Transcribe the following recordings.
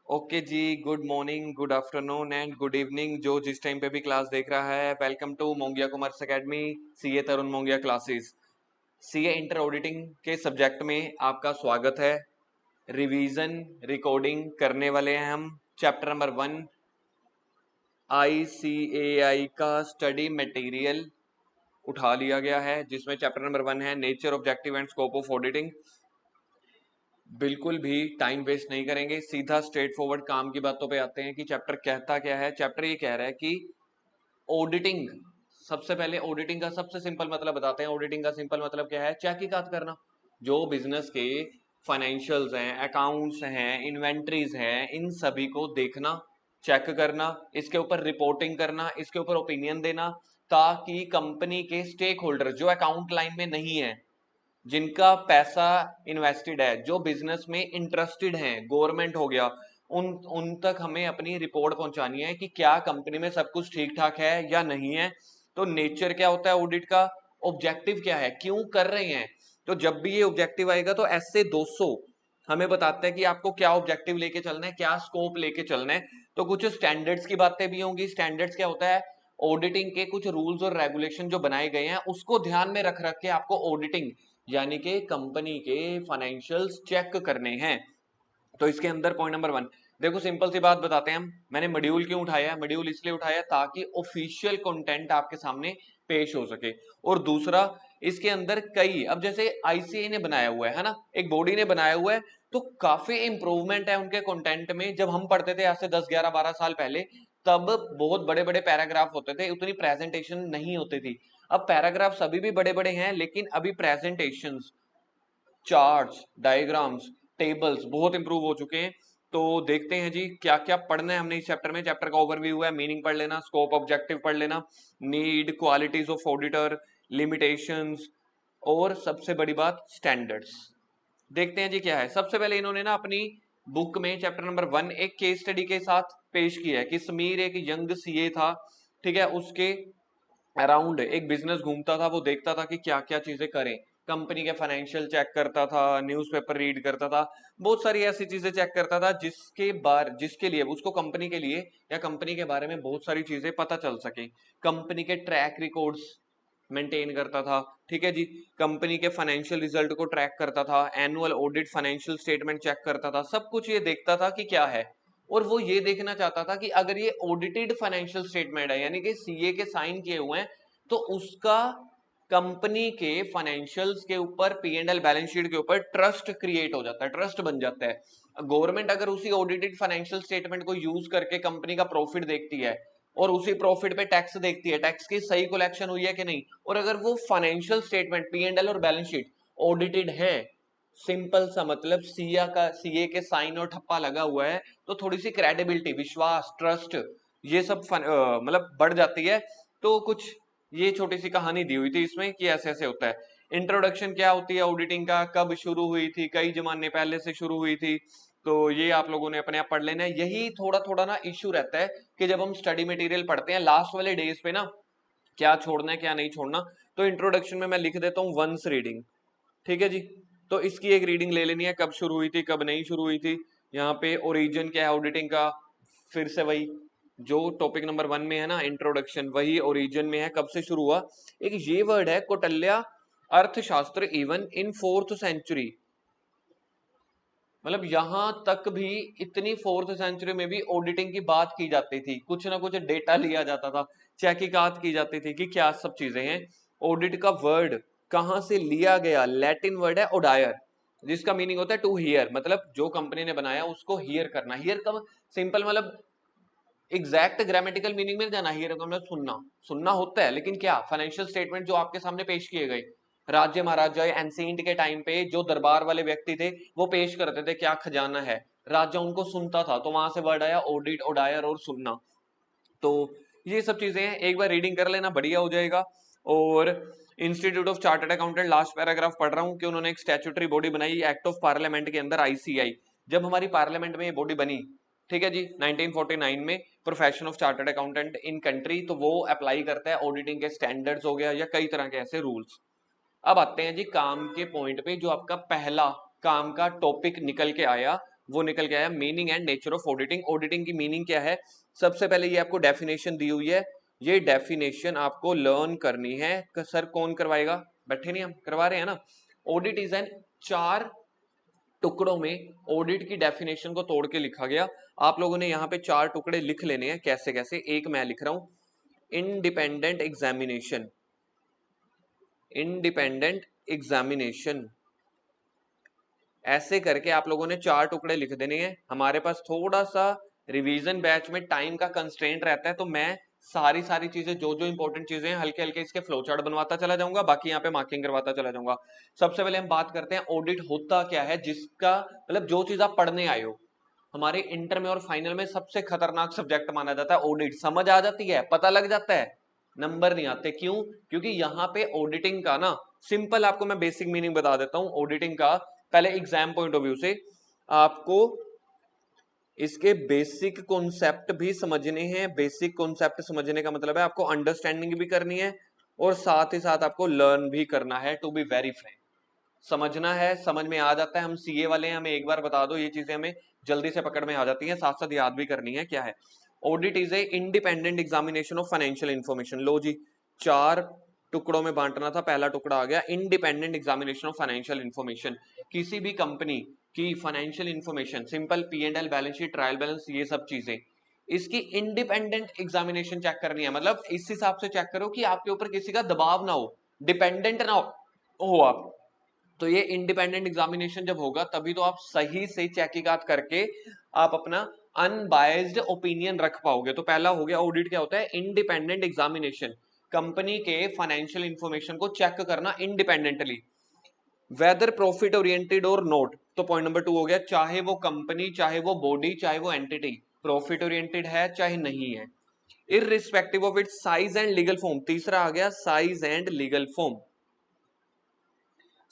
Okay ji. Good morning, good afternoon and good evening जो जिस time पे भी क्लास देख रहा है। Welcome to Mongia commerce academy, CA Tarun Mongia classes. CA inter auditing के सब्जेक्ट में आपका स्वागत है। रिवीजन रिकॉर्डिंग करने वाले हैं हम। चैप्टर नंबर 1 आईसीएआई का स्टडी मटेरियल उठा लिया गया है, जिसमें चैप्टर नंबर 1 है nature, objective and scope of auditing. बिल्कुल भी टाइम वेस्ट नहीं करेंगे, सीधा स्ट्रेट फॉरवर्ड काम की बातों पे आते हैं कि चैप्टर कहता क्या है। चैप्टर ये कह रहा है कि ऑडिटिंग, सबसे पहले ऑडिटिंग का सबसे सिंपल मतलब बताते हैं। ऑडिटिंग का सिंपल मतलब क्या है? तहकीकात करना। जो बिजनेस के फाइनेंशियल्स हैं, अकाउंट्स हैं, इन्वेंट्रीज हैं, इन सभी को देखना, चेक करना, इसके ऊपर रिपोर्टिंग करना, इसके ऊपर ओपिनियन देना, ताकि कंपनी के स्टेक होल्डर जो अकाउंट लाइन में नहीं है, जिनका पैसा इन्वेस्टेड है, जो बिजनेस में इंटरेस्टेड हैं, गवर्नमेंट हो गया, उन उन तक हमें अपनी रिपोर्ट पहुंचानी है कि क्या कंपनी में सब कुछ ठीक ठाक है या नहीं है। तो नेचर क्या होता है ऑडिट का, ऑब्जेक्टिव क्या है, क्यों कर रहे हैं। तो जब भी ये ऑब्जेक्टिव आएगा तो ऐसे 200 हमें बताते हैं कि आपको क्या ऑब्जेक्टिव लेके चलना है, क्या स्कोप लेके चलना है। तो कुछ स्टैंडर्ड्स की बातें भी होंगी। स्टैंडर्ड्स क्या होता है? ऑडिटिंग के कुछ रूल्स और रेगुलेशन जो बनाए गए हैं, उसको ध्यान में रख रख के आपको ऑडिटिंग यानी कि कंपनी के फाइनेंशियल्स चेक करने हैं। तो इसके अंदर पॉइंट नंबर 1, देखो सिंपल सी बात बताते हैं हम। मैंने मॉड्यूल क्यों उठाया है? मॉड्यूल इसलिए उठाया ताकि ऑफिशियल कंटेंट आपके सामने पेश हो सके। और दूसरा, इसके अंदर कई, अब जैसे आईसीए ने बनाया हुआ है ना, एक बॉडी ने बनाया हुआ है, तो काफी इंप्रूवमेंट है उनके कंटेंट में। जब हम पढ़ते थे आज से 10 11 12 साल पहले, तब बहुत बड़े बड़े पैराग्राफ होते थे, उतनी प्रेजेंटेशन नहीं होती थी। अब पैराग्राफ्स अभी भी बड़े बड़े हैं, लेकिन अभी प्रेजेंटेशंस, चार्ट्स, डायग्राम्स, टेबल्स बहुत इंप्रूव हो चुके हैं। तो देखते हैं जी क्या क्या पढ़ना है हमने इस चैप्टर में। चैप्टर का ओवरव्यू है, मीनिंग पढ़ लेना, स्कोप ऑब्जेक्टिव पढ़ लेना, need, qualities of auditor, limitations, और सबसे बड़ी बात स्टैंडर्ड्स। देखते हैं जी क्या है। सबसे पहले इन्होंने ना अपनी बुक में चैप्टर नंबर 1 एक केस स्टडी के साथ पेश किया है कि समीर एक यंग सीए था, ठीक है। उसके अराउंड एक बिजनेस घूमता था, वो देखता था कि क्या क्या चीजें करें। कंपनी के फाइनेंशियल चेक करता था, न्यूज़पेपर रीड करता था, बहुत सारी ऐसी चीजें चेक करता था जिसके लिए उसको कंपनी के लिए या कंपनी के बारे में बहुत सारी चीजें पता चल सके। कंपनी के ट्रैक रिकॉर्ड्स मेंटेन करता था, ठीक है जी। कंपनी के फाइनेंशियल रिजल्ट को ट्रैक करता था, annual audit financial statement check करता था, सब कुछ ये देखता था कि क्या है। और वो ये देखना चाहता था कि अगर ये ऑडिटेड फाइनेंशियल स्टेटमेंट है, यानी कि सीए के साइन किए हुए हैं, तो उसका कंपनी के फाइनेंशियल्स के ऊपर, P and L balance sheet के ऊपर ट्रस्ट क्रिएट हो जाता है, ट्रस्ट बन जाता है। गवर्नमेंट अगर उसी ऑडिटेड फाइनेंशियल स्टेटमेंट को यूज करके कंपनी का प्रॉफिट देखती है और उसी प्रॉफिट पे टैक्स देखती है, टैक्स की सही कलेक्शन हुई है कि नहीं, और अगर वो financial statement, P and L और बैलेंस शीट ऑडिटेड है, सिंपल सा मतलब सीए के साइन और ठप्पा लगा हुआ है, तो थोड़ी सी क्रेडिबिलिटी, विश्वास, ट्रस्ट, ये सब मतलब बढ़ जाती है। तो कुछ ये छोटी सी कहानी दी हुई थी इसमें कि ऐसे ऐसे होता है। इंट्रोडक्शन क्या होती है ऑडिटिंग का, कब शुरू हुई थी, कई जमाने पहले से शुरू हुई थी, तो ये आप लोगों ने अपने आप पढ़ लेना है। यही थोड़ा थोड़ा ना इश्यू रहता है कि जब हम स्टडी मटेरियल पढ़ते हैं लास्ट वाले डेज पे ना, क्या छोड़ना है क्या नहीं छोड़ना। तो इंट्रोडक्शन में मैं लिख देता हूँ वंस रीडिंग, ठीक है जी। तो इसकी एक रीडिंग ले लेनी है, कब शुरू हुई थी, कब नहीं शुरू हुई थी। यहाँ पे ओरिजिन क्या है ऑडिटिंग का, फिर से वही जो टॉपिक नंबर 1 में है ना, इंट्रोडक्शन, वही ओरिजिन में है, कब से शुरू हुआ। एक ये वर्ड है कौटिल्य अर्थशास्त्र इवन इन 4th सेंचुरी, मतलब यहां तक भी इतनी 4th सेंचुरी में भी ऑडिटिंग की बात की जाती थी, कुछ ना कुछ डेटा लिया जाता था, तहकीकात की जाती थी कि क्या सब चीजें हैं। ऑडिट का वर्ड कहां से लिया गया? लैटिन वर्ड है ओडायर, जिसका मीनिंग होता है टू हियर, मतलब जो कंपनी ने बनाया उसको हियर करना। हियर का सिंपल मतलब एग्जैक्ट ग्रामेटिकल मीनिंग मिल जाना, हियर का मतलब सुनना, सुनना होता है। लेकिन क्या फाइनेंशियल स्टेटमेंट जो आपके सामने पेश किए गए, राज्य महाराजा एंसेंट के टाइम पे जो दरबार वाले व्यक्ति थे, वो पेश करते थे क्या खजाना है, राजा उनको सुनता था, तो वहां से वर्ड आया ऑडिट, ओडायर और सुनना। तो ये सब चीजें हैं, एक बार रीडिंग कर लेना, बढ़िया हो जाएगा। और institute of chartered accountant, last paragraph पढ़ रहा हूं कि उन्होंने एक स्टैट्यूटरी बॉडी बनाई एक्ट ऑफ पार्लियामेंट के अंदर, आईसीआई। जब हमारी पार्लियामेंट में ये बॉडी बनी, ठीक है जी, 1949 में, profession of chartered accountant in country, तो वो अप्लाई करता है ऑडिटिंग के स्टैंडर्ड्स हो गया या कई तरह के ऐसे रूल्स। अब आते हैं जी काम के पॉइंट पे, जो आपका पहला काम का टॉपिक निकल के आया वो निकल के आया meaning and nature of auditing. Auditing की मीनिंग क्या है, सबसे पहले ये आपको डेफिनेशन दी हुई है, ये डेफिनेशन आपको लर्न करनी है। सर कौन करवाएगा, बैठे नहीं हम करवा रहे हैं ना। ऑडिट इज एन, 4 टुकड़ों में ऑडिट की डेफिनेशन को तोड़ के लिखा गया। आप लोगों ने यहाँ पे 4 टुकड़े लिख लेने हैं, कैसे कैसे, एक मैं लिख रहा हूं, इंडिपेंडेंट एग्जामिनेशन, इंडिपेंडेंट एग्जामिनेशन, ऐसे करके आप लोगों ने 4 टुकड़े लिख देने हैं। हमारे पास थोड़ा सा रिवीजन बैच में टाइम का कंस्ट्रेंट रहता है, तो मैं सारी चीजें, जो जो इंपॉर्टेंट चीजें हैं, हल्के हल्के इसके फ्लो चार्ट बनवाता चला जाऊंगा, बाकी यहाँ पे मार्किंग करवाता चला जाऊंगा। सबसे पहले हम बात करते हैं ऑडिट होता क्या है, जिसका मतलब जो चीज आप पढ़ने आए हो। हमारे इंटर में और फाइनल में सबसे खतरनाक सब्जेक्ट माना जाता है ऑडिट। समझ आ जाती है, पता लग जाता है, नंबर नहीं आते। क्यों? क्योंकि यहाँ पे ऑडिटिंग का ना, सिंपल आपको मैं बेसिक मीनिंग बता देता हूँ ऑडिटिंग का। पहले एग्जाम पॉइंट ऑफ व्यू से आपको इसके बेसिक कॉन्सेप्ट भी समझने हैं। बेसिक कॉन्सेप्ट समझने का मतलब है आपको अंडरस्टैंडिंग भी करनी है और साथ ही साथ आपको लर्न भी करना है। टू बी वेरी फ्रैंक, समझना है, समझ में आ जाता है। हम सीए वाले हैं, हमें एक बार बता दो, ये चीजें हमें जल्दी से पकड़ में आ जाती हैं, साथ साथ याद भी करनी है। क्या है audit? Is a independent examination of financial information. लो जी, 4 टुकड़ों में बांटना था, पहला टुकड़ा आ गया, independent examination of financial information. किसी भी कंपनी की financial information, simple P&L, balance sheet, trial balance, ये सब चीजें, इसकी इंडिपेंडेंट एग्जामिनेशन चेक करनी है। मतलब इस हिसाब से चेक करो कि आपके ऊपर किसी का दबाव ना हो, डिपेंडेंट ना हो आप। तो ये इंडिपेंडेंट एग्जामिनेशन जब होगा तभी तो आप सही से तहकीकात करके आप अपना अनबायस्ड ओपिनियन रख पाओगे। तो पहला हो गया ऑडिट क्या होता है, इंडिपेंडेंट एग्जामिनेशन, कंपनी के फाइनेंशियल इंफॉर्मेशन को चेक करना इंडिपेंडेंटली, वेदर प्रॉफिट ओरिएंटेड और नॉट। तो पॉइंट नंबर 2 हो गया, चाहे वो कंपनी, चाहे वो बॉडी, चाहे वो एंटिटी प्रॉफिट ओरिएंटेड है चाहे नहीं है, irrespective of its size and legal form. तीसरा आ गया size and legal form,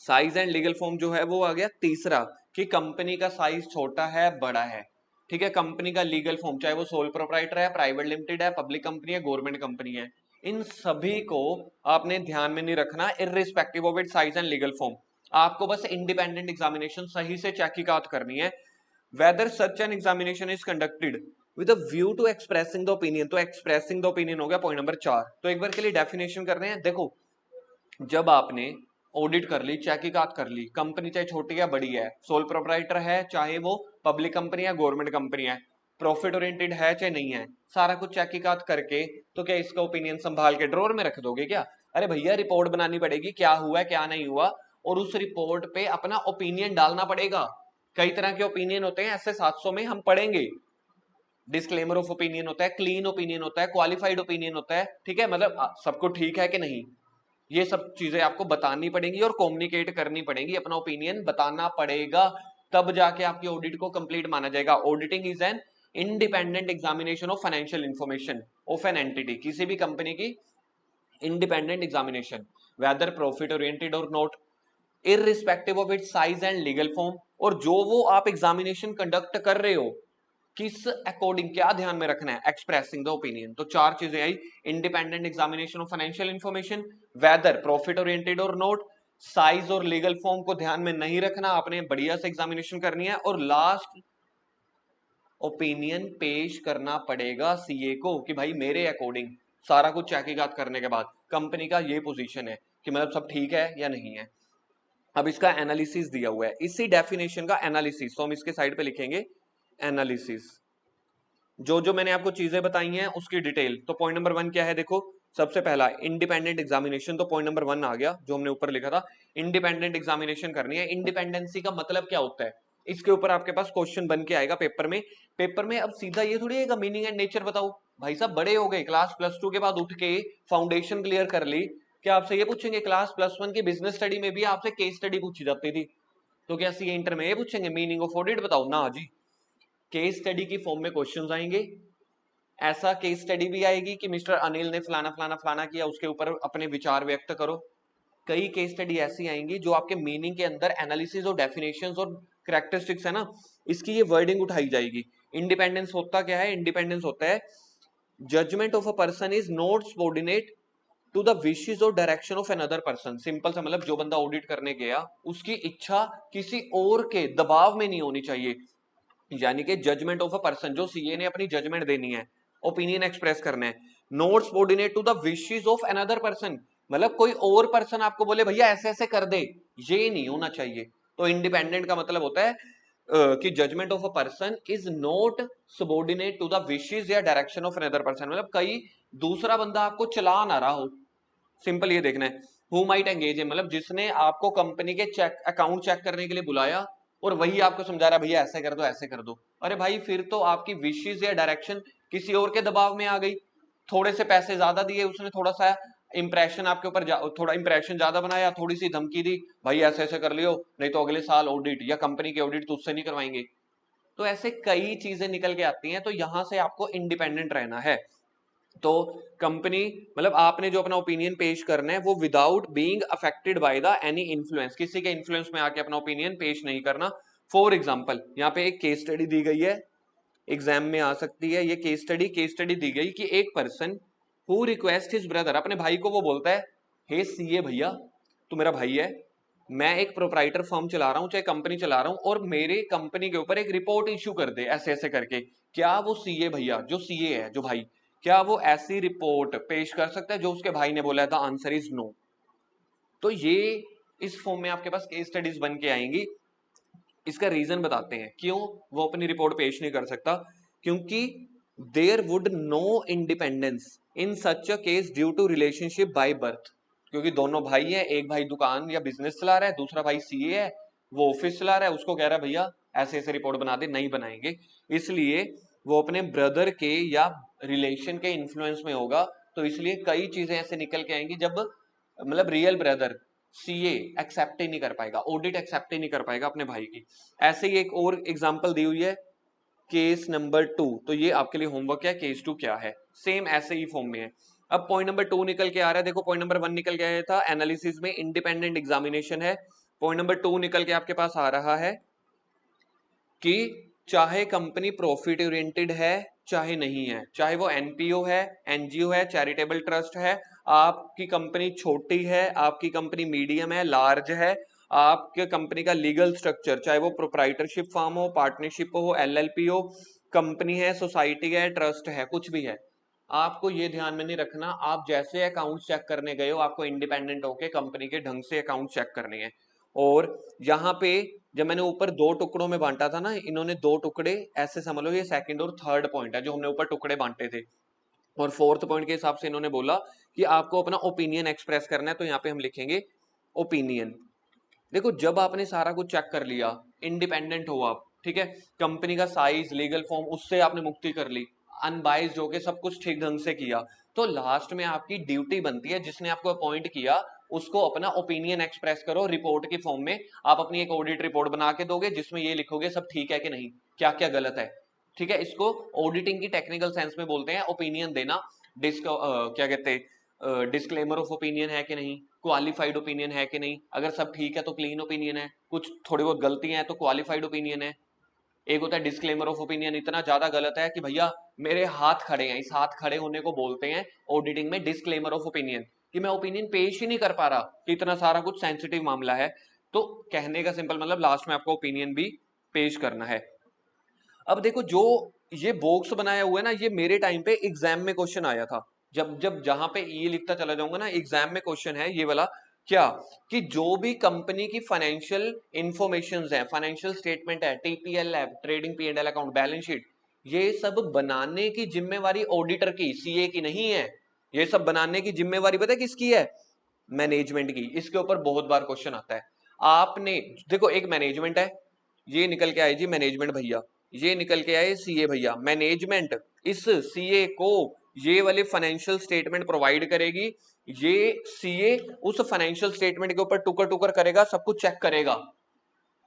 size and legal form जो है वो आ गया तीसरा, कि कंपनी का साइज छोटा है बड़ा है, ठीक है। कंपनी का लीगल फॉर्म, चाहे वो सोल प्रोप्राइटर है, प्राइवेट लिमिटेड है, पब्लिक कंपनी है, गवर्नमेंट कंपनी है, इन सभी को आपने ध्यान में नहीं रखना, irrespective of it size and legal form. आपको बस इंडिपेंडेंट एग्जामिनेशन सही से तहकीकात करनी है। Whether such an examination is conducted with a view to expressing the opinion. तो एक्सप्रेसिंग द ओपिनियन हो गया पॉइंट नंबर 4। तो एक बार के लिए डेफिनेशन कर रहे हैं। देखो, जब आपने ऑडिट कर ली, तहकीकात कर ली, कंपनी चाहे छोटी है बड़ी है, सोल प्रोप्राइटर है चाहे वो पब्लिक कंपनी है, गवर्नमेंट कंपनी है, प्रॉफिट ओरिएंटेड है चाहे नहीं है, सारा कुछ तहकीकात करके तो क्या इसका ओपिनियन संभाल के ड्रॉर में रख दोगे क्या? अरे भैया, रिपोर्ट बनानी पड़ेगी, क्या हुआ है क्या नहीं हुआ, और उस रिपोर्ट पे अपना ओपिनियन डालना पड़ेगा। कई तरह के ओपिनियन होते हैं, ऐसे 700 में हम पढ़ेंगे। डिस्क्लेमर ऑफ ओपिनियन होता है, क्लीन ओपिनियन होता है, क्वालिफाइड ओपिनियन होता है, ठीक है। मतलब सब कुछ ठीक है कि नहीं, ये सब चीजें आपको बतानी पड़ेंगी और कम्युनिकेट करनी पड़ेगी, अपना ओपिनियन बताना पड़ेगा, तब जाके आपकी ऑडिट को कंप्लीट माना जाएगा। Auditing is an independent examination of financial information of an entity, किसी भी कंपनी की independent examination, whether profit oriented और not, irrespective of its size and legal form. और जो वो आप एग्जामिनेशन कंडक्ट कर रहे हो, किस अकॉर्डिंग, क्या ध्यान में रखना है, एक्सप्रेसिंग द ओपिनियन। तो 4 चीजें आई, independent examination of financial information, whether profit oriented और नॉट, साइज और लीगल फॉर्म को ध्यान में नहीं रखना, आपने बढ़िया से एग्जामिनेशन करनी है, और लास्ट ओपिनियन पेश करना पड़ेगा सीए को कि भाई मेरे अकॉर्डिंग, सारा कुछ तहकीकात करने के बाद कंपनी का ये पोजीशन है कि मतलब सब ठीक है या नहीं है। अब इसका एनालिसिस दिया हुआ है, इसी डेफिनेशन का एनालिसिस, तो हम इसके साइड पे लिखेंगे एनालिसिस। जो जो मैंने आपको चीजें बताई हैं उसकी डिटेल। तो पॉइंट नंबर 1 क्या है, देखो, सबसे पहला इंडिपेंडेंट एग्जामिनेशन, तो पॉइंट नंबर 1 आ गया जो हमने ऊपर लिखा था, इंडिपेंडेंट एग्जामिनेशन करनी है। इंडिपेंडेंसी का मतलब क्या होता है, इसके ऊपर आपके पास क्वेश्चन बन के आएगा पेपर में। पेपर में अब सीधा ये थोड़ी आएगा मीनिंग एंड नेचर बताओ, भाई साहब बड़े हो गए, क्लास +2 के बाद उठ के फाउंडेशन क्लियर कर ली, क्या आपसे ये पूछेंगे? क्लास +1 की बिजनेस स्टडी में भी आपसे केस स्टडी पूछी जाती थी, तो क्या सीए इंटर में ये पूछेंगे मीनिंग ऑफ ऑडिट बताओ? ना जी, केस स्टडी की फॉर्म में क्वेश्चंस आएंगे। ऐसा केस स्टडी भी आएगी कि मिस्टर अनिल ने फलाना फलाना फलाना किया, उसके ऊपर अपने विचार व्यक्त करो। कई केस स्टडी ऐसी आएंगी जो आपके मीनिंग के अंदर एनालिसिस और डेफिनेशंस और कैरेक्टरिस्टिक्स है ना, इसकी ये वर्डिंग उठाई जाएगी। इंडिपेंडेंस होता क्या है? इंडिपेंडेंस होता है judgement of a person is not subordinate to the wishes और direction of another person. Simple सा मतलब, जो बंदा ऑडिट करने गया उसकी इच्छा किसी और के दबाव में नहीं होनी चाहिए। यानी कि जजमेंट ऑफ अ पर्सन, जो सीए ने अपनी जजमेंट देनी है, ओपिनियन एक्सप्रेस करना है, not subordinate to the wishes of another person, मतलब कोई और पर्सन आपको बोले भैया ऐसे ऐसे कर दे, ये नहीं होना चाहिए। तो इंडिपेंडेंट का मतलब होता है कि judgement of a person is not subordinate to the wishes या डायरेक्शन ऑफ अनदर पर्सन, मतलब कई दूसरा बंदा आपको चला ना रहा हो। सिंपल ये देखना है, हु माइट एंगेज है, मतलब जिसने आपको कंपनी के चेक अकाउंट चेक करने के लिए बुलाया और वही आपको समझा रहा है भैया ऐसे कर दो ऐसे कर दो। अरे भाई फिर तो आपकी विशेस या डायरेक्शन किसी और के दबाव में आ गई। थोड़े से पैसे ज्यादा दिए उसने, थोड़ा सा इंप्रेशन आपके ऊपर थोड़ा इंप्रेशन ज्यादा बनाया, थोड़ी सी धमकी दी, भाई ऐसे ऐसे कर लियो नहीं तो अगले साल ऑडिट या कंपनी के ऑडिट तुझसे नहीं करवाएंगे। तो ऐसे कई चीजें निकल के आती हैं, तो यहां से आपको इंडिपेंडेंट रहना है। तो कंपनी मतलब आपने जो अपना ओपिनियन पेश करना है वो without being affected by the any influence, किसी के इन्फ्लुएंस में आके अपना ओपिनियन पेश नहीं करना। फॉर एग्जांपल यहाँ पे एक केस स्टडी दी गई है, एग्जाम में आ सकती है ये केस स्टडी दी गई कि एक person who request his brother, अपने भाई को वो बोलता है, हे सीए भैया तू मेरा भाई है, मैं एक प्रोप्राइटर फर्म चला रहा हूँ, चाहे कंपनी चला रहा हूँ, और मेरे कंपनी के ऊपर एक रिपोर्ट इश्यू कर दे ऐसे ऐसे करके। क्या वो सीए भैया, जो सीए है जो भाई, क्या वो ऐसी रिपोर्ट पेश कर सकता है जो उसके भाई ने बोला है? The answer is no. तो ये इस फॉर्म में आपके पास केस स्टडीज बन के आएंगी। इसका रीजन बताते हैं क्यों वो अपनी रिपोर्ट पेश नहीं कर सकता, क्योंकि there would no independence in such a case due to relationship by birth, क्योंकि दोनों भाई हैं, एक भाई दुकान या बिजनेस चला रहा है, दूसरा भाई सीए है, वो ऑफिस चला रहा है, उसको कह रहा है भैया ऐसे ऐसे रिपोर्ट बना दे, नहीं बनाएंगे। इसलिए वो अपने ब्रदर के या रिलेशन के इन्फ्लुएंस में होगा। तो इसलिए कई चीजें ऐसे निकल के आएंगी जब मतलब रियल ब्रदर सीए एक्सेप्ट ही नहीं कर पाएगा, ऑडिट एक्सेप्ट ही नहीं कर पाएगा अपने भाई की। ऐसे ही एक और एग्जांपल दी हुई है केस नंबर 2, तो ये आपके लिए होमवर्क है, केस 2 क्या है, सेम ऐसे ही फॉर्म में है। अब पॉइंट नंबर 2 निकल के आ रहा है, देखो पॉइंट नंबर 1 निकल के आया था एनालिसिस में इंडिपेंडेंट एग्जामिनेशन है, पॉइंट नंबर 2 निकल के आपके पास आ रहा है कि चाहे कंपनी प्रॉफिट ओरिएंटेड है चाहे नहीं है, चाहे वो एनपीओ है, एनजीओ है, चैरिटेबल ट्रस्ट है, आपकी कंपनी छोटी है, आपकी कंपनी मीडियम है, लार्ज है, आपके कंपनी का लीगल स्ट्रक्चर चाहे वो प्रोप्राइटरशिप फॉर्म हो, पार्टनरशिप हो, एलएलपी हो, कंपनी है, सोसाइटी है, ट्रस्ट है, कुछ भी है, आपको ये ध्यान में नहीं रखना, आप जैसे अकाउंट चेक करने गए हो आपको इंडिपेंडेंट होके कंपनी के ढंग से अकाउंट चेक करने हैं। और यहाँ पे जब मैंने ऊपर 2 टुकड़ों में बांटा था ना, इन्होंने 2 टुकड़े ऐसे समझ लो, ये सेकंड और थर्ड पॉइंट है जो हमने ऊपर टुकड़े बांटे थे, और फोर्थ पॉइंट के हिसाब से इन्होंने बोला कि आपको अपना ओपिनियन एक्सप्रेस करना है, तो यहाँ पे हम लिखेंगे ओपिनियन। देखो जब आपने सारा कुछ चेक कर लिया, इंडिपेंडेंट हो आप, ठीक है, कंपनी का साइज, लीगल फॉर्म, उससे आपने मुक्ति कर ली, अनबाइज्ड होके सब कुछ ठीक ढंग से किया, तो लास्ट में आपकी ड्यूटी बनती है, जिसने आपको अपॉइंट किया उसको अपना ओपिनियन एक्सप्रेस करो रिपोर्ट के फॉर्म में। आप अपनी एक ऑडिट रिपोर्ट बना के दोगे जिसमें ये लिखोगे सब ठीक है कि नहीं, क्या क्या गलत है, ठीक है। इसको ऑडिटिंग की टेक्निकल सेंस में बोलते हैं ओपिनियन देना। क्या कहते हैं, डिस्क्लेमर ऑफ ओपिनियन है कि नहीं, क्वालिफाइड ओपिनियन है कि नहीं, अगर सब ठीक है तो क्लीन ओपिनियन है, कुछ थोड़ी बहुत गलतियां हैं तो क्वालिफाइड ओपिनियन है। एक होता है डिस्क्लेमर ऑफ ओपिनियन, इतना ज्यादा गलत है कि भैया मेरे हाथ खड़े हैं, इस हाथ खड़े होने को बोलते हैं ऑडिटिंग में डिस्क्लेमर ऑफ ओपिनियन, कि मैं ओपिनियन पेश ही नहीं कर पा रहा कि इतना सारा कुछ सेंसिटिव मामला है। तो कहने का सिंपल मतलब लास्ट में आपको ओपिनियन भी पेश करना है। अब देखो जो ये बॉक्स बनाया हुआ है ना, ये मेरे टाइम पे एग्जाम में क्वेश्चन आया था, जब जब जहां पे ये लिखता चला जाऊंगा ना, एग्जाम में क्वेश्चन है ये वाला, क्या कि जो भी कंपनी की फाइनेंशियल इंफॉर्मेशन है, फाइनेंशियल स्टेटमेंट है, टीपीएल है, trading P and L account, balance sheet, ये सब बनाने की जिम्मेवारी ऑडिटर की, सीए की नहीं है। ये सब बनाने की जिम्मेवारी पता है किसकी है? मैनेजमेंट की। इसके ऊपर बहुत बार क्वेश्चन आता है। आपने देखो एक मैनेजमेंट है, ये निकल के आए जी मैनेजमेंट भैया, ये निकल के आए सीए भैया, मैनेजमेंट इस सीए को ये वाले फाइनेंशियल स्टेटमेंट प्रोवाइड करेगी, ये सीए उस फाइनेंशियल स्टेटमेंट के ऊपर टुकर टुकर करेगा, सब कुछ चेक करेगा,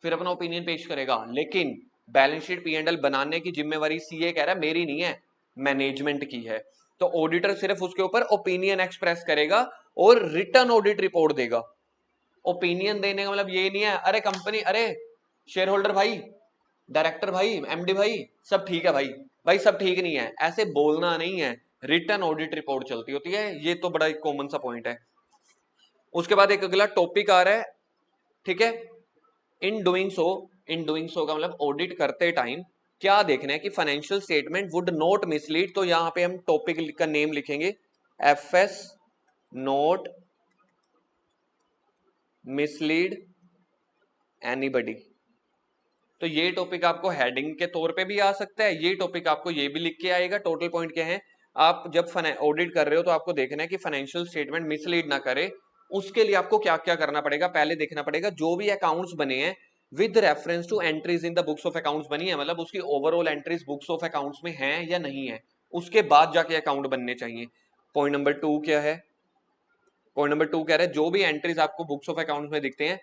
फिर अपना ओपिनियन पेश करेगा। लेकिन balance sheet P and L बनाने की जिम्मेवारी सीए कह रहा है मेरी नहीं है, मैनेजमेंट की है। तो ऑडिटर सिर्फ उसके ऊपर ओपिनियन एक्सप्रेस करेगा और रिटर्न ऑडिट रिपोर्ट देगा। ओपिनियन देने का मतलब ये नहीं है अरे कंपनी, अरे शेयर होल्डर भाई, डायरेक्टर भाई, एमडी भाई, सब ठीक है भाई, भाई सब ठीक नहीं है, ऐसे बोलना नहीं है। रिटर्न ऑडिट रिपोर्ट चलती होती है, ये तो बड़ा एक कॉमन सा पॉइंट है। उसके बाद एक अगला टॉपिक आ रहा है, ठीक है, in doing so. In doing so का मतलब ऑडिट करते टाइम क्या देखना है कि financial statement would not mislead, तो यहां पे हम टॉपिक का नेम लिखेंगे एफएस नॉट मिसलीड एनीबडी। तो ये टॉपिक आपको हेडिंग के तौर पे भी आ सकता है, ये टॉपिक आपको ये भी लिख के आएगा। टोटल पॉइंट क्या है, आप जब ऑडिट कर रहे हो तो आपको देखना है कि फाइनेंशियल स्टेटमेंट मिसलीड ना करे। उसके लिए आपको क्या क्या करना पड़ेगा, पहले देखना पड़ेगा जो भी अकाउंट्स बने हैं with reference to entries in the books of accounts बनी है, मतलब उसकी overall entries books of accounts में है या नहीं है, उसके बाद जाके अकाउंट बनने चाहिए। पॉइंट नंबर 2 क्या है, पॉइंट नंबर 2 कह रहा है जो भी एंट्रीज आपको बुक्स ऑफ अकाउंट्स में दिखते हैं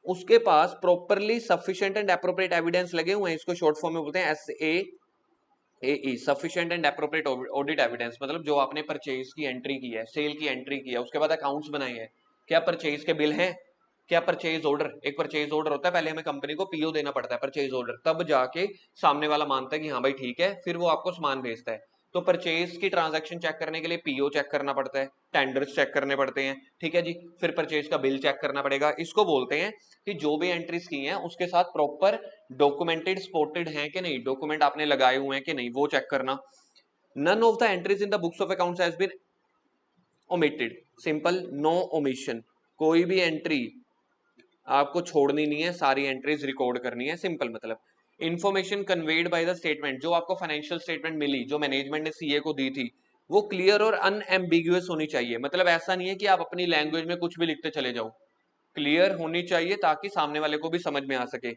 उसके पास properly sufficient and appropriate evidence लगे हुए हैं। इसको शॉर्ट फॉर्म में बोलते हैं SAAE, sufficient and appropriate audit evidence. मतलब जो आपने परचेज की एंट्री की है, सेल की एंट्री की है, उसके बाद अकाउंट्स बनाए हैं, क्या परचेज के बिल हैं, क्या परचेज ऑर्डर, एक परचेज ऑर्डर होता है, पहले हमें कंपनी को PO देना पड़ता है परचेज ऑर्डर, तब जाके सामने वाला मानता है कि हाँ भाई ठीक है, फिर वो आपको सामान भेजता है। तो परचेज की ट्रांजैक्शन चेक करने के लिए PO चेक करना पड़ता है, टेंडर्स चेक करने पड़ते हैं, ठीक है जी, फिर परचेज का बिल चेक करना पड़ेगा। इसको बोलते हैं कि जो भी एंट्रीज की हैं उसके साथ प्रॉपर डॉक्यूमेंटेड स्पॉटेड हैं कि नहीं, डॉक्यूमेंट आपने लगाए हुए हैं कि नहीं, वो चेक करना। None of the entries in the books of accounts has been omitted, simple no omission, कोई भी एंट्री आपको छोड़नी नहीं है, सारी एंट्रीज रिकॉर्ड करनी है, सिंपल मतलब। Information conveyed by the statement, जो आपको फाइनेंशियल स्टेटमेंट मिली, जो मैनेजमेंट ने CA को दी थी, वो क्लियर और अनएम्बिगुअस होनी चाहिए। मतलब ऐसा नहीं है कि आप अपनी लैंग्वेज में कुछ भी लिखते चले जाओ, क्लियर होनी चाहिए ताकि सामने वाले को भी समझ में आ सके।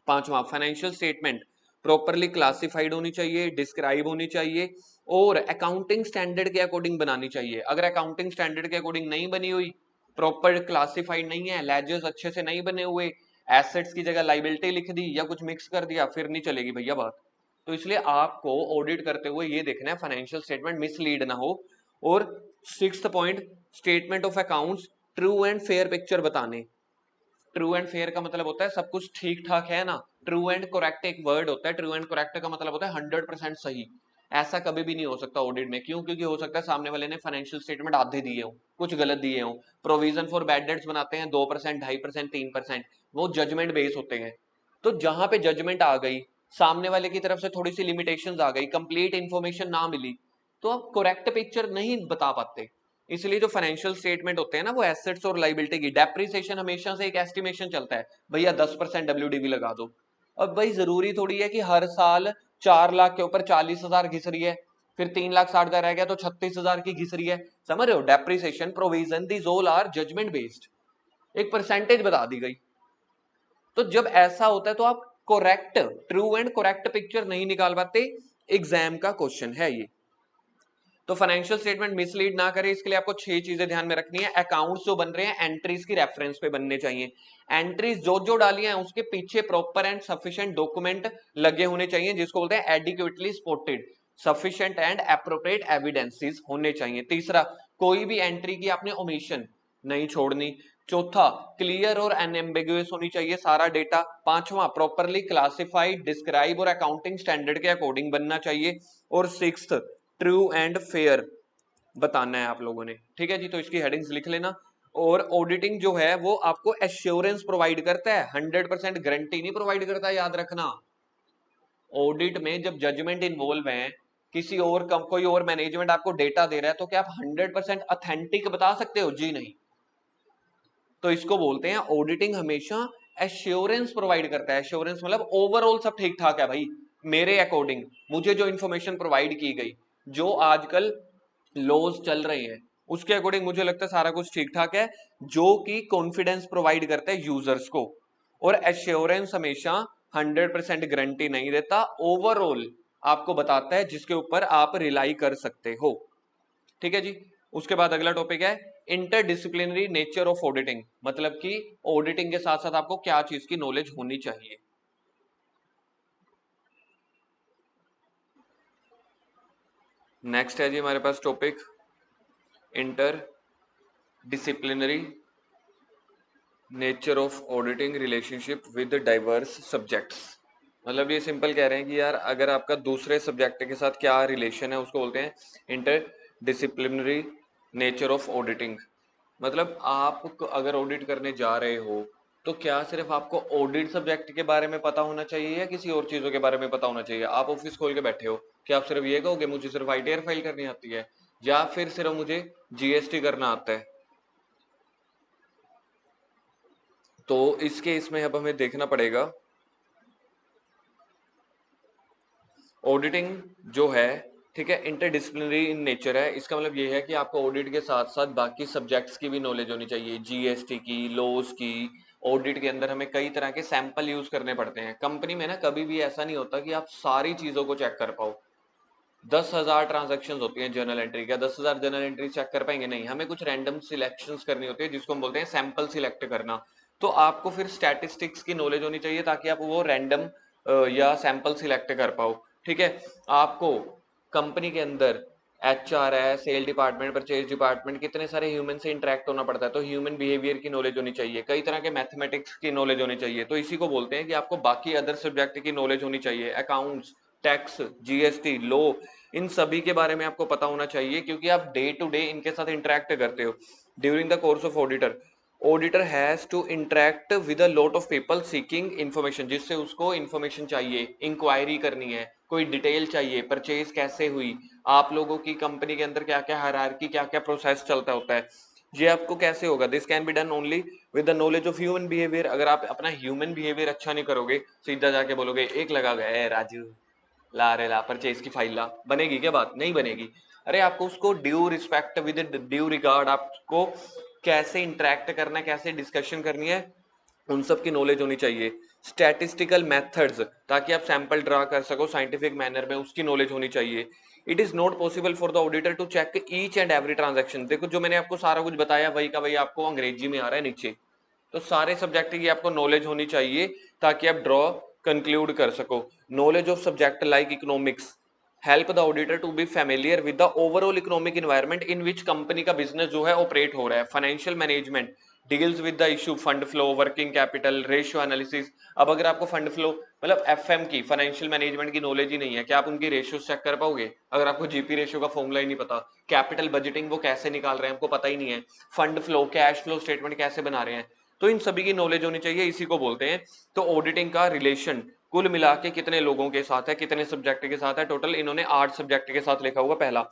पांचवा, फाइनेंशियल स्टेटमेंट प्रॉपरली क्लासिफाइड होनी चाहिए, डिस्क्राइब होनी चाहिए और अकाउंटिंग स्टैंडर्ड के अकॉर्डिंग बनानी चाहिए। अगर अकाउंटिंग स्टैंडर्ड के अकॉर्डिंग नहीं बनी हुई, प्रॉपर क्लासिफाइड नहीं है, लेजर्स अच्छे से नहीं बने हुए, एसेट्स की जगह लाइबिलिटी लिख दी या कुछ मिक्स कर दिया, फिर नहीं चलेगी भैया बात। तो इसलिए आपको ऑडिट करते हुए ये देखना है फाइनेंशियल स्टेटमेंट मिसलीड ना हो। और sixth point, statement of accounts true and fair picture बताने। ट्रू एंड फेयर का मतलब होता है सब कुछ ठीक ठाक है ना, ट्रू एंड करेक्ट एक वर्ड होता है, ट्रू एंड करेक्ट का मतलब होता है 100% सही। ऐसा कभी भी नहीं हो सकता ऑडिट में, क्यों, क्योंकि हो सकता है सामने वाले ने फाइनेंशियल स्टेटमेंट आधे दिए हो, कुछ गलत दिए हो। प्रोविजन फॉर बैड डेट्स बनाते हैं 2%, 2.5%, 3%, वो जजमेंट बेस होते हैं। तो जहां पे जजमेंट आ गई, सामने वाले की तरफ से थोड़ी सी लिमिटेशंस आ गई, कंप्लीट इंफॉर्मेशन ना मिली, तो आप करेक्ट पिक्चर नहीं बता पाते। इसलिए जो फाइनेंशियल स्टेटमेंट होते हैं ना, वो एसेट्स और लाइबिलिटी की डेप्रिसिएशन हमेशा से एक एस्टिमेशन चलता है, भैया 10% WDV लगा दो। अब भाई जरूरी थोड़ी है कि हर साल 4 लाख के ऊपर 40,000 घिस रही है, फिर 3,60,000 रह गया तो 36,000 की घिस रही है, समझ रहे हो। Depreciation, provision, these all are judgement based, एक परसेंटेज बता दी गई। तो जब ऐसा होता है तो आप correct, true and correct picture नहीं निकाल पाते, एग्जाम का क्वेश्चन है ये। तो फाइनेंशियल स्टेटमेंट मिसलीड ना करे, इसके लिए आपको 6 चीजें ध्यान में रखनी है। अकाउंट्स जो बन रहे हैं एंट्रीज की रेफरेंस पे बनने चाहिए, एंट्रीज जो जो डाली हैं उसके पीछे प्रॉपर एंड सफिशिएंट डॉक्यूमेंट लगे होने चाहिए, जिसको बोलते हैं adequately supported, sufficient and appropriate evidences होने चाहिए। तीसरा, कोई भी एंट्री की आपने ओमिशन नहीं छोड़नी। चौथा, क्लियर और अनएम्बिगुअस होनी चाहिए सारा डेटा। पांचवा, प्रॉपरली क्लासिफाइड, डिस्क्राइब और अकाउंटिंग स्टैंडर्ड के अकॉर्डिंग बनना चाहिए। और सिक्स्थ, ट्रू एंड फेयर बताना है आप लोगों ने, ठीक है जी। तो इसकी हेडिंग्स लिख लेना। और ऑडिटिंग जो है वो आपको एश्योरेंस प्रोवाइड करता है, 100% गारंटी नहीं प्रोवाइड करता, याद रखना। ऑडिट में जब जजमेंट इन्वॉल्व है, किसी और कोई और मैनेजमेंट आपको डेटा दे रहा है, तो क्या आप 100% ऑथेंटिक बता सकते हो? जी नहीं। तो इसको बोलते हैं ऑडिटिंग हमेशा एश्योरेंस प्रोवाइड करता है। एश्योरेंस मतलब ओवरऑल सब ठीक ठाक है भाई, मेरे अकॉर्डिंग मुझे जो इंफॉर्मेशन प्रोवाइड की गई, जो आजकल लॉज चल रहे हैं उसके अकॉर्डिंग मुझे लगता है सारा कुछ ठीक ठाक है, जो कि कॉन्फिडेंस प्रोवाइड करता है यूजर्स को। और एश्योरेंस हमेशा 100% गारंटी नहीं देता, ओवरऑल आपको बताता है जिसके ऊपर आप रिलाई कर सकते हो, ठीक है जी। उसके बाद अगला टॉपिक है इंटरडिसिप्लिनरी नेचर ऑफ ऑडिटिंग, मतलब कि ऑडिटिंग के साथ साथ आपको क्या चीज की नॉलेज होनी चाहिए। नेक्स्ट है जी हमारे पास topic interdisciplinary nature of auditing relationship with diverse subjects. मतलब ये सिंपल कह रहे हैं कि यार अगर आपका दूसरे सब्जेक्ट के साथ क्या रिलेशन है, उसको बोलते हैं inter disciplinary nature of auditing. मतलब आप अगर ऑडिट करने जा रहे हो तो क्या सिर्फ आपको ऑडिट सब्जेक्ट के बारे में पता होना चाहिए या किसी और चीजों के बारे में पता होना चाहिए? आप ऑफिस खोल के बैठे हो, क्या आप सिर्फ ये कहोगे मुझे सिर्फ आईटीआर फाइल करनी आती है, या फिर सिर्फ मुझे जीएसटी करना आता है? तो इस केस में अब हमें देखना पड़ेगा, ऑडिटिंग जो है, ठीक है, इंटरडिसिप्लिनरी इन नेचर है। इसका मतलब ये है कि आपको ऑडिट के साथ साथ बाकी सब्जेक्ट्स की भी नॉलेज होनी चाहिए, जीएसटी की, लॉज की। ऑडिट के अंदर हमें कई तरह के सैंपल यूज करने पड़ते हैं कंपनी में ना। कभी भी ऐसा नहीं होता कि आप सारी चीजों को चेक कर पाओ। 10,000 ट्रांजेक्शन होती हैं जर्नल एंट्री, क्या 10,000 जर्नल एंट्री चेक कर पाएंगे? नहीं, हमें कुछ रैंडम सिलेक्शन करनी होती है जिसको हम बोलते हैं सैंपल सिलेक्ट करना। तो आपको फिर स्टैटिस्टिक्स की नॉलेज होनी चाहिए ताकि आप वो रैंडम या सैंपल सिलेक्ट कर पाओ। ठीक है, आपको कंपनी के अंदर एचआर है, सेल डिपार्टमेंट, परचेज डिपार्टमेंट, कितने सारे ह्यूमन से इंटरेक्ट होना पड़ता है, तो ह्यूमन बिहेवियर की नॉलेज होनी चाहिए, कई तरह के मैथमेटिक्स की नॉलेज होनी चाहिए। तो इसी को बोलते हैं कि आपको बाकी अदर सब्जेक्ट की नॉलेज होनी चाहिए, अकाउंट्स, टैक्स, जीएसटी, लॉ, इन सभी के बारे में आपको पता होना चाहिए, क्योंकि आप डे टू डे इनके साथ इंटरेक्ट करते हो during the course of auditor. Auditor has to interact with a lot of people seeking information, जिससे उसको इन्फॉर्मेशन चाहिए, इंक्वायरी करनी है, कोई डिटेल चाहिए, परचेज कैसे हुई, आप लोगों की कंपनी के अंदर क्या क्या हायरार्की, क्या क्या प्रोसेस चलता होता है, ये आपको कैसे होगा? This can be done only with the knowledge of human behaviour. अगर आप अपना ह्यूमन बिहेवियर अच्छा नहीं करोगे, सीधा जाके बोलोगे एक लगा गया राजू, ला रे ला परचेज की फाइल ला, बनेगी क्या बात? नहीं बनेगी। अरे आपको उसको due respect with due regard, आपको कैसे इंटरेक्ट करना है, कैसे डिस्कशन करनी है, उन सब की नॉलेज होनी चाहिए। स्टैटिस्टिकल मेथड्स, ताकि आप सैंपल ड्रा कर सको साइंटिफिक मैनर में, उसकी नॉलेज होनी चाहिए। It is not possible for the auditor to check each and every transaction. देखो जो मैंने आपको सारा कुछ बताया वही का वही आपको अंग्रेजी में आ रहा है नीचे। तो सारे सब्जेक्ट की आपको नॉलेज होनी चाहिए ताकि आप ड्रॉ कंक्लूड कर सको। Knowledge of subject like economics help the auditor to be familiar with the overall economic environment in which company का बिजनेस जो है ऑपरेट हो रहा है। Financial management deals with the issue fund flow, working capital, ratio analysis. अब अगर आपको fund flow मतलब एफएम की, फाइनेंशियल मैनेजमेंट की नॉलेज ही नहीं है, क्या आप उनकी रेशियो चेक कर पाओगे? अगर आपको जीपी रेशियो का फॉर्मूला ही नहीं पता, कैपिटल बजटिंग वो कैसे निकाल रहे हैं आपको पता ही नहीं है, fund flow, cash flow statement कैसे बना रहे हैं, तो इन सभी की नॉलेज होनी चाहिए। इसी को बोलते हैं। तो ऑडिटिंग का रिलेशन कुल मिला के कितने लोगों के साथ है, कितने सब्जेक्ट के साथ है? टोटल इन्होंने 8 सब्जेक्ट के साथ लिखा हुआ। पहला,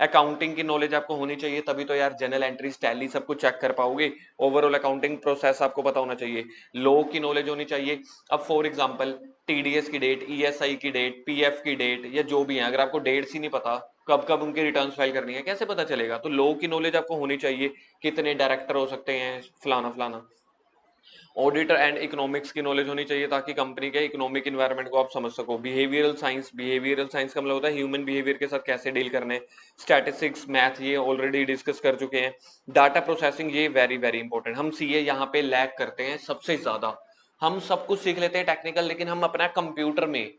अकाउंटिंग की नॉलेज आपको होनी चाहिए, तभी तो यार जनरल एंट्री, टैली सब कुछ चेक कर पाओगे। ओवरऑल अकाउंटिंग प्रोसेस आपको पता होना चाहिए। लॉ की नॉलेज होनी चाहिए। अब फॉर एग्जांपल टीडीएस की डेट, ईएसआई की डेट, पीएफ की डेट, या जो भी है, अगर आपको डेट्स ही नहीं पता कब कब उनकी रिटर्न्स फाइल करनी है, कैसे पता चलेगा? तो लॉ की नॉलेज आपको होनी चाहिए, कितने डायरेक्टर हो सकते हैं, फलाना फलाना। ऑडिटर एंड इकोनॉमिक्स की नॉलेज होनी चाहिए ताकि कंपनी के इकोनॉमिक इन्वायरमेंट को आप समझ सको। बिहेवियरल साइंस, बिहेवियरल साइंस का मतलब होता है ह्यूमन बिहेवियर के साथ कैसे डील करने। स्टैटिस्टिक्स, मैथ, ये ऑलरेडी डिस्कस कर चुके हैं। डाटा प्रोसेसिंग, ये वेरी वेरी इंपॉर्टेंट। हम सीए यहाँ पे लैग करते हैं सबसे ज्यादा। हम सब कुछ सीख लेते हैं टेक्निकल, लेकिन हम अपना कंप्यूटर में,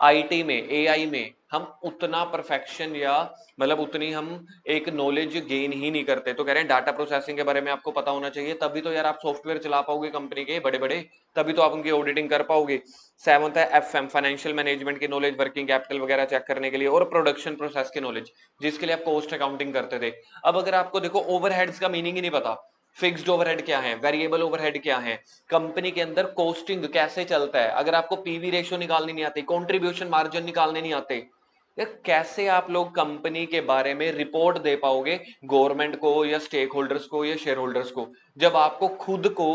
आईटी में, एआई में हम उतना परफेक्शन या मतलब उतनी हम एक नॉलेज गेन ही नहीं करते। तो कह रहे हैं डाटा प्रोसेसिंग के बारे में आपको पता होना चाहिए, तभी तो यार आप सॉफ्टवेयर चला पाओगे कंपनी के बड़े बड़े, तभी तो आप उनकी ऑडिटिंग कर पाओगे। सेवंथ है एफएम, फाइनेंशियल मैनेजमेंट की नॉलेज, वर्किंग कैपिटल वगैरह चेक करने के लिए, और प्रोडक्शन प्रोसेस की नॉलेज, जिसके लिए आप कॉस्ट अकाउंटिंग करते थे। अब अगर आपको देखो ओवरहेड्स का मीनिंग ही नहीं पता, फिक्स्ड ओवरहेड क्या है, वेरिएबल ओवरहेड क्या है, कंपनी के अंदर कॉस्टिंग कैसे चलता है, अगर आपको पीवी रेशियो निकालनी नहीं आती, कंट्रीब्यूशन मार्जिन निकालने नहीं आते, यार कैसे आप लोग कंपनी के बारे में रिपोर्ट दे पाओगे गवर्नमेंट को या स्टेक होल्डर्स को या शेयर होल्डर्स को, जब आपको खुद को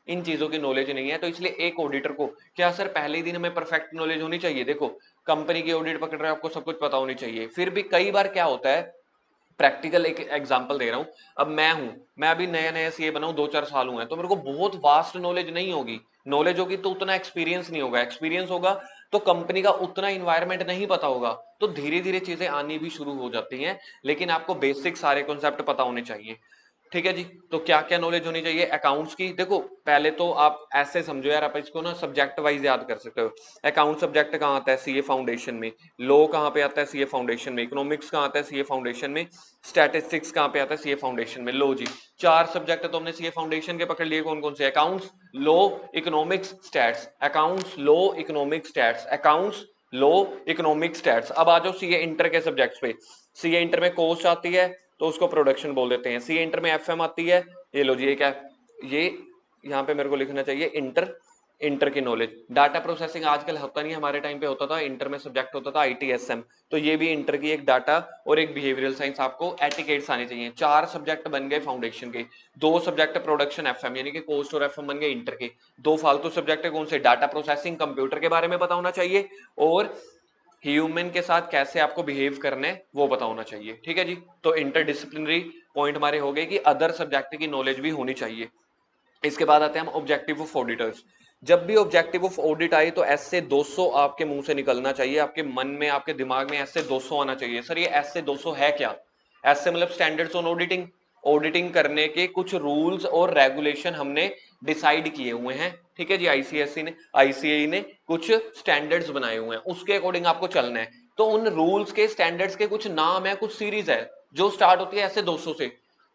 इन चीजों की नॉलेज नहीं है? तो इसलिए एक ऑडिटर को क्या सर पहले ही दिन हमें परफेक्ट नॉलेज होनी चाहिए? देखो कंपनी की ऑडिट पकड़ रहे हो, आपको सब कुछ पता होनी चाहिए। फिर भी कई बार क्या होता है, प्रैक्टिकल एक एग्जांपल दे रहा हूं। अब मैं अभी नया नया सीए बना हूं, 2-4 साल हुए हैं, तो मेरे को बहुत वास्ट नॉलेज नहीं होगी। नॉलेज होगी तो उतना एक्सपीरियंस नहीं होगा, एक्सपीरियंस होगा तो कंपनी का उतना इन्वायरमेंट नहीं पता होगा। तो धीरे धीरे चीजें आनी भी शुरू हो जाती हैं, लेकिन आपको बेसिक सारे कॉन्सेप्ट पता होने चाहिए। ठीक है जी। तो क्या क्या नॉलेज होनी चाहिए अकाउंट्स की? देखो पहले तो आप ऐसे समझो यार, आप इसको ना सब्जेक्ट वाइज याद कर सकते हो। अकाउंट सब्जेक्ट कहाँ आता है? सीए फाउंडेशन में। लॉ कहाँ पे आता है? सीए फाउंडेशन में। इकोनॉमिक्स कहाँ आता है? सीए फाउंडेशन में। स्टैटिस्टिक्स कहाँ पे आता है? सीए फाउंडेशन में। लो जी, 4 सब्जेक्ट तो हमने सीए फाउंडेशन के पकड़ लिए। कौन कौन से? Accounts, law, economics, stats. Accounts, law, economics, stats. Accounts, law, economics, stats. अब आ जाओ सीए इंटर के सब्जेक्ट्स पे। सीए इंटर में कॉस्ट आती है तो उसको प्रोडक्शन बोल देते हैं। सी इंटर में एफएम आती है, ये लो जी, ये क्या, ये यहाँ पे मेरे को लिखना चाहिए इंटर की नॉलेज। डाटा प्रोसेसिंग आजकल होता नहीं, हमारे टाइम पे होता था, इंटर में सब्जेक्ट होता था ITSM, तो ये भी इंटर की एक डाटा और एक बिहेवियरल साइंस आपको एटिकेट्स आने चाहिए। 4 सब्जेक्ट बन गए फाउंडेशन के, 2 सब्जेक्ट प्रोडक्शन FM यानी कि कोस्ट और FM बन गए इंटर के, 2 फालतू सब्जेक्ट कौन से, डाटा प्रोसेसिंग, कंप्यूटर के बारे में पता होना चाहिए और ह्यूमन के साथ कैसे आपको बिहेव करना है वो पता होना चाहिए। ठीक है जी, तो इंटरडिसिप्लिनरी पॉइंट हमारे हो गए कि अदर सब्जेक्ट की नॉलेज भी होनी चाहिए। इसके बाद आते हैं हम ऑब्जेक्टिव ऑफ ऑडिटर्स। जब भी ऑब्जेक्टिव ऑफ ऑडिट आई तो ऐसे 200 आपके मुंह से निकलना चाहिए, आपके मन में आपके दिमाग में ऐसे 200 आना चाहिए। सर ये ऐसे 200 है क्या? ऐसे मतलब स्टैंडर्ड्स ऑन ऑडिटिंग, ऑडिटिंग करने के कुछ रूल्स और रेगुलेशन हमने डिसाइड किए हुए हैं। ठीक है जी, ICAI ने कुछ स्टैंडर्ड्स बनाए हुए हैं, उसके अकॉर्डिंग आपको चलना है। तो उन रूल्स के स्टैंडर्ड्स के कुछ नाम है, कुछ सीरीज है जो स्टार्ट होती है ऐसे 200 से।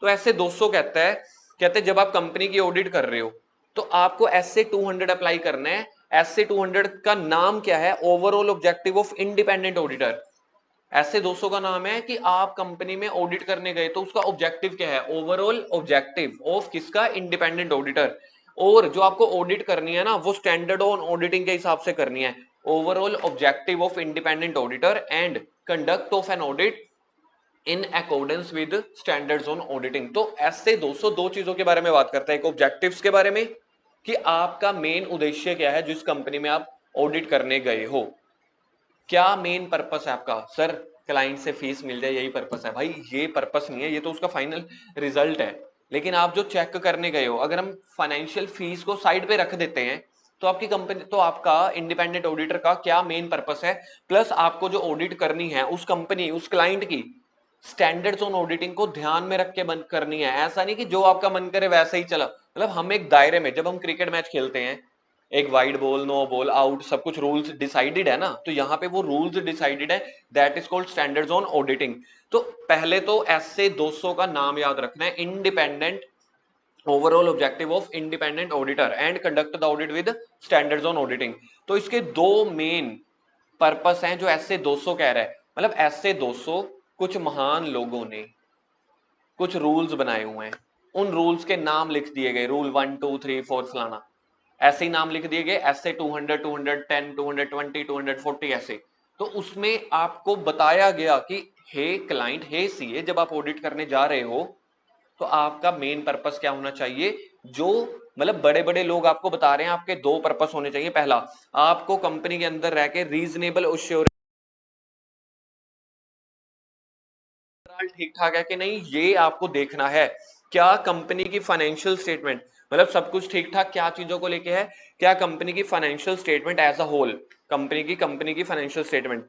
तो ऐसे 200 कहते हैं जब आप कंपनी की ऑडिट कर रहे हो तो आपको ऐसे 200 अप्लाई करना है। ऐसे 200 का नाम क्या है? Overall objective of independent auditor. ऐसे 200 का नाम है कि आप कंपनी में ऑडिट करने गए तो उसका ऑब्जेक्टिव क्या है? ओवरऑल ऑब्जेक्टिव ऑफ किसका? Independent auditor. और जो आपको ऑडिट करनी है ना वो स्टैंडर्ड ऑन ऑडिटिंग के हिसाब से करनी है। Overall objective of independent auditor and conduct of an audit in accordance with standards on auditing. तो ऐसे 200 दो चीजों के बारे में बात करता है, एक ऑब्जेक्टिव्स के बारे में कि आपका मेन उद्देश्य क्या है जिस कंपनी में आप ऑडिट करने गए हो, क्या मेन पर्पस है आपका? सर क्लाइंट से फीस मिल जाए, यही पर्पस है। भाई ये पर्पस नहीं है, ये तो उसका फाइनल रिजल्ट है। लेकिन आप जो चेक करने गए हो, अगर हम फाइनेंशियल फीस को साइड पे रख देते हैं तो आपकी कंपनी, तो आपका इंडिपेंडेंट ऑडिटर का क्या मेन पर्पस है, प्लस आपको जो ऑडिट करनी है उस कंपनी उस क्लाइंट की स्टैंडर्ड्स ऑन ऑडिटिंग को ध्यान में रख के बंद करनी है। ऐसा नहीं कि जो आपका मन करे वैसे ही चला। मतलब हम एक दायरे में, जब हम क्रिकेट मैच खेलते हैं, एक wide ball, no ball, out, सब कुछ रूल्स डिसाइडेड है ना, तो यहाँ पे वो रूल्स डिसाइडेड है, that is called standards on auditing. तो पहले तो ऐसे 200 का नाम याद रखना है, independent, overall objective of independent auditor and conduct the audit with standards on auditing. तो इसके 2 मेन पर्पस हैं जो ऐसे 200 कह रहा है। मतलब ऐसे 200 कुछ महान लोगों ने कुछ रूल्स बनाए हुए हैं, उन रूल्स के नाम लिख दिए गए, रूल 1 2 3 4 फलाना, ऐसे ही नाम लिख दिए गए, ऐसे 200 210 220 240 ऐसे। तो उसमें आपको बताया गया कि हे क्लाइंट, हे सीए, जब आप ऑडिट करने जा रहे हो तो आपका मेन पर्पस क्या होना चाहिए? जो मतलब बड़े बड़े लोग आपको बता रहे हैं, आपके 2 पर्पस होने चाहिए। पहला, आपको कंपनी के अंदर रह के रीजनेबल एश्योरेंस ठीक ठाक है कि नहीं, ये आपको देखना है। क्या कंपनी की फाइनेंशियल स्टेटमेंट, मतलब सब कुछ ठीक ठाक क्या चीजों को लेके है? क्या कंपनी की financial statement as a whole, company की financial statement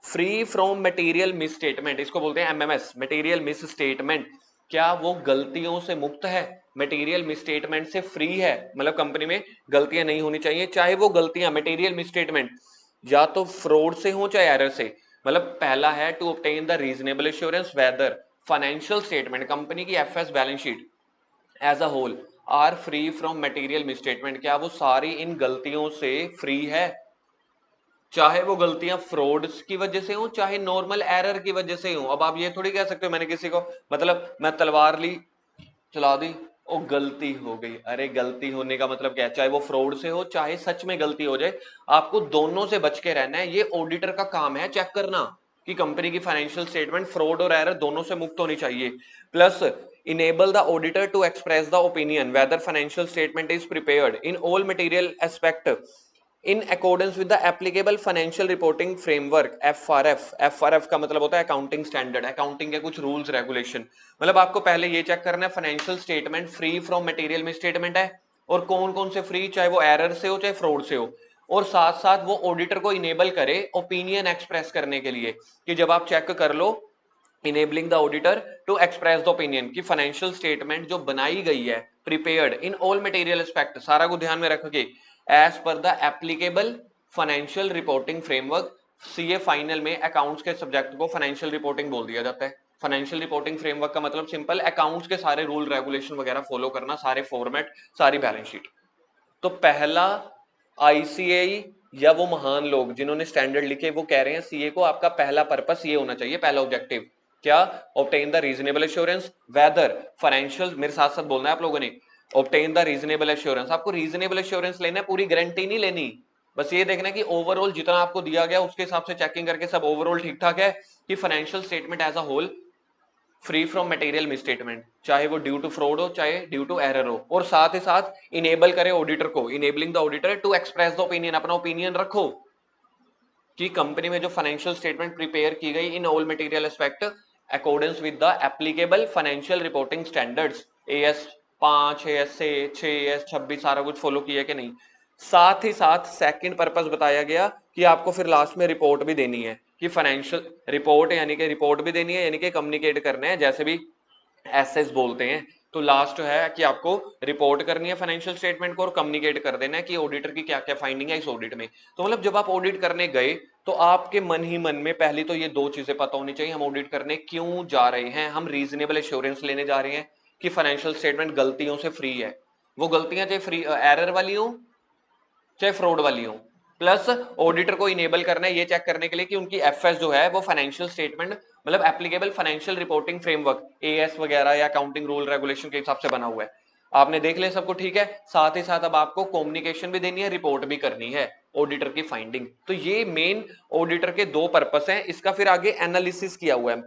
free from material misstatement, इसको बोलते हैं MMS, मटेरियल मिस स्टेटमेंट, क्या वो गलतियों से मुक्त है? मटेरियल मिस स्टेटमेंट से फ्री है, मतलब कंपनी में गलतियां नहीं होनी चाहिए, चाहे वो गलतियां मटेरियल मिस स्टेटमेंट या तो फ्रॉड से हो चाहे एरर से। मतलब पहला है to obtain the reasonable assurance whether financial statement, company की FS balance sheet as a whole are free from material misstatement, क्या वो सारी इन गलतियों से फ्री है? चाहे वो गलतियां फ्रॉड की वजह से हो चाहे नॉर्मल एरर की वजह से हो। अब आप ये थोड़ी कह सकते हो मैंने किसी को, मतलब मैं तलवार ली, चला दी, ओ गलती हो गई। अरे गलती होने का मतलब क्या है? चाहे वो फ्रॉड से हो चाहे सच में गलती हो जाए, आपको दोनों से बच के रहना है। ये ऑडिटर का काम है चेक करना कि कंपनी की फाइनेंशियल स्टेटमेंट फ्रॉड और एरर दोनों से मुक्त होनी चाहिए। Plus enable the auditor to express the opinion whether financial statement is prepared in all material aspect in accordance with the applicable financial reporting framework FRF का मतलब होता है अकाउंटिंग स्टैंडर्ड, अकाउंटिंग के कुछ रूल्स रेगुलेशन। मतलब आपको पहले ये चेक करना है financial statement free from material miss statement है, और कौन कौन से फ्री, चाहे वो एरर से हो चाहे फ्रॉड से हो, और साथ साथ वो ऑडिटर को इनेबल करे ओपिनियन एक्सप्रेस करने के लिए कि जब आप चेक कर लो, enabling the auditor to express the opinion कि फाइनेंशियल स्टेटमेंट जो बनाई गई है prepared in all material aspect, सारा को ध्यान में रख के as per the applicable financial reporting framework. CA final में अकाउंट्स के सब्जेक्ट को फाइनेंशियल रिपोर्टिंग बोल दिया जाता है। फाइनेंशियल रिपोर्टिंग फ्रेमवर्क का मतलब सिंपल, अकाउंट्स के सारे रूल रेगुलेशन वगैरह फॉलो करना, सारे फॉर्मेट, सारी बैलेंस शीट। तो पहला ICAI या वो महान लोग जिन्होंने स्टैंडर्ड लिखे वो कह रहे हैं सीए को आपका पहला पर्पस ये होना चाहिए, पहला ऑब्जेक्टिव क्या? Obtain the reasonable assurance whether financial, मेरे साथ साथ बोलना है आप लोगों ने, ऑब्टेन द रीजनेबल एश्योरेंस, आपको रीजनेबल एश्योरेंस लेना है, पूरी गारंटी नहीं लेनी, बस ये देखना है कि ओवरऑल जितना आपको दिया गया उसके हिसाब से चेकिंग करके सब ओवरऑल ठीक ठाक है, कि financial statement as a whole free from material misstatement, चाहे वो ड्यू टू फ्रॉड हो चाहे ड्यू टू एरर हो, और साथ ही साथ इनेबल करे ऑडिटर को, enabling the auditor to express the opinion, अपना ओपिनियन रखो कि कंपनी में जो फाइनेंशियल स्टेटमेंट प्रिपेयर की गई इन all material aspect accordance with the applicable financial reporting standards, as 5, as 6, as 26 सारा कुछ फॉलो किया कि नहीं। साथ ही साथ सेकंड पर्पस बताया गया कि आपको फिर लास्ट में रिपोर्ट भी देनी है, कि फाइनेंशियल रिपोर्ट यानी कि रिपोर्ट भी देनी है, यानी कि कम्युनिकेट करने हैं, जैसे भी एसएस बोलते हैं, तो लास्ट है कि आपको रिपोर्ट करनी है फाइनेंशियल स्टेटमेंट को और कम्युनिकेट कर देना है कि ऑडिटर की क्या क्या फाइंडिंग है इस ऑडिट में। तो मतलब जब आप ऑडिट करने गए तो आपके मन ही मन में पहली तो ये दो चीजें पता होनी चाहिए, हम ऑडिट करने क्यों जा रहे हैं, हम रीजनेबल एश्योरेंस लेने जा रहे हैं कि फाइनेंशियल स्टेटमेंट गलतियों से फ्री है, वो गलतियां चाहे फ्री एरर वाली हो चाहे फ्रॉड वाली हो, प्लस ऑडिटर को इनेबल करना है ये चेक करने के लिए कि उनकी एफएस जो है वो फाइनेंशियल स्टेटमेंट मतलब applicable financial reporting framework as वगैरह या अकाउंटिंग रूल रेगुलेशन के हिसाब से बना हुआ है। आपने देख लिया सबको ठीक है, साथ ही साथ अब आपको कम्युनिकेशन भी देनी है, रिपोर्ट भी करनी है ऑडिटर की फाइंडिंग। तो ये मेन ऑडिटर के दो पर्पस हैं, इसका फिर आगे एनालिसिस किया हुआ है,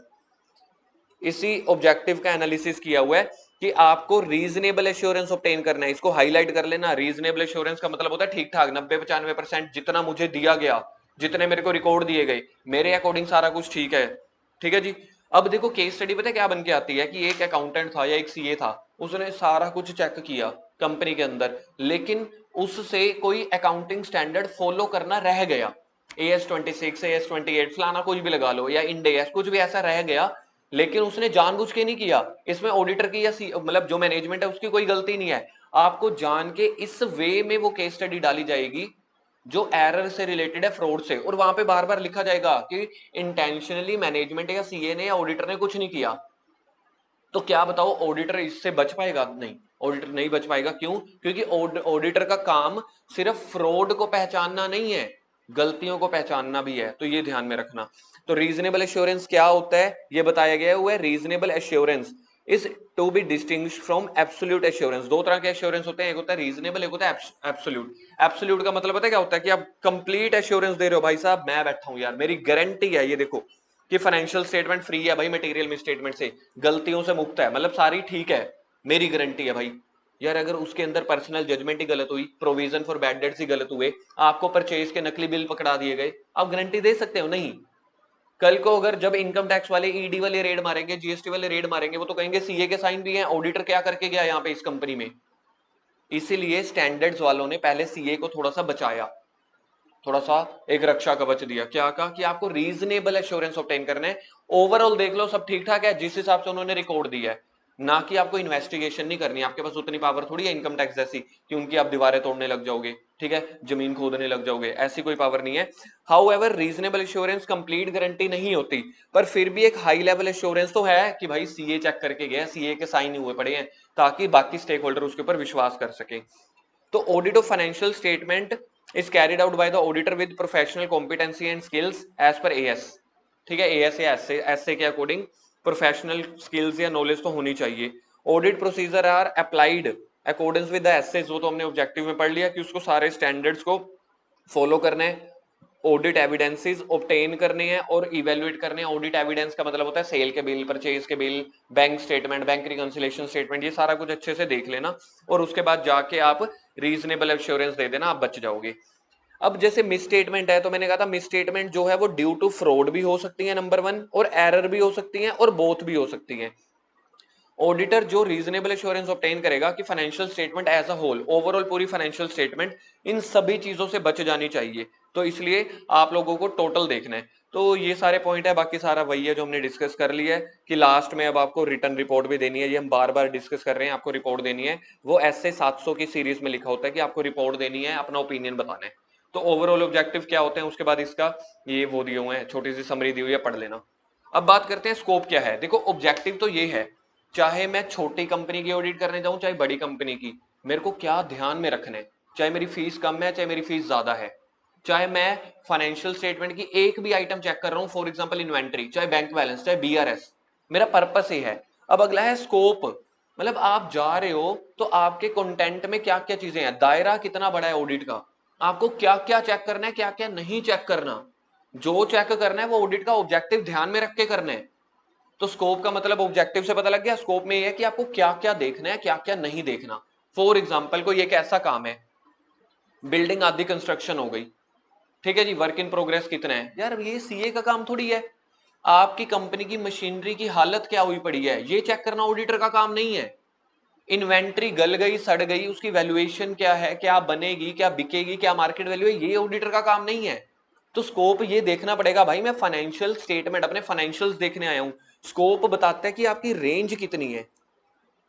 इसी ऑब्जेक्टिव का एनालिसिस किया हुआ है कि आपको रीजनेबल एश्योरेंस ऑब्टेन करना है, इसको हाईलाइट कर लेना। रीजनेबल एश्योरेंस का मतलब होता है ठीक ठाक 90-95% जितना मुझे दिया गया, जितने मेरे को रिकॉर्ड दिए गए मेरे अकॉर्डिंग सारा कुछ ठीक है, ठीक है जी। अब देखो केस स्टडी पता है क्या बन के आती है कि एक अकाउंटेंट था या एक सीए था, उसने सारा कुछ चेक किया कंपनी के अंदर, लेकिन उससे कोई अकाउंटिंग स्टैंडर्ड फॉलो करना रह गया, AS 26 AS 28 फलाना कुछ भी लगा लो या इंड AS कुछ भी ऐसा रह गया, लेकिन उसने जानबूझ के नहीं किया, इसमें ऑडिटर की या मतलब जो मैनेजमेंट है उसकी कोई गलती नहीं है, आपको जान के इस वे में वो केस स्टडी डाली जाएगी जो एरर से रिलेटेड है, फ्रॉड से, और वहां पे बार बार लिखा जाएगा कि इंटेंशनली मैनेजमेंट या सीए ने या ऑडिटर ने कुछ नहीं किया। तो क्या बताओ ऑडिटर इससे बच पाएगा? नहीं, ऑडिटर नहीं बच पाएगा। क्यों? क्योंकि ऑडिटर का काम सिर्फ फ्रॉड को पहचानना नहीं है, गलतियों को पहचानना भी है, तो ये ध्यान में रखना। तो रीजनेबल एश्योरेंस क्या होता है ये बताया गया हुआ है। Reasonable assurance is to be distinguished from absolute assurance. दो तरह के एश्योरेंस होते हैं, एक होता है रीजनेबल, एक होता है एब्सोल्यूट। एब्सोल्यूट का मतलब पता है क्या होता है कि आप कंप्लीट एश्योरेंस दे रहे हो, भाई साहब मैं बैठा हूं यार, मेरी गारंटी है ये देखो कि फाइनेंशियल स्टेटमेंट फ्री है भाई, मटेरियल मिस स्टेटमेंट से, गलतियों से मुक्त है, मतलब सारी ठीक है, मेरी गारंटी है भाई। यार अगर उसके अंदर पर्सनल जजमेंट ही गलत हुई, प्रोविजन फॉर बैड डेट्स ही गलत हुए, आपको परचेज के नकली बिल पकड़ा दिए गए, आप गारंटी दे सकते हो? नहीं। कल को अगर जब इनकम टैक्स वाले ईडी वाले रेड मारेंगे, जीएसटी वाले रेड मारेंगे, वो तो कहेंगे सीए के साइन भी हैं, ऑडिटर क्या करके गया यहाँ पे इस कंपनी में। इसीलिए स्टैंडर्ड्स वालों ने पहले सीए को थोड़ा सा बचाया, थोड़ा सा एक रक्षा कवच दिया। क्या कहा कि आपको रीजनेबल एश्योरेंस ऑब्टेन करना है, ओवरऑल देख लो सब ठीक ठाक है जिस हिसाब से उन्होंने रिकॉर्ड दिया है, ना कि आपको इन्वेस्टिगेशन नहीं करनी, आपके पास उतनी पावर थोड़ी है इनकम टैक्स जैसी कि उनकी आप दीवारें तोड़ने लग जाओगे, ठीक है, जमीन खोदने लग जाओगे, ऐसी कोई पावर नहीं है। However reasonable assurance complete guarantee नहीं होती, पर फिर भी एक हाई लेवल एश्योरेंस तो है कि भाई सीए चेक करके गया, सीए के साइन हुए पड़े हैं, ताकि बाकी स्टेक होल्डर उसके ऊपर विश्वास कर सके। तो audit of financial statement is carried out by the auditor with professional competency and skills as per AS। ठीक है, AS या SA के अकॉर्डिंग प्रोफेशनल स्किल्स या नॉलेज तो होनी चाहिए। Audit procedure are applied accordance with the SAs, वो तो हमने ऑब्जेक्टिव में पढ़ लिया कि उसको सारे स्टैंडर्ड्स को फॉलो करना है। ऑडिट एविडेंसेस ऑब्टेन करने हैं और इवेल्युएट करने हैं। ऑडिट एविडेंस का मतलब होता है सेल के बिल, परचेज के bill, bank statement, bank reconciliation statement, ये सारा कुछ अच्छे से देख लेना और उसके बाद जाके आप रीजनेबल एश्योरेंस दे देना, आप बच जाओगे। अब जैसे मिस स्टेटमेंट है, तो मैंने कहा था मिस स्टेटमेंट जो है वो ड्यू टू फ्रॉड भी हो सकती है नंबर 1, और एरर भी हो सकती है, और बोथ भी हो सकती है। ऑडिटर जो रीजनेबल एश्योरेंस ऑब्टेन करेगा कि financial statement as a whole, overall पूरी फाइनेंशियल स्टेटमेंट इन सभी चीजों से बच जानी चाहिए, तो इसलिए आप लोगों को टोटल देखना है। तो ये सारे पॉइंट है, बाकी सारा वही है जो हमने डिस्कस कर लिया है कि लास्ट में अब आपको रिटर्न रिपोर्ट भी देनी है, ये हम बार बार डिस्कस कर रहे हैं, आपको रिपोर्ट देनी है। वो ऐसे 700 की सीरीज में लिखा होता है कि आपको रिपोर्ट देनी है, अपना ओपिनियन बताना है। तो ओवरऑल ऑब्जेक्टिव क्या होते हैं, उसके बाद इसका ये वो दिए हुए हैं, छोटी सी समरी दी हुई है, पढ़ लेना। अब बात करते हैं स्कोप क्या है। देखो ऑब्जेक्टिव तो ये है, चाहे मैं छोटी कंपनी की ऑडिट करने जाऊं चाहे बड़ी कंपनी की, मेरे को क्या ध्यान में रखना है, चाहे मेरी फीस कम है चाहे मेरी फीस ज्यादा है, चाहे मैं फाइनेंशियल स्टेटमेंट की एक भी आइटम चेक कर रहा हूं, फॉर एग्जांपल इन्वेंट्री, चाहे बैंक बैलेंस, चाहे बीआरएस, मेरा पर्पस ये है। अब अगला है स्कोप। मतलब आप जा रहे हो तो आपके कंटेंट में क्या क्या चीजें हैं, दायरा कितना बड़ा है ऑडिट का, आपको क्या क्या चेक करना है, क्या क्या नहीं चेक करना, जो चेक करना है वो ऑडिट का ऑब्जेक्टिव ध्यान में रख के करना है। तो स्कोप का मतलब ऑब्जेक्टिव से पता लग गया, स्कोप में ये है कि आपको क्या क्या देखना है, क्या क्या नहीं देखना। फॉर एग्जाम्पल कोई एक ऐसा काम है, बिल्डिंग आदि कंस्ट्रक्शन हो गई, ठीक है जी, वर्क इन प्रोग्रेस कितना है, यार ये सीए का काम थोड़ी है। आपकी कंपनी की मशीनरी की हालत क्या हुई पड़ी है ये चेक करना ऑडिटर का काम नहीं है। इन्वेंट्री गल गई सड़ गई उसकी वैल्यूएशन क्या है, क्या बनेगी, क्या बिकेगी, क्या मार्केट वैल्यू है, ये ऑडिटर का काम नहीं है। तो स्कोप ये देखना पड़ेगा भाई, मैं फाइनेंशियल स्टेटमेंट अपने फाइनेंशियल्स देखने आया हूं, स्कोप बताता है कि आपकी रेंज कितनी है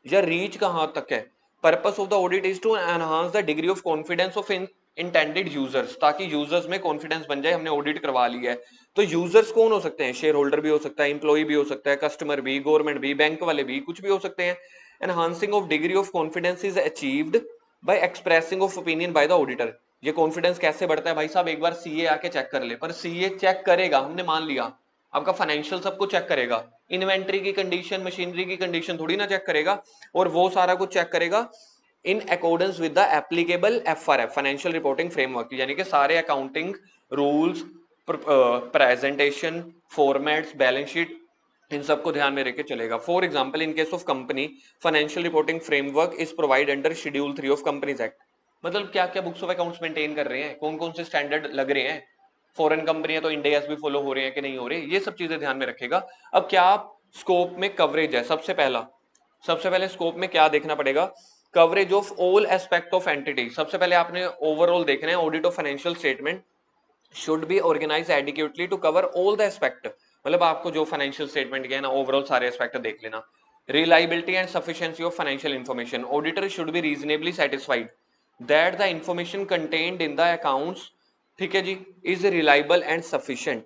या रीच कहां तक है। Purpose of the audit is to enhance the degree of confidence of intended users, ताकि यूजर्स में कॉन्फिडेंस बन जाए हमने ऑडिट करवा लिया है। तो यूजर्स कौन हो सकते हैं, शेयर होल्डर भी हो सकता है, इंप्लॉई भी हो सकता है, कस्टमर भी, गवर्नमेंट भी, बैंक वाले भी, कुछ भी हो सकते हैं। Enhancing of degree of confidence is achieved by expressing of opinion by the auditor. ये कॉन्फिडेंस कैसे बढ़ता है भाई साहब, एक बार सीए आके चेक कर ले, पर सीए चेक करेगा, हमने मान लिया आपका फाइनेंशियल सब कुछ चेक करेगा, इन्वेंट्री की कंडीशन, मशीनरी की कंडीशन थोड़ी ना चेक करेगा, और वो सारा कुछ चेक करेगा in accordance with the applicable FRF financial reporting framework, यानी कि सारे accounting rules, presentation formats, balance sheet, इन सबको ध्यान में रख के चलेगा। For example in case of company financial reporting framework is provide under schedule 3 of companies act. मतलब क्या क्या बुक्स ऑफ अकाउंट्स मेंटेन कर रहे हैं, कौन कौन से स्टैंडर्ड लग रहे हैं, फॉरेन कंपनी है तो इंडिया भी फॉलो हो रहे हैं कि नहीं हो रहे, ये सब चीजें ध्यान में रखेगा। अब क्या आप स्कोप में कवरेज है, सबसे पहले स्कोप में क्या देखना पड़ेगा, coverage of all aspect of entity. सबसे पहले आपने ओवरऑल देखना है, audit of financial statement should be organise adequately to cover all the aspect. मतलब आपको जो फाइनेंशियल स्टेटमेंट के है ना ओवरऑल सारे एस्पेक्ट देख लेना। Reliability and sufficiency of financial information, auditor should be reasonably satisfied that the information contained in the accounts, ठीक है जी, इज रिलायबल एंड सफिशिएंट।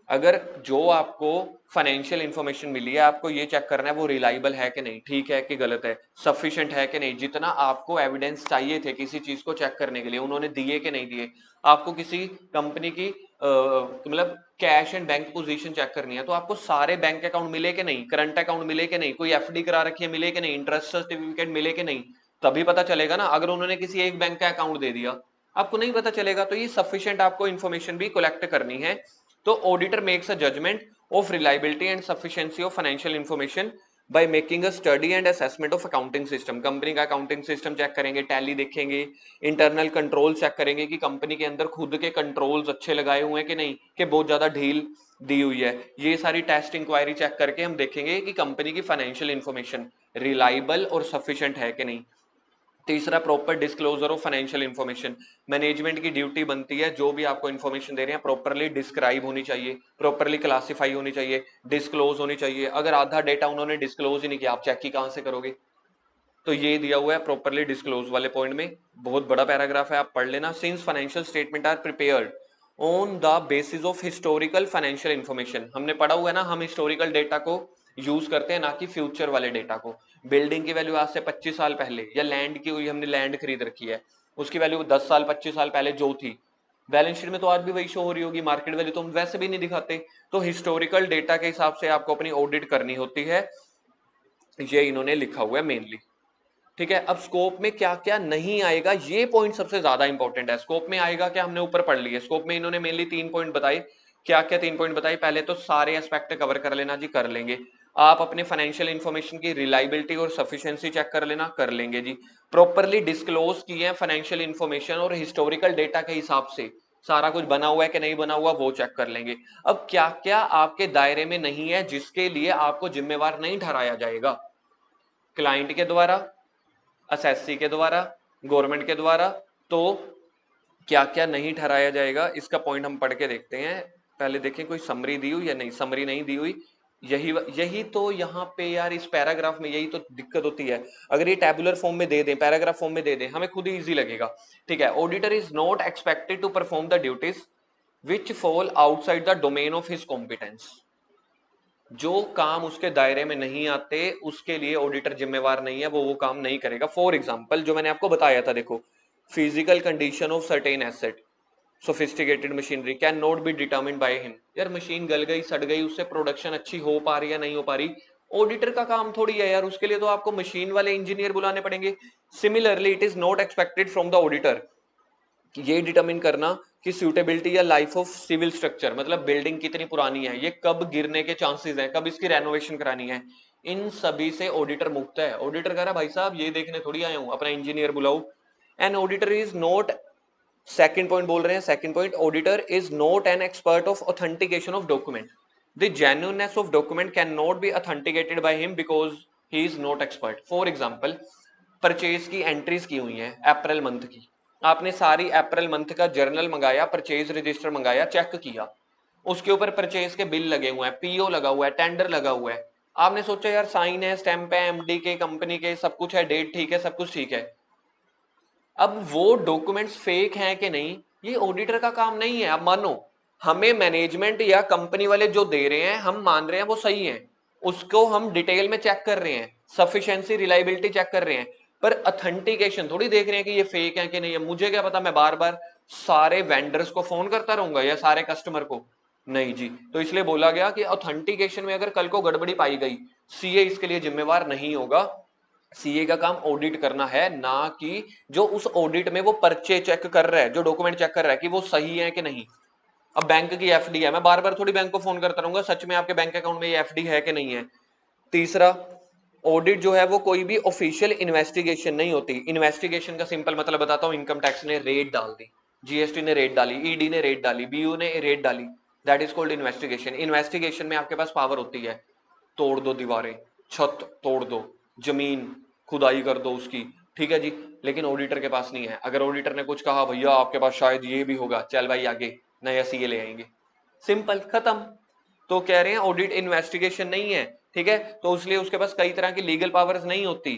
अगर जो आपको फाइनेंशियल इंफॉर्मेशन मिली है आपको ये चेक करना है वो रिलायबल है कि नहीं, ठीक है कि गलत है, सफिशिएंट है कि नहीं, जितना आपको एविडेंस चाहिए थे किसी चीज को चेक करने के लिए उन्होंने दिए कि नहीं दिए। आपको किसी कंपनी की मतलब cash and bank position check करनी है तो आपको सारे बैंक अकाउंट मिले कि नहीं, करंट अकाउंट मिले कि नहीं, कोई एफडी करा रखी है मिले कि नहीं, इंटरेस्ट सर्टिफिकेट मिले कि नहीं, तभी पता चलेगा ना। अगर उन्होंने किसी एक बैंक का अकाउंट दे दिया आपको नहीं पता चलेगा। तो ये सफिशिएंट आपको इन्फॉर्मेशन भी कलेक्ट करनी है। तो auditor makes a judgement of reliability and sufficiency of financial information by making a study and assessment of accounting system. Company का अकाउंटिंग सिस्टम चेक करेंगे, टैली देखेंगे, इंटरनल कंट्रोल चेक करेंगे कि कंपनी के अंदर खुद के कंट्रोल्स अच्छे लगाए हुए हैं कि नहीं, कि बहुत ज्यादा ढील दी हुई है। ये सारी टेस्ट इंक्वायरी चेक करके हम देखेंगे कि कंपनी की फाइनेंशियल इंफॉर्मेशन रिलायबल और सफिशिएंट है कि नहीं। तीसरा, proper disclosure of financial information. Management की ड्यूटी बनती है जो भी आपको इंफॉर्मेशन दे रहे हैं प्रॉपरली डिस्क्राइब होनी चाहिए, प्रॉपरली क्लासिफाई होनी चाहिए, डिस्क्लोज होनी चाहिए। अगर आधा डेटा उन्होंने डिस्क्लोज ही नहीं किया आप चेक ही कहां से करोगे। तो ये दिया हुआ है प्रॉपरली डिस्क्लोज वाले पॉइंट में, बहुत बड़ा पैराग्राफ है आप पढ़ लेना। Since financial statement are prepared on the basis of historical financial information, हमने पढ़ा हुआ है ना, हम हिस्टोरिकल डेटा को यूज करते हैं ना कि फ्यूचर वाले डेटा को। बिल्डिंग की वैल्यू आज से 25 साल पहले, या लैंड की हुई, हमने लैंड खरीद रखी है, उसकी वैल्यू 10 साल 25 साल पहले जो थी बैलेंस शीट में तो आज भी वही शो हो रही होगी, मार्केट वैल्यू तो हम वैसे भी नहीं दिखाते। तो हिस्टोरिकल डेटा के हिसाब से आपको अपनी ऑडिट करनी होती है, ये इन्होंने लिखा हुआ है मेनली। ठीक है, अब स्कोप में क्या क्या नहीं आएगा, ये पॉइंट सबसे ज्यादा इंपॉर्टेंट है। स्कोप में आएगा क्या हमने ऊपर पढ़ लिया, स्कोप में इन्होंने मेनली 3 पॉइंट बताए। क्या क्या 3 पॉइंट बताए, पहले तो सारे एस्पेक्ट कवर कर लेना जी, कर लेंगे। आप अपने फाइनेंशियल इंफॉर्मेशन की रिलायबिलिटी और सफिशिएंसी चेक कर लेना, कर लेंगे जी। प्रॉपरली डिस्क्लोज किए हैं फाइनेंशियल इंफॉर्मेशन और हिस्टोरिकल डेटा के हिसाब से सारा कुछ बना हुआ है कि नहीं बना हुआ वो चेक कर लेंगे। अब क्या क्या आपके दायरे में नहीं है जिसके लिए आपको जिम्मेवार नहीं ठहराया जाएगा, क्लाइंट के द्वारा, असेसी के द्वारा, गवर्नमेंट के द्वारा, तो क्या क्या नहीं ठहराया जाएगा इसका पॉइंट हम पढ़ के देखते हैं। पहले देखें कोई समरी दी हुई या नहीं, समरी नहीं दी हुई। यही यही तो यहाँ पे यार इस पैराग्राफ में यही तो दिक्कत होती है। अगर ये टैबुलर फॉर्म में दे दें, पैराग्राफ फॉर्म में दे दें, हमें खुद ही इजी लगेगा। ठीक है, auditor is not expected to perform the duties which fall outside the domain of his competence. जो काम उसके दायरे में नहीं आते उसके लिए ऑडिटर जिम्मेवार नहीं है, वो काम नहीं करेगा। फॉर एग्जांपल जो मैंने आपको बताया था, देखो, physical condition of certain asset, sophisticated machinery can not be determined by him. यार मशीन गल गई सड़ गई, उससे प्रोडक्शन अच्छी हो पा रही है नहीं हो पा रही, ऑडिटर का काम थोड़ी है यार, उसके लिए तो आपको मशीन वाले इंजीनियर बुलाने पड़ेंगे। Similarly it is not expected from the auditor ये डिटरमिन करना कि सूटेबिलिटी या लाइफ ऑफ सिविल स्ट्रक्चर, मतलब बिल्डिंग कितनी पुरानी है, ये कब गिरने के चांसेस हैं, कब इसकी रेनोवेशन करानी है, इन सभी से ऑडिटर मुक्त है। ऑडिटर कह रहा भाई साहब ये देखने थोड़ी आया हूं, अपना इंजीनियर बुलाओ। An auditor is not, second point बोल रहे हैं, second point, auditor is not an expert of authentication of document. The genuineness of document can not be authenticated by him because he is not expert. For example, purchase की entries की हुई हैं April month की, आपने सारी April month का journal मंगाया, purchase register मंगाया, चेक किया, उसके ऊपर परचेज के बिल लगे हुए हैं, पीओ लगा हुआ है, टेंडर लगा हुआ है, आपने सोचा यार साइन है, स्टैंप है, एमडी के, कंपनी के, सब कुछ है, डेट ठीक है, सब कुछ ठीक है। अब वो डॉक्यूमेंट्स फेक हैं कि नहीं, ये ऑडिटर का काम नहीं है। अब मानो हमें मैनेजमेंट या कंपनी वाले जो दे रहे हैं, हम मान रहे हैं वो सही है, उसको हम डिटेल में चेक कर रहे हैं, सफिशिएंसी रिलायबिलिटी चेक कर रहे हैं, पर अथेंटिकेशन थोड़ी देख रहे हैं कि ये फेक है कि नहीं है। मुझे क्या पता, मैं बार बार सारे वेंडर्स को फोन करता रहूंगा या सारे कस्टमर को, नहीं जी। तो इसलिए बोला गया कि ऑथेंटिकेशन में अगर कल को गड़बड़ी पाई गई, सीए इसके लिए जिम्मेवार नहीं होगा। सीए का काम ऑडिट करना है, ना कि जो उस ऑडिट में वो पर्चे चेक कर रहा है, जो डॉक्यूमेंट चेक कर रहा है कि वो सही है कि नहीं। अब बैंक की एफडी है, मैं बार बार थोड़ी बैंक को फोन करता रहूंगा सच में आपके बैंक अकाउंट में ये एफडी है कि नहीं है। तीसरा, ऑडिट जो है वो कोई भी ऑफिशियल इन्वेस्टिगेशन नहीं होती। इन्वेस्टिगेशन का सिंपल मतलब बताता हूं, इनकम टैक्स ने रेड डाल दी, जीएसटी ने रेड डाली, ईडी ने रेड डाली, बीयू ने रेड डाली, that is called investigation. Investigation में आपके पास पावर होती है, तोड़ दो दीवारें, छत तोड़ दो, जमीन खुदाई कर दो उसकी, ठीक है जी। लेकिन ऑडिटर के पास नहीं है। अगर ऑडिटर ने कुछ कहा, भैया आपके पास शायद ये भी होगा, चल भाई आगे नया सीए ले आएंगे, सिंपल खत्म। तो कह रहे हैं ऑडिट इन्वेस्टिगेशन नहीं है, ठीक है, तो इसलिए उसके पास कई तरह की लीगल पावर्स नहीं होती,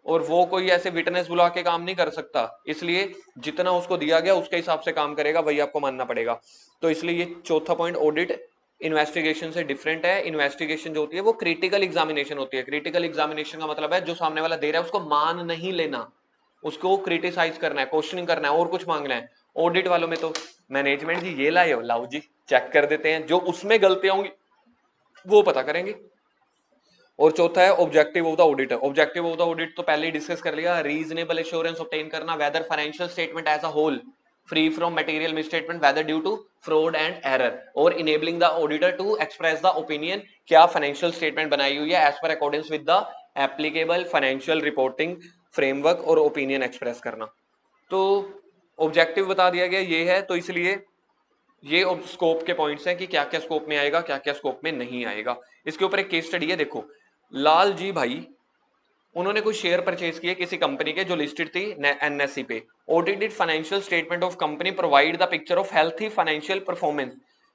और वो कोई ऐसे विटनेस बुला के काम नहीं कर सकता। इसलिए जितना उसको दिया गया उसके हिसाब से काम करेगा, वही आपको मानना पड़ेगा। तो इसलिए ये चौथा पॉइंट, ऑडिट इन्वेस्टिगेशन से डिफरेंट है। इन्वेस्टिगेशन जो होती है वो क्रिटिकल एग्जामिनेशन होती है। क्रिटिकल एग्जामिनेशन का मतलब है जो सामने वाला दे रहा है उसको मान नहीं लेना, उसको क्रिटिसाइज करना है, क्वेश्चनिंग करना है और कुछ मांगना है। ऑडिट वालों में तो मैनेजमेंट जी ये लाए हो, लाओ जी चेक कर देते हैं, जो उसमें गलतियां होंगी वो पता करेंगे। और चौथा है objective of the auditor. Objective of the audit तो पहले ही डिस्कस कर लिया, रीजनेबल एश्योरेंस ऑब्टेन करना whether financial statement as a whole free from material misstatement whether due to fraud and error, और enabling the auditor to express the opinion क्या financial statement बनाई हुई है as per according with the applicable financial reporting framework, और opinion express करना। तो objective बता दिया गया ये है, तो इसलिए ये स्कोप के पॉइंट्स हैं कि क्या क्या स्कोप में आएगा, क्या क्या स्कोप में नहीं आएगा। इसके ऊपर एक केस स्टडी है, देखो लाल जी भाई, उन्होंने कुछ शेयर परचेज किए किसी कंपनी के जो लिस्टेड थी एनएससी पे। Audited financial statement of company provide the picture of healthy financial performance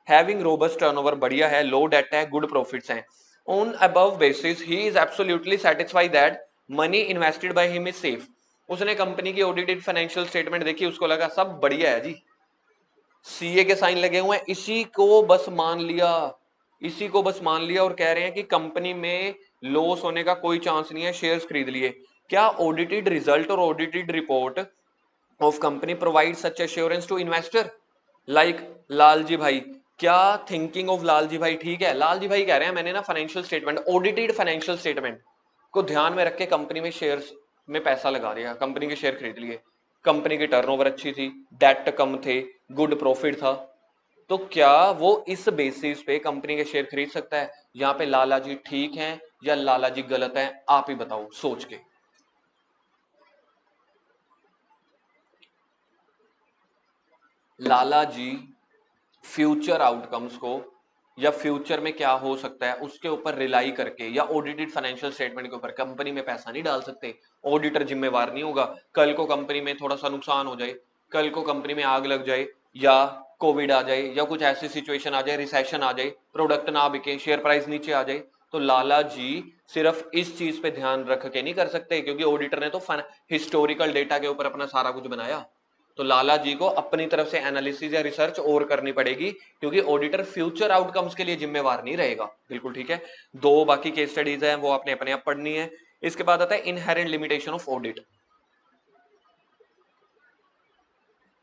having robust turnover, बढ़िया है, लो डेट है, गुड प्रॉफिट्स हैं। On above basis he is absolutely satisfied that money invested by him is safe. उसने company की audited financial statement देखी, उसको लगा सब बढ़िया है जी, सीए के साइन लगे हुए हैं, इसी को बस मान लिया, इसी को बस मान लिया, और कह रहे हैं कि कंपनी में लॉस होने का कोई चांस नहीं है, शेयर्स खरीद लिए। क्या ऑडिटेड रिजल्ट और audited report of company provide such assurance to investor like Lal ji भाई? क्या थिंकिंग ऑफ लाल जी भाई ठीक है? लाल जी भाई कह रहे हैं मैंने ना financial statement, audited financial statement को ध्यान में रख के कंपनी में शेयर्स में पैसा लगा दिया, कंपनी के शेयर खरीद लिए, कंपनी की टर्नओवर अच्छी थी, डेट कम थे, गुड प्रॉफिट था, तो क्या वो इस बेसिस पे कंपनी के शेयर खरीद सकता है? यहाँ पे लाला जी ठीक हैं या लाला जी गलत हैं, आप ही बताओ सोच के। लाला जी फ्यूचर आउटकम्स को या फ्यूचर में क्या हो सकता है उसके ऊपर रिलाई करके या ऑडिटेड फाइनेंशियल स्टेटमेंट के ऊपर कंपनी में पैसा नहीं डाल सकते। ऑडिटर जिम्मेवार नहीं होगा, कल को कंपनी में थोड़ा सा नुकसान हो जाए, कल को कंपनी में आग लग जाए, या कोविड आ जाए, या कुछ ऐसी सिचुएशन आ जाए, रिसेशन आ जाए, प्रोडक्ट ना बिके, शेयर प्राइस नीचे आ जाए, तो लाला जी सिर्फ इस चीज पे ध्यान रख के नहीं कर सकते, क्योंकि ऑडिटर ने तो हिस्टोरिकल डेटा के ऊपर अपना सारा कुछ बनाया। तो लाला जी को अपनी तरफ से एनालिसिस या रिसर्च और करनी पड़ेगी, क्योंकि ऑडिटर फ्यूचर आउटकम्स के लिए जिम्मेवार नहीं रहेगा। बिल्कुल ठीक है। दो बाकी केस स्टडीज हैं वो आपने अपने आप पढ़नी है। इसके बाद आता है inherent limitation of audit.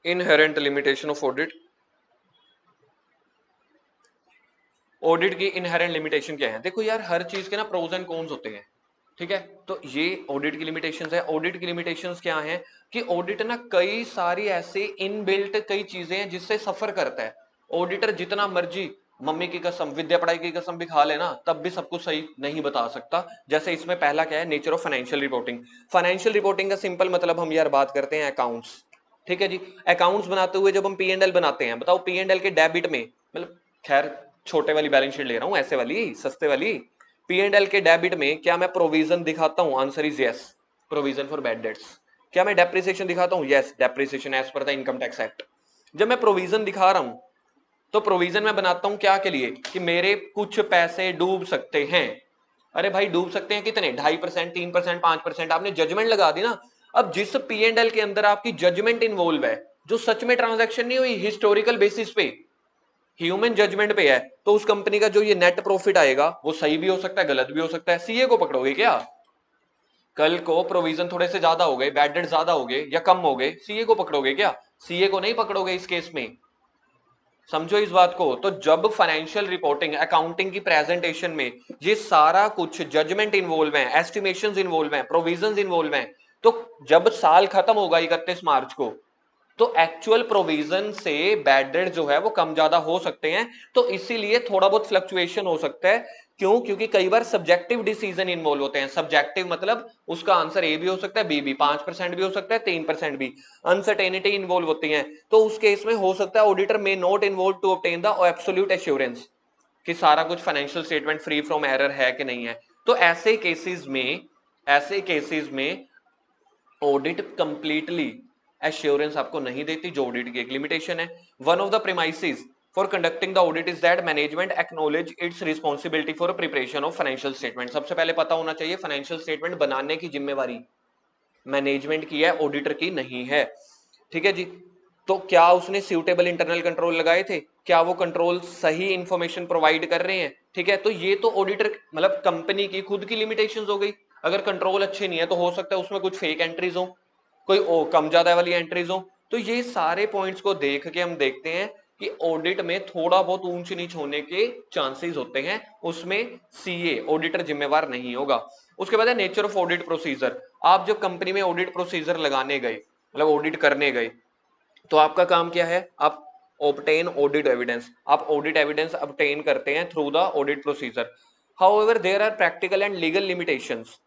Inherent limitation of audit, audit की इनहेरेंट लिमिटेशन क्या है? देखो यार, हर चीज के ना प्रोज एंड कॉन्स होते हैं, ठीक है? तो ये ऑडिट की लिमिटेशंस है। ऑडिट की लिमिटेशंस क्या है कि ऑडिट ना कई सारी ऐसे इनबिल्ट कई चीजें हैं जिससे सफर करता है। ऑडिटर जितना मर्जी मम्मी की कसम, विद्या पढ़ाई की कसम भी खा लेना, तब भी सब कुछ सही नहीं बता सकता। जैसे इसमें पहला क्या है, nature of financial reporting. Financial reporting का सिंपल मतलब हम यार बात करते हैं अकाउंट्स, ठीक है जी। अकाउंट्स बनाते हुए जब हम पी एंड एल बनाते हैं, बताओ पी एंड एल के डेबिट में, मतलब खैर छोटे वाली बैलेंस शीट ले रहा हूं, ऐसे वाली सस्ते वाली, पी एंड एल के डेबिट में क्या मैं प्रोविजन दिखाता हूं? Answer is yes, provision for bad debts. क्या मैं डेप्रिसिएशन दिखाता हूं? Yes, depreciation as per the income tax act. जब मैं प्रोविजन दिखा रहा हूं तो प्रोविजन मैं बनाता हूं क्या के लिए? कि मेरे कुछ पैसे डूब सकते हैं। अरे भाई डूब सकते हैं कितने? 2.5%, 3%, 5%, आपने जजमेंट लगा दी ना। अब जिस पी एंड एल के अंदर आपकी जजमेंट इन्वॉल्व है, जो सच में ट्रांजैक्शन नहीं हुई, हिस्टोरिकल बेसिस पे, ह्यूमन जजमेंट पे है, तो उस कंपनी का जो ये नेट प्रॉफिट आएगा वो सही भी हो सकता है, गलत भी हो सकता है। सीए को पकड़ोगे क्या? कल को प्रोविजन थोड़े से ज्यादा हो गए, बैड डेट ज्यादा हो गए या कम हो गए, सीए को पकड़ोगे क्या? सीए को नहीं पकड़ोगे इस केस में। समझो इस बात को। तो जब फाइनेंशियल रिपोर्टिंग, अकाउंटिंग की प्रेजेंटेशन में ये सारा कुछ जजमेंट इन्वॉल्व है, एस्टिमेशंस इन्वॉल्व है, प्रोविजंस इन्वॉल्व है, तो जब साल खत्म होगा 31 मार्च को, तो एक्चुअल प्रोविजन से बैड डेट जो है वो कम ज्यादा हो सकते हैं। तो इसीलिए थोड़ा बहुत फ्लक्चुएशन हो सकता है। क्यों? क्योंकि कई बार सब्जेक्टिव डिसीजन इन्वॉल्व होते हैं। सब्जेक्टिव मतलब उसका आंसर ए भी हो सकता है, बी भी, 5% भी हो सकता है, 3% भी। अनसर्टेनिटी इन्वॉल्व होती है, तो उस केस में हो सकता है auditor may not involve to obtain the absolute assurance कि सारा कुछ financial statement free from error है कि नहीं है। तो ऐसे केसेस में ऑडिट कंप्लीटली एश्योरेंस आपको नहीं देती, जो ऑडिट की एक लिमिटेशन है। One of the premises for conducting the audit is that management acknowledge it's responsibility for preparation of financial statement. सबसे पहले पता होना चाहिए, फाइनेंशियल स्टेटमेंट बनाने की जिम्मेवारी मैनेजमेंट की है, ऑडिटर की नहीं है, ठीक है जी। तो क्या उसने सूटेबल इंटरनल कंट्रोल लगाए थे? क्या वो कंट्रोल सही इंफॉर्मेशन प्रोवाइड कर रहे हैं? ठीक है, तो ये तो ऑडिटर मतलब कंपनी की खुद की लिमिटेशंस हो गई। अगर कंट्रोल अच्छे नहीं है तो हो सकता है उसमें कुछ फेक एंट्रीज हो, कोई कम ज्यादा वाली एंट्रीज हो। तो ये सारे पॉइंट्स को देख के हम देखते हैं कि ऑडिट में थोड़ा बहुत ऊंच नीच होने के चांसेस होते हैं, उसमें सीए ऑडिटर जिम्मेवार नहीं होगा। उसके बाद है नेचर ऑफ ऑडिट प्रोसीजर। आप जब कंपनी में ऑडिट प्रोसीजर लगाने गए, मतलब ऑडिट करने गए, तो आपका काम क्या है? आप ऑब्टेन ऑडिट एविडेंस, आप ऑडिट एविडेंस ऑब्टेन करते हैं through the audit procedure. However there are practical and legal limitations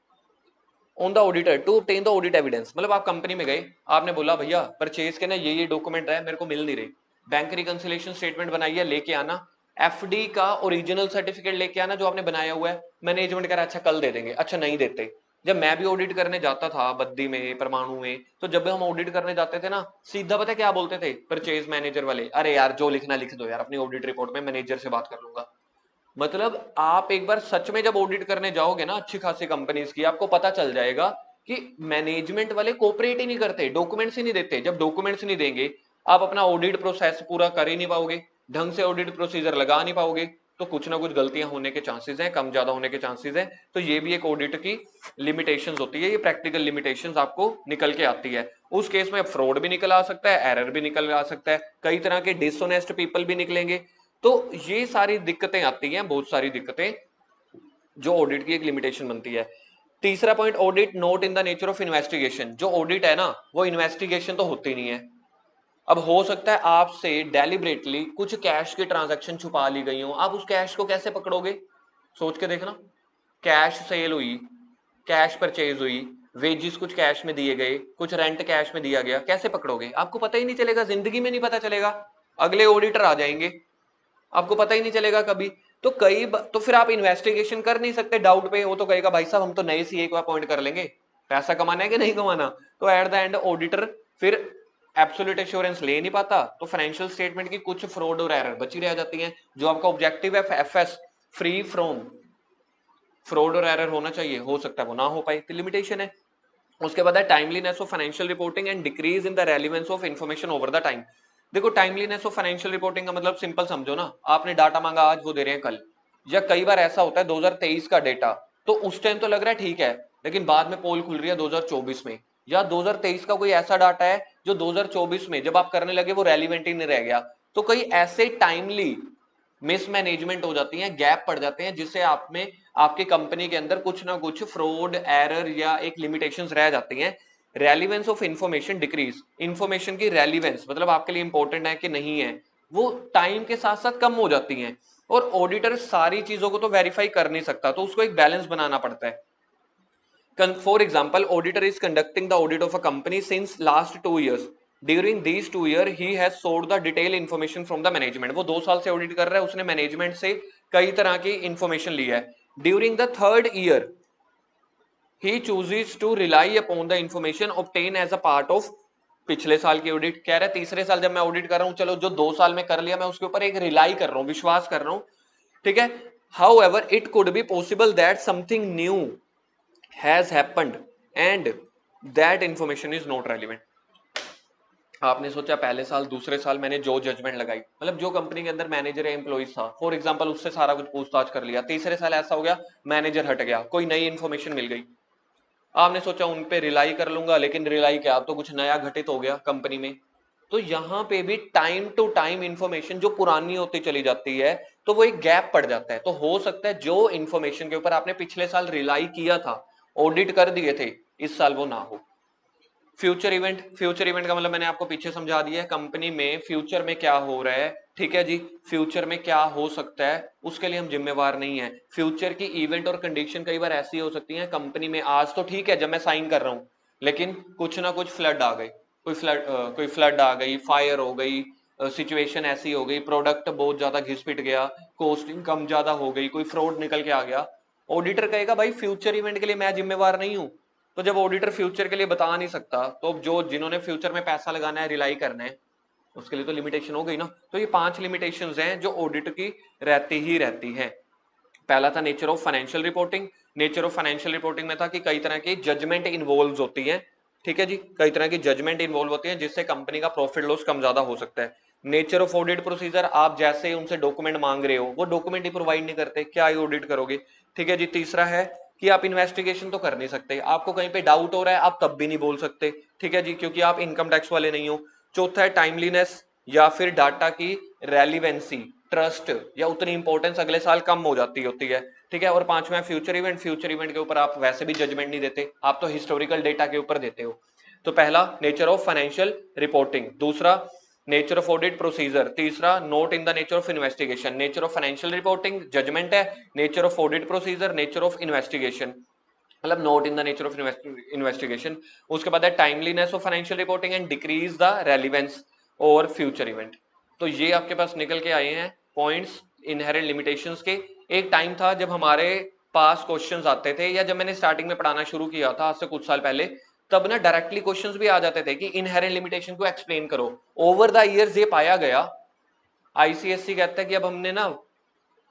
on the auditor to obtain the audit evidence. मतलब आप कंपनी में गए, आपने बोला भैया परचेज के ना ये डॉक्यूमेंट है, मेरे को मिल नहीं रहे, बैंक रिकंसिलिएशन स्टेटमेंट बनाइए, लेके आना। एफडी का ओरिजिनल सर्टिफिकेट लेके आना जो आपने बनाया हुआ है। मैनेजमेंट कह रहा अच्छा कल दे देंगे, अच्छा नहीं देते। जब मैं भी ऑडिट करने जाता था बद्दी में, परमाणु में, तो जब भी हम ऑडिट करने जाते थे ना, सीधा पता क्या बोलते थे परचेज मैनेजर वाले? अरे यार जो लिखना लिख दो यार, अपनी ऑडिट रिपोर्ट में मैनेजर से बात कर लूंगा। मतलब आप एक बार सच में जब ऑडिट करने जाओगे ना अच्छी खासी कंपनीज की, आपको पता चल जाएगा कि मैनेजमेंट वाले कोऑपरेट ही नहीं करते, डॉक्यूमेंट्स ही नहीं देते। जब डॉक्यूमेंट्स नहीं देंगे, आप अपना ऑडिट प्रोसेस पूरा कर ही नहीं पाओगे, ढंग से ऑडिट प्रोसीजर लगा नहीं पाओगे, तो कुछ ना कुछ गलतियां होने के चांसेस हैं, कम ज्यादा होने के चांसेस हैं। तो ये भी एक ऑडिट की लिमिटेशंस होती है, ये प्रैक्टिकल लिमिटेशंस आपको निकल के आती है। उस केस में फ्रॉड भी निकल आ सकता है, एरर भी निकल आ सकता है, कई तरह के डिसऑनेस्ट पीपल भी निकलेंगे। तो ये सारी दिक्कतें आती हैं, बहुत सारी दिक्कतें, जो ऑडिट की एक लिमिटेशन बनती है। तीसरा point, audit not in the nature of investigation. जो ऑडिट है ना, वो इन्वेस्टिगेशन तो होती नहीं है। अब हो सकता है आपसे डेलिबरेटली कुछ कैश की ट्रांजैक्शन छुपा ली गई हो, आप उस कैश को कैसे पकड़ोगे? सोच के देखना। कैश सेल हुई, कैश परचेज हुई, वेजिस कुछ कैश में दिए गए, कुछ रेंट कैश में दिया गया, कैसे पकड़ोगे? आपको पता ही नहीं चलेगा, जिंदगी में नहीं पता चलेगा। अगले ऑडिटर आ जाएंगे, आपको पता ही नहीं चलेगा कभी। तो तो फिर आप इन्वेस्टिगेशन कर नहीं सकते डाउट पे। वो तो कहेगा भाई साहब हम तो नए सीए को अपॉइंट कर लेंगे, पैसा कमाना है कि नहीं कमाना। तो एट द एंड ऑडिटर फिर एब्सोल्यूट एश्योरेंस ले नहीं पाता, तो फाइनेंशियल स्टेटमेंट की कुछ फ्रॉड और एरर बची रह जाती हैं। जो आपका ऑब्जेक्टिव है एफएस, फ्री फ्रॉम फ्रॉड और एरर होना चाहिए, हो सकता है वो ना हो पाए, तो लिमिटेशन है। उसके बाद है timeliness of financial reporting and decrease in the relevance of information over the time. देखो टाइमलीनेस ऑफ फाइनेंशियल रिपोर्टिंग का मतलब सिंपल समझो ना, आपने डाटा मांगा आज, वो दे रहे हैं कल। या कई बार ऐसा होता है 2023 का डेटा, तो उस टाइम तो लग रहा है ठीक है, लेकिन बाद में पोल खुल रही है 2024 में, या 2023 का कोई ऐसा डाटा है जो 2024 में जब आप करने लगे वो रेलिवेंट ही नहीं रह गया। तो कई ऐसे टाइमली मिसमैनेजमेंट हो जाती है, गैप पड़ जाते हैं, जिससे आप में आपकी कंपनी के अंदर कुछ ना कुछ फ्रॉड, एरर या एक लिमिटेशंस रह जाती हैं। Relevance of information decrease, information की रेलिवेंस मतलब आपके लिए इंपॉर्टेंट है कि नहीं है, वो टाइम के साथ साथ कम हो जाती हैं। और ऑडिटर सारी चीजों को तो वेरीफाई कर नहीं सकता, तो उसको एक बैलेंस बनाना पड़ता है। For example, auditor is conducting the audit of a company since last 2 years. During these 2 years, he has sought the detailed information from the management. वो 2 साल से ऑडिट कर रहा है, उसने मैनेजमेंट से कई तरह की इंफॉर्मेशन ली है. During the third year, he chooses to rely upon the information obtained as a part of पिछले साल की ऑडिट. कह रहा है तीसरे साल जब मैं ऑडिट कर रहा हूं, चलो जो 2 साल में कर लिया मैं उसके ऊपर एक रिलाई कर रहा हूं, विश्वास कर रहा हूं, ठीक है. However, it could be possible that something new has happened and that information is not relevant. आपने सोचा पहले साल दूसरे साल मैंने जो जजमेंट लगाई, मतलब जो कंपनी के अंदर मैनेजर या एम्प्लॉइज था, फॉर एग्जांपल उससे सारा कुछ पूछताछ कर लिया, तीसरे साल ऐसा हो गया मैनेजर हट गया, कोई नई इंफॉर्मेशन मिल गई, आपने सोचा उन पे रिलाई कर लूंगा, लेकिन रिलाई क्या, अब तो कुछ नया घटित हो गया कंपनी में. तो यहां पे भी टाइम टू टाइम इंफॉर्मेशन जो पुरानी होती चली जाती है, तो वो एक गैप पड़ जाता है. तो हो सकता है जो इंफॉर्मेशन के ऊपर आपने पिछले साल रिलाई किया था, ऑडिट कर दिए थे, इस साल वो ना हो. फ्यूचर इवेंट, फ्यूचर इवेंट का मतलब मैंने आपको पीछे समझा दिया है, कंपनी में फ्यूचर में क्या हो रहा है, ठीक है जी, फ्यूचर में क्या हो सकता है उसके लिए हम जिम्मेवार नहीं है. फ्यूचर की इवेंट और कंडीशन कई बार ऐसी हो सकती है कंपनी में, आज तो ठीक है जब मैं साइन कर रहा हूं, लेकिन कुछ ना कुछ फ्लड आ गई, कोई फ्लड आ गई, फायर हो गई, सिचुएशन ऐसी हो गई, प्रोडक्ट बहुत ज्यादा घिस पिट गया, कॉस्टिंग कम ज्यादा हो गई, कोई फ्रॉड निकल के आ गया. ऑडिटर कहेगा भाई फ्यूचर इवेंट के लिए मैं जिम्मेवार नहीं हूं. तो जब ऑडिटर फ्यूचर के लिए बता नहीं सकता, तो जो जिन्होंने फ्यूचर में पैसा लगाना है, रिलाई करना है, उसके लिए तो लिमिटेशन हो गई ना. तो ये 5 लिमिटेशंस हैं जो ऑडिट की रहती ही रहती हैं. पहला था nature of financial reporting. Nature of financial reporting में था कि कई तरह की जजमेंट इन्वॉल्व होती है, ठीक है जी, कई तरह की जजमेंट इन्वॉल्व होती है जिससे कंपनी का प्रॉफिट लॉस कम ज्यादा हो सकता है. नेचर ऑफ ऑडिट प्रोसीजर, आप जैसे उनसे डॉक्यूमेंट मांग रहे हो वो डॉक्यूमेंट ही प्रोवाइड नहीं करते, क्या ही ऑडिट करोगे, ठीक है जी. तीसरा है कि आप इन्वेस्टिगेशन तो कर नहीं सकते, आपको कहीं पे डाउट हो रहा है आप तब भी नहीं बोल सकते, ठीक है जी, क्योंकि आप इनकम टैक्स वाले नहीं हो. चौथा है टाइमलीनेस या फिर डाटा की रेलिवेंसी, ट्रस्ट या उतनी इंपॉर्टेंस अगले साल कम हो जाती होती है, ठीक है. और पांचवा है फ्यूचर इवेंट. फ्यूचर इवेंट के ऊपर आप वैसे भी जजमेंट नहीं देते, आप तो हिस्टोरिकल डेटा के ऊपर देते हो. तो पहला नेचर ऑफ फाइनेंशियल रिपोर्टिंग, दूसरा नेचर ऑफ ऑडिट प्रोसीजर, तीसरा not in the nature of investigation. Nature of financial reporting judgement है, nature of audit procedure nature of investigation, मतलब not in the nature of investigation. उसके बाद है timeliness of financial reporting and decrease the relevance और future event. तो ये आपके पास निकल के आए हैं पॉइंट्स इनहेरेंट लिमिटेशंस के. एक टाइम था जब हमारे पास क्वेश्चंस आते थे, या जब मैंने स्टार्टिंग में पढ़ाना शुरू किया था आज से कुछ साल पहले, तब ना डायरेक्टली क्वेश्चंस भी आ जाते थे कि इनहेरेंट लिमिटेशन को एक्सप्लेन करो. ओवर द इयर्स ये पाया गया, आईसीएससी कहता है कि अब हमने ना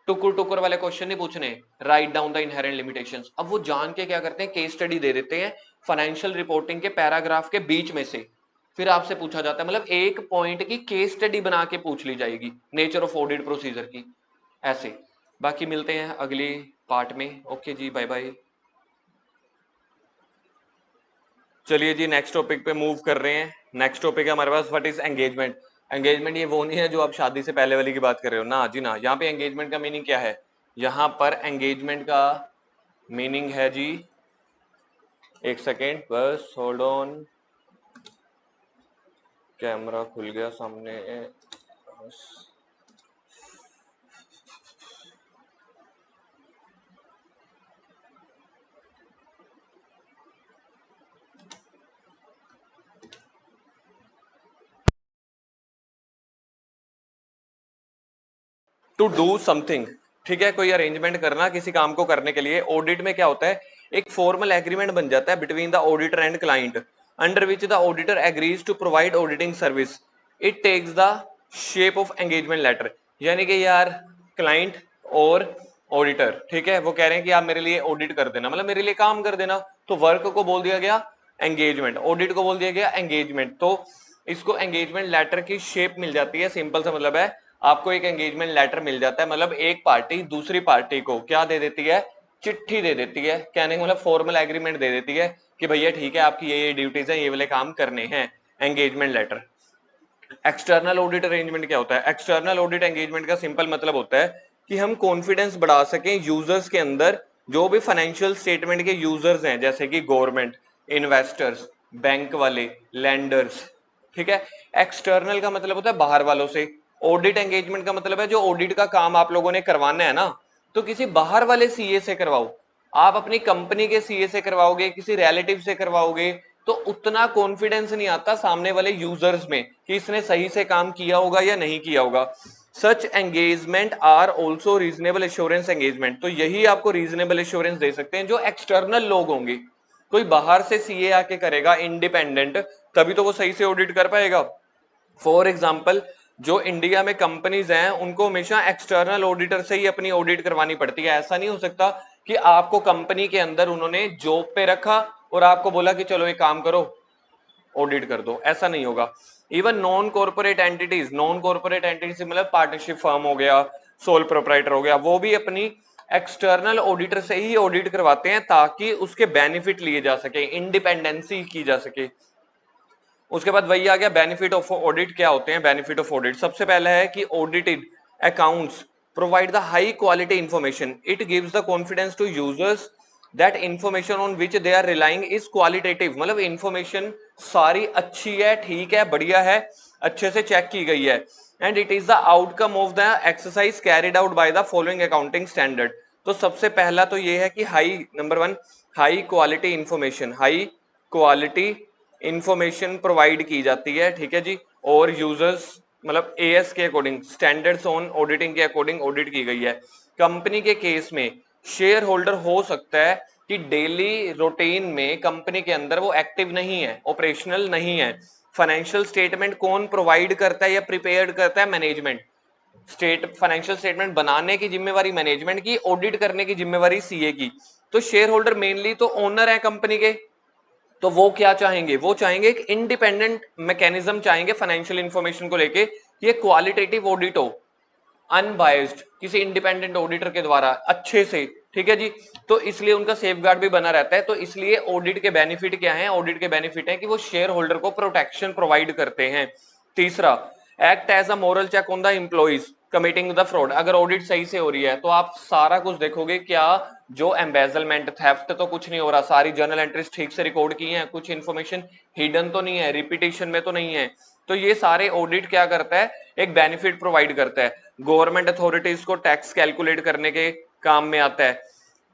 टुकुर टुकुर वाले क्वेश्चन नहीं पूछने, write down the inherent limitations. अब वो जान के क्या करते हैं, केस स्टडी दे देते हैं फाइनेंशियल रिपोर्टिंग के पैराग्राफ के बीच में से, फिर आपसे पूछा जाता है, मतलब एक पॉइंट की केस स्टडी बना के पूछ ली जाएगी नेचर ऑफ ऑडिट प्रोसीजर की, ऐसे. बाकी मिलते हैं अगली पार्ट में. ओके जी, बाय बाय. चलिए जी नेक्स्ट टॉपिक पे मूव कर रहे हैं. नेक्स्ट टॉपिक है हमारे पास व्हाट इज एंगेजमेंट. एंगेजमेंट ये वो नहीं है जो आप शादी से पहले वाली की बात कर रहे हो ना जी ना. यहाँ पे एंगेजमेंट का मीनिंग क्या है, यहाँ पर एंगेजमेंट का मीनिंग है जी, एक सेकेंड बस होल्ड ऑन, कैमरा खुल गया सामने. टू डू समथिंग, ठीक है, कोई अरेंजमेंट करना किसी काम को करने के लिए. ऑडिट में क्या होता है, एक फॉर्मल एग्रीमेंट बन जाता है between the auditor and client, under which the auditor agrees to provide auditing service. It takes the shape of engagement letter. यानी कि यार क्लाइंट और ऑडिटर, ठीक है, वो कह रहे हैं कि आप मेरे लिए ऑडिट कर देना, मतलब मेरे लिए काम कर देना. तो वर्क को बोल दिया गया एंगेजमेंट, ऑडिट को बोल दिया गया एंगेजमेंट. तो इसको एंगेजमेंट लेटर की शेप मिल जाती है. सिंपल सा मतलब है आपको एक एंगेजमेंट लेटर मिल जाता है, मतलब एक पार्टी दूसरी पार्टी को क्या दे देती है, चिट्ठी दे देती है, कहने का मतलब फॉर्मल एग्रीमेंट दे देती है कि भैया ठीक है आपकी ये ड्यूटीज है, ये वाले काम करने हैं, engagement letter. External audit arrangement क्या होता है? एक्सटर्नल ऑडिट एंगेजमेंट का सिंपल मतलब होता है कि हम कॉन्फिडेंस बढ़ा सकें यूजर्स के अंदर, जो भी फाइनेंशियल स्टेटमेंट के यूजर्स हैं जैसे कि गवर्नमेंट, इन्वेस्टर्स, बैंक वाले, लेंडर्स, ठीक है। एक्सटर्नल का मतलब होता है बाहर वालों से। ऑडिट एंगेजमेंट का मतलब है जो ऑडिट का काम आप लोगों ने करवाना है ना, तो किसी बाहर वाले सीए से करवाओ। आप अपनी कंपनी के सीए से करवाओगे, किसी रिलेटिव से करवाओगे, तो उतना कॉन्फिडेंस नहीं आता सामने वाले यूजर्स में कि इसने सही से काम किया होगा या नहीं किया होगा। Such engagement are also reasonable assurance engagement, तो यही आपको रीजनेबल एश्योरेंस दे सकते हैं जो एक्सटर्नल लोग होंगे। कोई बाहर से सीए आके करेगा इंडिपेंडेंट, तभी तो वो सही से ऑडिट कर पाएगा। फॉर एग्जाम्पल, जो इंडिया में कंपनीज हैं उनको हमेशा एक्सटर्नल ऑडिटर से ही अपनी ऑडिट करवानी पड़ती है। ऐसा नहीं हो सकता कि आपको कंपनी के अंदर उन्होंने जॉब पे रखा और आपको बोला कि चलो एक काम करो ऑडिट कर दो, ऐसा नहीं होगा। Even non corporate entities, non corporate entities मतलब पार्टनरशिप फर्म हो गया, सोल प्रोप्राइटर हो गया, वो भी अपनी एक्सटर्नल ऑडिटर से ही ऑडिट करवाते हैं ताकि उसके बेनिफिट लिए जा सके, इंडिपेंडेंसी की जा सके। उसके बाद वही आ गया बेनिफिट ऑफ ऑडिट। क्या होते हैं बेनिफिट ऑफ ऑडिट? सबसे पहला है कि audited accounts provide the high quality information, it gives the confidence to users that information on which they are relying is qualitative, मतलब इंफॉर्मेशन सारी अच्छी है, ठीक है, बढ़िया है, अच्छे से चेक की गई है। And it is the outcome of the exercise carried out by the following accounting standard. तो सबसे पहला तो ये है कि high, number one, high quality information, high quality information provide की जाती है, ठीक है जी। और यूजर्स मतलब एएस के अकॉर्डिंग, स्टैंडर्ड्स ऑन ऑडिटिंग के अकॉर्डिंग ऑडिट की गई है। कंपनी के केस में शेयर होल्डर हो सकता है कि डेली रूटीन में कंपनी के अंदर वो एक्टिव नहीं है, ऑपरेशनल नहीं है। फाइनेंशियल स्टेटमेंट कौन प्रोवाइड करता है या प्रिपेयर करता है? मैनेजमेंट। फाइनेंशियल स्टेटमेंट बनाने की जिम्मेवारी मैनेजमेंट की, ऑडिट करने की जिम्मेवारी सीए की। तो शेयर होल्डर मेनली तो ओनर है कंपनी के, तो वो क्या चाहेंगे? वो चाहेंगे एक इंडिपेंडेंट मैकेनिज्म चाहेंगे फाइनेंशियल इंफॉर्मेशन को लेके, ये क्वालिटेटिव ऑडिट हो, अनबायस्ड, किसी इंडिपेंडेंट ऑडिटर के द्वारा अच्छे से, ठीक है जी। तो इसलिए उनका सेफगार्ड भी बना रहता है। तो इसलिए ऑडिट के बेनिफिट क्या हैं? ऑडिट के बेनिफिट है कि वो शेयर होल्डर को प्रोटेक्शन प्रोवाइड करते हैं। तीसरा, act as a moral check on the employees committing the fraud. अगर ऑडिट सही से हो रही है तो आप सारा कुछ देखोगे, क्या जो एम्बेजलमेंट, थेफ्ट तो कुछ नहीं हो रहा, सारी जर्नल एंट्रीज ठीक से रिकॉर्ड की हैं, कुछ इन्फॉर्मेशन हिडन तो नहीं है, रिपीटेशन में तो नहीं है। तो ये सारे ऑडिट क्या करता है? एक बेनिफिट प्रोवाइड करता है। गवर्नमेंट अथॉरिटीज को टैक्स कैलकुलेट करने के काम में आता है,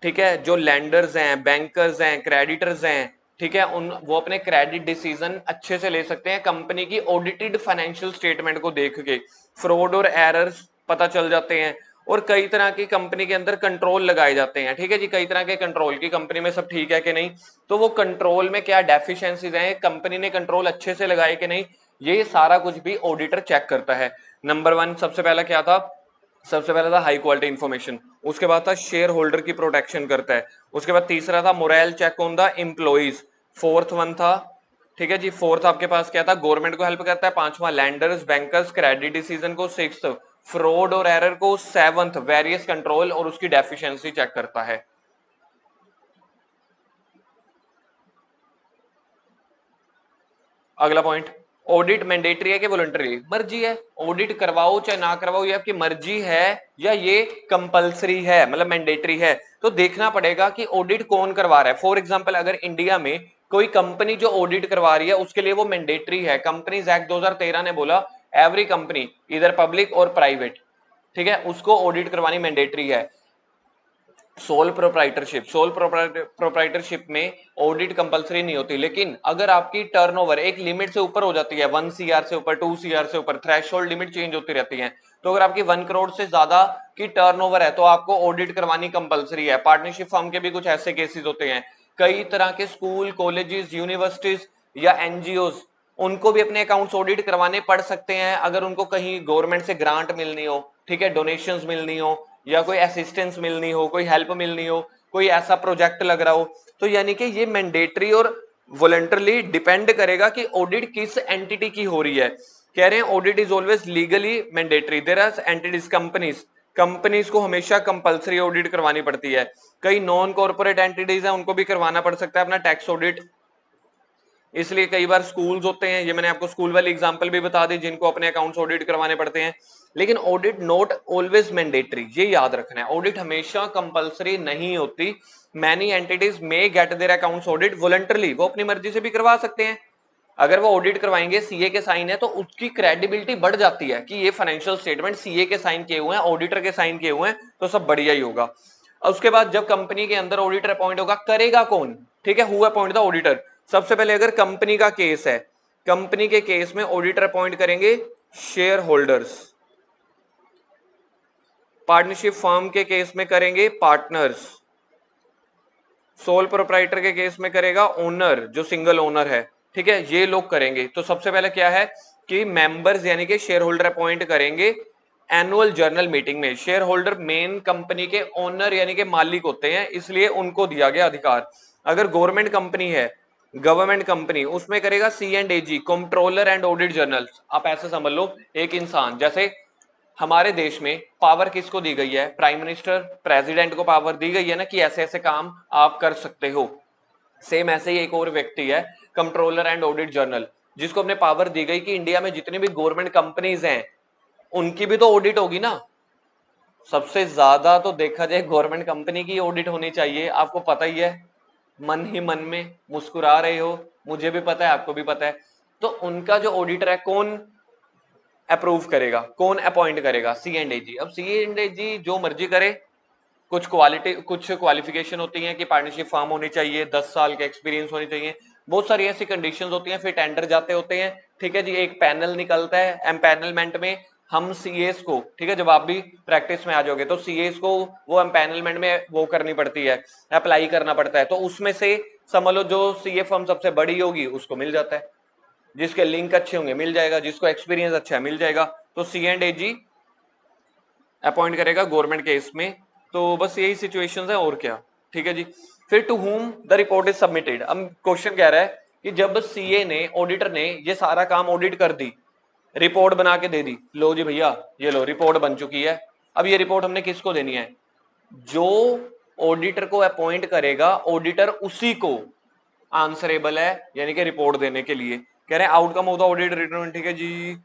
ठीक है। जो लैंडर्स हैं, बैंकर्स हैं, क्रेडिटर्स हैं, ठीक है, उन वो अपने क्रेडिट डिसीजन अच्छे से ले सकते हैं कंपनी की ऑडिटेड फाइनेंशियल स्टेटमेंट को देख के। फ्रॉड और एरर्स पता चल जाते हैं। और कई तरह की कंपनी के अंदर कंट्रोल लगाए जाते हैं, ठीक है जी, कई तरह के कंट्रोल की कंपनी में सब ठीक है कि नहीं, तो वो कंट्रोल में क्या डेफिशिएंसीज हैं, कंपनी ने कंट्रोल अच्छे से लगाए कि नहीं, ये सारा कुछ भी ऑडिटर चेक करता है। नंबर वन सबसे पहला क्या था? सबसे पहला था हाई क्वालिटी इंफॉर्मेशन। उसके बाद था शेयर होल्डर की प्रोटेक्शन करता है। उसके बाद तीसरा था moral check on the employees. Fourth one था, ठीक है जी, फोर्थ आपके पास क्या था? गवर्नमेंट को हेल्प करता है। पांचवा लैंडर्स, बैंकर्स, क्रेडिट डिसीजन को। सिक्स्थ फ्रॉड और एरर को। सेवंथ वेरियस कंट्रोल और उसकी डेफिशिएंसी चेक करता है। अगला पॉइंट, ऑडिट मैंडेटरी है कि वॉलंटरी? मर्जी है, ऑडिट करवाओ चाहे ना करवाओ, ये आपकी मर्जी है या ये कंपलसरी है, मतलब मैंडेटरी है। तो देखना पड़ेगा कि ऑडिट कौन करवा रहा है। फॉर एग्जांपल, अगर इंडिया में कोई कंपनी जो ऑडिट करवा रही है उसके लिए वो मैंडेटरी है। कंपनीज एक्ट 2013 ने बोला एवरी कंपनी इधर पब्लिक और प्राइवेट, ठीक है, उसको ऑडिट करवानी मैंडेटरी है। सोल प्रोप्राइटरशिप, सोल प्रोप्राइटरशिप में ऑडिट कंपलसरी नहीं होती, लेकिन अगर आपकी टर्नओवर एक लिमिट से ऊपर हो जाती है, 1 CR से ऊपर, 2 CR से ऊपर, थ्रेशोल्ड लिमिट चेंज होती रहती है, तो अगर आपकी 1 करोड़ से ज्यादा की टर्नओवर है तो आपको ऑडिट करवानी कंपलसरी है। पार्टनरशिप फर्म के भी कुछ ऐसे केसेस होते हैं। कई तरह के स्कूल, कॉलेजेस, यूनिवर्सिटीज या एनजीओज, उनको भी अपने अकाउंट्स ऑडिट करवाने पड़ सकते हैं अगर उनको कहीं गवर्नमेंट से ग्रांट मिलनी हो, ठीक है, डोनेशंस मिलनी हो, या कोई असिस्टेंस मिलनी हो, कोई हेल्प मिलनी हो, कोई ऐसा प्रोजेक्ट लग रहा हो। तो यानी कि ये मैंडेटरी और वॉलंटरली डिपेंड करेगा कि ऑडिट किस एंटिटी की हो रही है। कह रहे हैं audit is always legally mandatory, there are entities, companies, companies को हमेशा कंपलसरी ऑडिट करवानी पड़ती है। कई नॉन कॉर्पोरेट एंटिटीज हैं, उनको भी करवाना पड़ सकता है अपना टैक्स ऑडिट। इसलिए कई बार स्कूल्स होते हैं, ये मैंने आपको स्कूल वाली एग्जांपल भी बता दी, जिनको अपने अकाउंट्स ऑडिट करवाने पड़ते हैं, लेकिन ऑडिट नॉट ऑलवेज मैंडेटरी, ये याद रखना है। ऑडिट हमेशा कंपलसरी नहीं होती। Many entities may gate their accounts audit voluntarily, वो अपनी मर्जी से भी करवा सकते हैं। अगर वो ऑडिट करवाएंगे, सीए के साइन है, तो उसकी क्रेडिबिलिटी बढ़ जाती है कि ये फाइनेंशियल स्टेटमेंट सीए के साइन किए हुए हैं, ऑडिटर के साइन किए हुए हैं, तो सब बढ़िया ही होगा। उसके बाद जब कंपनी के अंदर ऑडिटर अपॉइंट होगा, करेगा कौन? ठीक है, हु अपॉइंट द ऑडिटर। सबसे पहले अगर कंपनी का केस है, कंपनी के केस में ऑडिटर अपॉइंट करेंगे शेयर होल्डर्स। पार्टनरशिप फर्म के केस में करेंगे पार्टनर्स। सोल प्रोप्राइटर के केस में करेगा ओनर, जो सिंगल ओनर है। ठीक है, ये लोग करेंगे। तो सबसे पहले क्या है कि मेंबर्स यानी कि शेयर होल्डर अपॉइंट करेंगे एनुअल जर्नल मीटिंग में। शेयर होल्डर मेन कंपनी के ओनर यानी कि मालिक होते हैं, इसलिए उनको दिया गया अधिकार। अगर गवर्नमेंट कंपनी है, गवर्नमेंट कंपनी, उसमें करेगा C&AG, controller and audit journal. आप ऐसे समझ लो, एक इंसान, जैसे हमारे देश में पावर किसको दी गई है? प्राइम मिनिस्टर, प्रेसिडेंट को पावर दी गई है ना कि ऐसे ऐसे काम आप कर सकते हो। सेम ऐसे ही एक और व्यक्ति है, कंट्रोलर एंड ऑडिट जर्नल, जिसको अपने पावर दी गई कि इंडिया में जितनी भी गवर्नमेंट कंपनीज हैं उनकी भी तो ऑडिट होगी ना। सबसे ज्यादा तो देखा जाए गवर्नमेंट कंपनी की ऑडिट होनी चाहिए, आपको पता ही है। मन ही मन में मुस्कुरा रहे हो, मुझे भी पता है, आपको भी पता है। तो उनका जो ऑडिटर है, कौन अप्रूव करेगा, कौन अपॉइंट करेगा? C&AG। अब C&AG जो मर्जी करे, कुछ क्वालिफिकेशन होती है कि पार्टनरशिप फॉर्म होनी चाहिए, 10 साल का एक्सपीरियंस होनी चाहिए, बहुत सारी ऐसी कंडीशंस होती हैं। फिर टेंडर जाते होते हैं, ठीक है जी, एक पैनल निकलता है। एम्पैनलमेंट में हम सीएस को, ठीक है, जब आप भी प्रैक्टिस में आ जाओगे तो सीएस को वो एम्पैनलमेंट में वो करनी पड़ती है, अप्लाई करना पड़ता है। तो उसमें से समझ लो जो सीए फर्म सबसे बड़ी होगी उसको मिल जाता है, जिसके लिंक अच्छे होंगे मिल जाएगा, जिसको एक्सपीरियंस अच्छा है मिल जाएगा। तो C&AG अपॉइंट करेगा गवर्नमेंट केस में। तो बस यही सिचुएशंस है, और क्या। ठीक है जी। फिर to whom the report is submitted. अब क्वेश्चन कह रहा है कि जब सीए ने, ऑडिटर ने ये सारा काम ऑडिट कर दी, रिपोर्ट बना के दे दी, लो जी भैया ये लो रिपोर्ट बन चुकी है। अब ये रिपोर्ट हमने किसको देनी है? जो ऑडिटर को अपॉइंट करेगा, ऑडिटर उसी को आंसरेबल है, यानी कि रिपोर्ट देने के लिए। कह रहे हैं outcome of the audit return, ठीक है जी,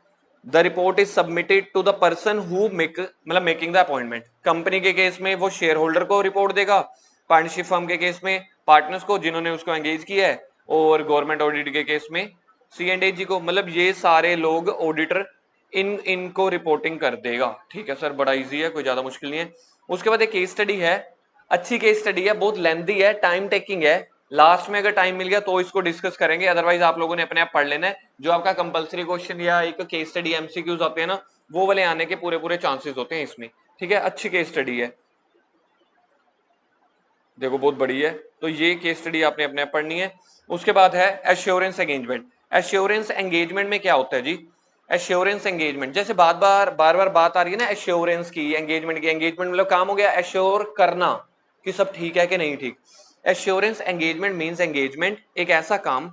the report is submitted to the person who making the appointment. Company के केस में वो शेयर होल्डर को रिपोर्ट देगा, पार्टनरशिप फर्म के केस में पार्टनर्स को जिन्होंने उसको एंगेज किया है, और गवर्नमेंट ऑडिट के केस में C&AG को। मतलब ये सारे लोग ऑडिटर इनको रिपोर्टिंग कर देगा। ठीक है सर, बड़ा इजी है, कोई ज्यादा मुश्किल नहीं है। उसके बाद एक केस स्टडी है, अच्छी केस स्टडी है, बहुत लेंथी है, टाइम टेकिंग है। लास्ट में अगर टाइम मिल गया तो इसको डिस्कस करेंगे, अदरवाइज आप लोगों ने अपने आप पढ़ लेना है। जो आपका कंपलसरी क्वेश्चन या एक केस स्टडी MCQs आते हैं ना, वो वाले आने के पूरे पूरे चांसेस होते हैं इसमें। ठीक है, अच्छी केस स्टडी है, देखो बहुत बड़ी है। तो ये केस स्टडी आपने अपने आप पढ़नी है। उसके बाद है एश्योरेंस एंगेजमेंट। एश्योरेंस एंगेजमेंट में क्या होता है जी? एश्योरेंस एंगेजमेंट, जैसे बार बार बात आ रही है ना एश्योरेंस की, एंगेजमेंट की। एंगेजमेंट मतलब काम हो गया एश्योर करना कि सब ठीक है कि नहीं ठीक। एश्योरेंस एंगेजमेंट मींस एंगेजमेंट, एक ऐसा काम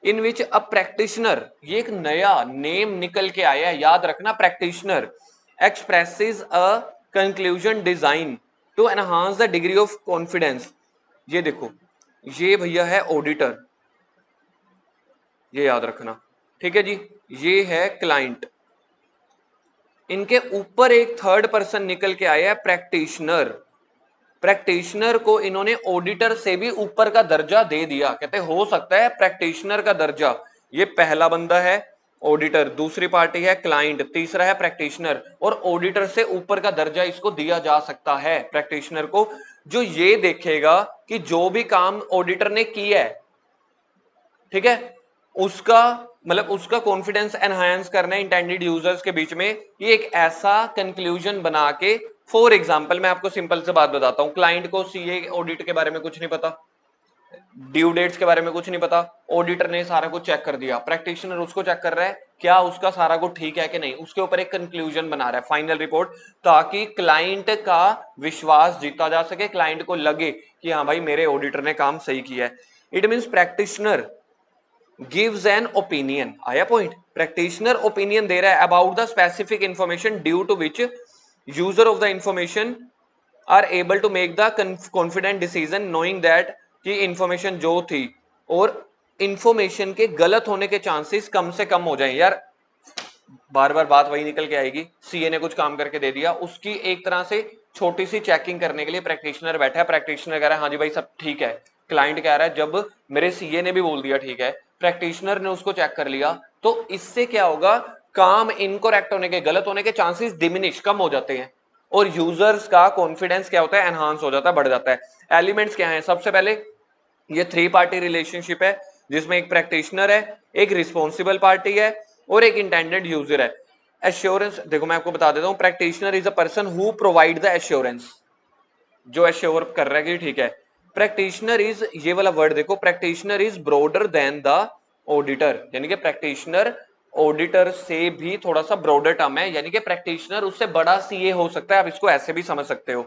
इन विच अ प्रैक्टिशनर, ये एक नया नेम निकल के आया है, याद रखना, practitioner expresses a conclusion design to enhance the degree of confidence. ये देखो, ये भैया है ऑडिटर, ये याद रखना। ठीक है जी, ये है क्लाइंट, इनके ऊपर एक थर्ड पर्सन निकल के आया है प्रैक्टिशनर। प्रैक्टिशनर को इन्होंने ऑडिटर से भी ऊपर का दर्जा दे दिया, कहते हो सकता है प्रैक्टिशनर का दर्जा। ये पहला बंदा है ऑडिटर, दूसरी पार्टी है क्लाइंट, तीसरा है प्रैक्टिशनर, और ऑडिटर से ऊपर का दर्जा इसको दिया जा सकता है प्रैक्टिशनर को, जो ये देखेगा कि जो भी काम ऑडिटर ने किया है, ठीक है, उसका मतलब उसका कॉन्फिडेंस एनहांस करना है इंटेंडेड यूजर्स के बीच में। ये एक ऐसा कंक्लूजन बना के, फॉर एग्जांपल मैं आपको सिंपल से बात बताता हूं, क्लाइंट को सीए ऑडिट के बारे में कुछ नहीं पता, ड्यू डेट्स के बारे में कुछ नहीं पता, ऑडिटर ने सारा कुछ चेक कर दिया, प्रैक्टिशनर उसको चेक कर रहा है क्या उसका सारा कुछ ठीक है कि नहीं, उसके ऊपर एक कंक्लूजन बना रहा है, फाइनल रिपोर्ट, ताकि क्लाइंट का विश्वास जीता जा सके, क्लाइंट को लगे कि हाँ भाई मेरे ऑडिटर ने काम सही किया है। It means practitioner gives an opinion, आया पॉइंट, प्रैक्टिशनर ओपिनियन दे रहा है about the specific information due to which user of the information are able to make the confident decision knowing that कि इंफॉर्मेशन जो थी, और इंफॉर्मेशन के गलत होने के चांसेस कम से कम हो जाएं। यार बार बार बात वही निकल के आएगी, सीए ने कुछ काम करके दे दिया, उसकी एक तरह से छोटी सी चेकिंग करने के लिए प्रैक्टिशनर बैठा है, प्रैक्टिशनर कह रहा है हाँ जी भाई सब ठीक है, क्लाइंट कह रहा है जब मेरे सीए ने भी बोल दिया ठीक है, प्रैक्टिशनर ने उसको चेक कर लिया, तो इससे क्या होगा, काम इनकरेक्ट होने के, गलत होने के चांसेस डिमिनिश, कम हो जाते हैं, और यूजर्स का कॉन्फिडेंस क्या होता है, एनहांस हो जाता है, बढ़ जाता है। एलिमेंट्स क्या है, सबसे पहले ये 3 पार्टी रिलेशनशिप है जिसमें एक प्रैक्टिशनर है, एक रिस्पॉन्सिबल पार्टी है और एक इंटेंडेड यूजर है। एश्योरेंस देखो मैं आपको बता देता हूं, practitioner is a person who provide the assurance, जो एश्योर कर रहा है कि ठीक है। प्रैक्टिशनर इज, ये वाला वर्ड देखो, practitioner is broader then the auditor, यानी कि प्रैक्टिशनर ऑडिटर से भी थोड़ा सा ब्रॉडर टर्म है, यानी कि प्रैक्टिशनर उससे बड़ा सीए हो सकता है, आप इसको ऐसे भी समझ सकते हो।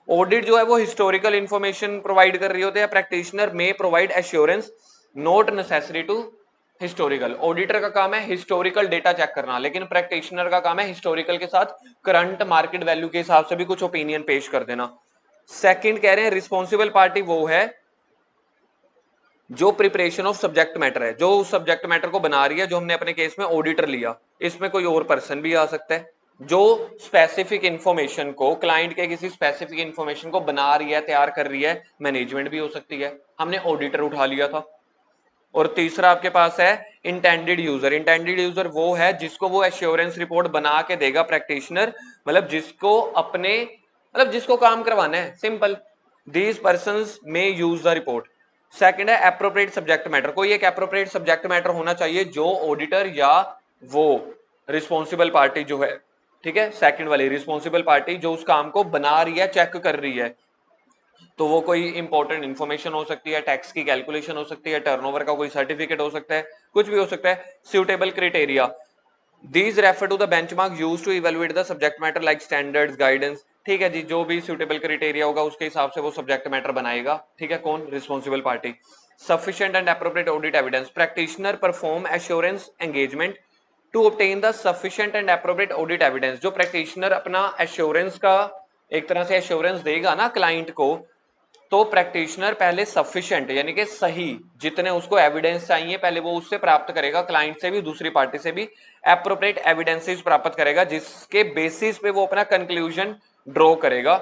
ऑडिट जो है वो हिस्टोरिकल इंफॉर्मेशन प्रोवाइड कर रही होती है, प्रैक्टिशनर में provide assurance not necessary to historical. Auditor का काम है हिस्टोरिकल डेटा चेक करना, लेकिन प्रैक्टिशनर का काम है हिस्टोरिकल के साथ करंट मार्केट वैल्यू के हिसाब से भी कुछ ओपिनियन पेश कर देना। सेकंड कह रहे हैं रिस्पॉन्सिबल पार्टी वो है जो प्रिपरेशन ऑफ सब्जेक्ट मैटर है, जो उस सब्जेक्ट मैटर को बना रही है, जो हमने अपने केस में ऑडिटर लिया, इसमें कोई और पर्सन भी आ सकता है, जो स्पेसिफिक इंफॉर्मेशन को, क्लाइंट के किसी स्पेसिफिक इंफॉर्मेशन को बना रही है, तैयार कर रही है, मैनेजमेंट भी हो सकती है, हमने ऑडिटर उठा लिया था। और तीसरा आपके पास है इंटेंडेड यूजर। इंटेंडेड यूजर वो है जिसको वो एश्योरेंस रिपोर्ट बना के देगा प्रैक्टिशनर, मतलब जिसको अपने, मतलब जिसको काम करवाना है, सिंपल, दीज पर्संस में यूज द रिपोर्ट। सेकंड है एप्रोप्रिएट सब्जेक्ट मैटर, कोई एक एप्रोप्रिएट सब्जेक्ट मैटर होना चाहिए जो ऑडिटर या वो रिस्पॉन्सिबल पार्टी जो है, ठीक है, सेकंड वाली रिस्पॉन्सिबल पार्टी जो उस काम को बना रही है, चेक कर रही है, तो वो कोई इंपॉर्टेंट इंफॉर्मेशन हो सकती है, टैक्स की कैलकुलेशन हो सकती है, टर्नओवर का कोई सर्टिफिकेट हो सकता है, कुछ भी हो सकता है। Suitable criteria, these refer to the benchmark used to evaluate the subject matter like standards, guidance, ठीक है जी, जो भी सुटेबल क्राइटेरिया होगा उसके हिसाब से वो सब्जेक्ट मैटर बनाएगा, ठीक है, कौन, responsible party. Sufficient and appropriate audit evidence, practitioner perform assurance engagement to obtain the sufficient and appropriate audit evidence, जो प्रैक्टिशनर अपना एश्योरेंस का एक तरह से एश्योरेंस देगा ना क्लाइंट को, तो प्रैक्टिशनर पहले सफिशिएंट यानी कि सही जितने उसको एविडेंस चाहिए पहले वो उससे प्राप्त करेगा, क्लाइंट से भी, दूसरी पार्टी से भी एप्रोप्रिएट एविडेंसेस प्राप्त करेगा, जिसके बेसिस पे वो अपना कंक्लूजन ड्रॉ करेगा।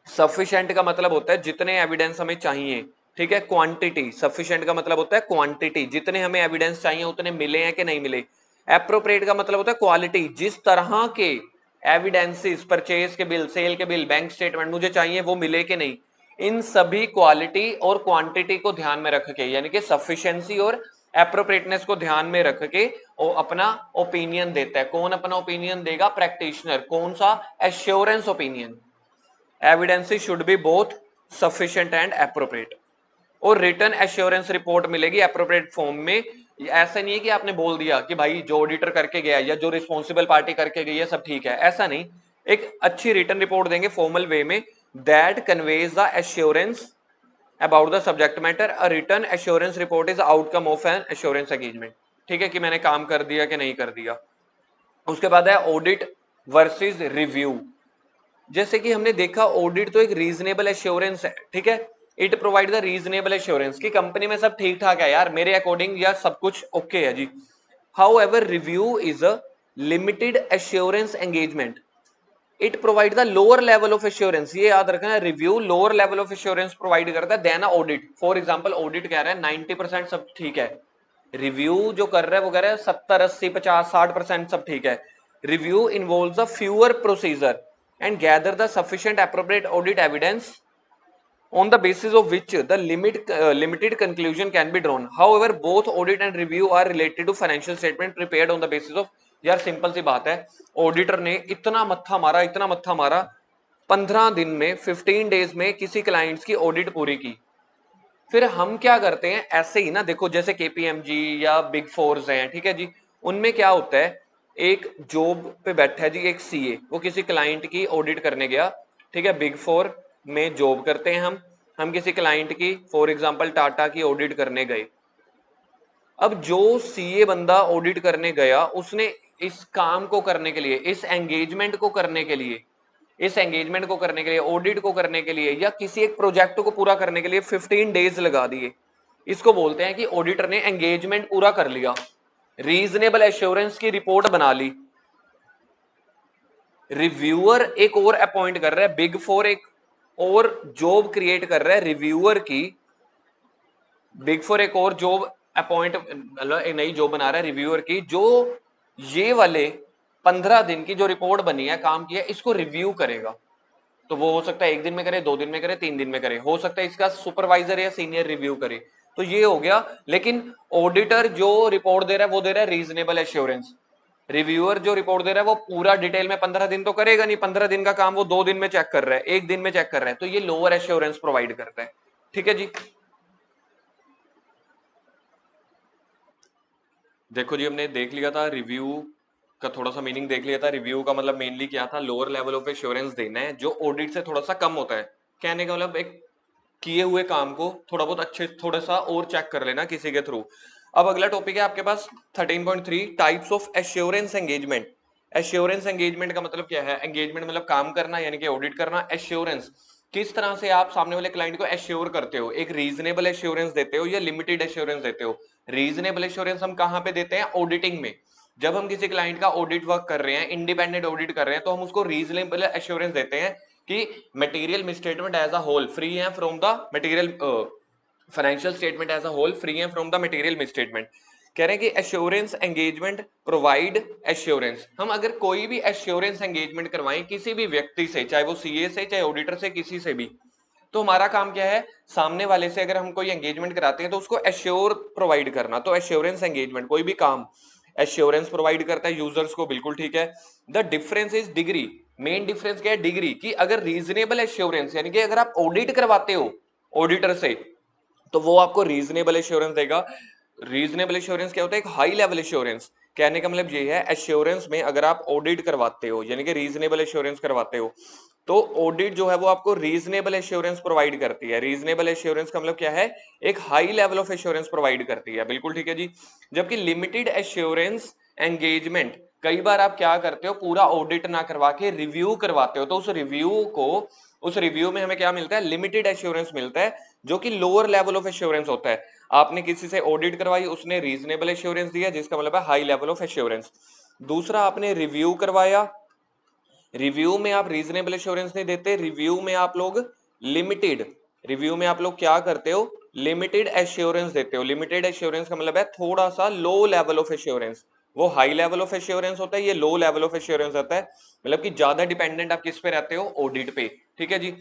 सफिशिएंट का मतलब होता है जितने एविडेंस हमें चाहिए, ठीक है, क्वांटिटी, सफिशिएंट का मतलब होता है क्वांटिटी, जितने हमें एविडेंस चाहिए उतने मिले हैं कि नहीं मिले। एप्रोप्रिएट का मतलब होता है क्वालिटी, जिस तरह के एविडेंसेस, परचेज के बिल, सेल के बिल, बैंक स्टेटमेंट मुझे चाहिए वो मिले कि नहीं, इन सभी क्वालिटी और क्वांटिटी को ध्यान में रख के, यानी कि सफिशिएंसी और एप्रोप्रिएटनेस को ध्यान में रख के वो अपना ओपिनियन देता है। कौन अपना ओपिनियन देगा, प्रैक्टिशनर। कौन सा, assurance opinion. Evidences should be both sufficient and appropriate, और रिटर्न एश्योरेंस रिपोर्ट मिलेगी एप्रोप्रिएट फॉर्म में। ऐसा नहीं है कि आपने बोल दिया कि भाई जो ऑडिटर करके गया या जो रिस्पॉन्सिबल पार्टी करके गई है सब ठीक है, ऐसा नहीं, एक अच्छी रिटर्न रिपोर्ट देंगे फॉर्मल वे में, that conveys the assurance about the subject matter. A return assurance report is outcome of N assurance engagement, ठीक है, कि मैंने काम कर दिया कि नहीं कर दिया। उसके बाद है ऑडिट वर्सेस रिव्यू। जैसे कि हमने देखा ऑडिट तो एक रीजनेबल एश्योरेंस है, ठीक है, it provide the reasonable assurance की कंपनी में सब ठीक ठाक है यार मेरे अकॉर्डिंग, या सब कुछ ओके है जी। However review is a limited assurance engagement, it provide the lower level of assurance, ये याद रखना, review lower level of assurance provide करता है then audit. For example audit कह रहा है 90% सब ठीक है, रिव्यू जो कर रहा है वो कह रहा है 70, 80, 50, 60% सब ठीक है। Review involves a fewer procedure and gather the sufficient appropriate audit evidence on the basis of which the limited conclusion can be drawn. However, both audit and review are related to financial statement prepared on the basis of, यार simple सी बात है, auditor ने इतना मत्था मारा, इतना मत्था मारा, 15 दिन में, 15 डेज में किसी क्लाइंट्स की ऑडिट पूरी की, फिर हम क्या करते हैं ऐसे ही ना, देखो जैसे केपीएमजी या बिग फोर्स हैं, ठीक है जी, उनमें क्या होता है, एक जॉब पे बैठा है जी एक सीए, वो किसी क्लाइंट की ऑडिट करने गया, ठीक है, बिग फोर में जॉब करते हैं हम किसी क्लाइंट की, फॉर एग्जांपल टाटा की ऑडिट करने गए। अब जो सीए बंदा ऑडिट करने गया उसने इस काम को करने के लिए, इस एंगेजमेंट को करने के लिए, इस एंगेजमेंट को करने के लिए, ऑडिट को करने के लिए, या किसी एक प्रोजेक्ट को पूरा करने के लिए 15 डेज लगा दिए। इसको बोलते हैं कि ऑडिटर ने एंगेजमेंट पूरा कर लिया, रीजनेबल एश्योरेंस की रिपोर्ट बना ली, रिव्यूअर एक और अपॉइंट कर रहा है, बिग फोर एक और जॉब क्रिएट कर रहा है रिव्यूअर की, बिग फोर एक और जॉब अपॉइंट मतलब एक नई जॉब बना रहा है रिव्यूअर की, जो ये वाले 15 दिन की जो रिपोर्ट बनी है, काम किया, इसको रिव्यू करेगा। तो वो हो सकता है 1 दिन में करे, 2 दिन में करे, 3 दिन में करे, हो सकता है इसका सुपरवाइजर या सीनियर रिव्यू करे। तो ये हो गया। लेकिन ऑडिटर जो रिपोर्ट दे रहा है वो दे रहा है रीजनेबल एश्योरेंस, रिव्यूअर जो रिपोर्ट दे रहा है वो पूरा डिटेल में 15 दिन तो करेगा नहीं, 15 दिन का काम वो 2 दिन में चेक कर रहा है, 1 दिन में चेक कर रहा है, तो ये लोअर एश्योरेंस प्रोवाइड करता है। ठीक है जी। देखो जी, हमने देख लिया था रिव्यू का, थोड़ा सा मीनिंग देख लिया था। रिव्यू का मतलब मेनली क्या था, लोअर लेवल ऑफ एश्योरेंस देना है जो ऑडिट से थोड़ा सा कम होता है। कहने का मतलब एक किए हुए काम को थोड़ा बहुत अच्छे थोड़ा सा और चेक कर लेना किसी के थ्रू। अब अगला टॉपिक है आपके पास 13.3 types of assurance engagement. Assurance engagement का मतलब क्या है, एंगेजमेंट मतलब काम करना यानी कि ऑडिट करना, एश्योरेंस किस तरह से आप सामने वाले क्लाइंट को एश्योर करते हो, एक रीजनेबल एश्योरेंस देते हो या लिमिटेड एश्योरेंस देते हो। रीजनेबल एश्योरेंस हम कहां पे देते हैं, ऑडिटिंग में। जब हम किसी क्लाइंट का ऑडिट वर्क कर रहे हैं, इंडिपेंडेंट ऑडिट कर रहे हैं, तो हम उसको रीजनेबल एश्योरेंस देते हैं कि material misstatement as a whole free है from the material, financial statement as a whole free है फ्रॉम द मटेरियल मिसस्टेटमेंट। कह रहे हैं कि एश्योरेंस एंगेजमेंट प्रोवाइड एश्योरेंस। हम अगर कोई भी एश्योरेंस एंगेजमेंट करवाएं किसी भी व्यक्ति से, चाहे वो सीए से, चाहे ऑडिटर से, किसी से भी, तो हमारा काम क्या है, सामने वाले से अगर हम कोई एंगेजमेंट कराते हैं तो उसको एश्योर प्रोवाइड करना। तो एश्योरेंस एंगेजमेंट कोई भी काम एश्योरेंस प्रोवाइड करता है यूजर्स को, बिल्कुल ठीक है। The difference is degree. Main difference क्या है, डिग्री की। अगर रीजनेबल एश्योरेंस यानी कि अगर आप ऑडिट करवाते हो ऑडिटर से, तो वो आपको रीजनेबल एश्योरेंस देगा। रीजनेबल एश्योरेंस क्या होता है, एक हाई लेवल एश्योरेंस। कहने का मतलब ये है, एश्योरेंस में अगर आप ऑडिट करवाते हो यानी कि रीजनेबल एश्योरेंस करवाते हो, तो ऑडिट जो है वो आपको रीजनेबल एश्योरेंस प्रोवाइड करती है। रीजनेबल एश्योरेंस का मतलब क्या है, एक high level of assurance provide करती है, बिल्कुल ठीक है जी। जबकि लिमिटेड एश्योरेंस एंगेजमेंट, कई बार आप क्या करते हो, पूरा ऑडिट ना करवा के रिव्यू करवाते हो, तो उस रिव्यू में हमें क्या मिलता है, लिमिटेड एश्योरेंस मिलता है, जो कि लोअर लेवल ऑफ एश्योरेंस होता है। आपने किसी से ऑडिट करवाई, उसने रीजनेबल एश्योरेंस दिया, जिसका मतलब है हाई लेवल ऑफ एश्योरेंस। दूसरा, आपने रिव्यू करवाया, रिव्यू में आप रीजनेबल एश्योरेंस नहीं देते, रिव्यू में आप लोग लिमिटेड, रिव्यू में आप लोग क्या करते हो, लिमिटेड एश्योरेंस देते हो। लिमिटेड एश्योरेंस का मतलब है थोड़ा सा लो लेवल ऑफ एश्योरेंस। वो हाई लेवल ऑफ एश्योरेंस होता है, ये लो लेवल ऑफ एश्योरेंस होता है, मतलब कि ज्यादा डिपेंडेंट आप किस पे रहते हो, ऑडिट पे। ठीक है जी।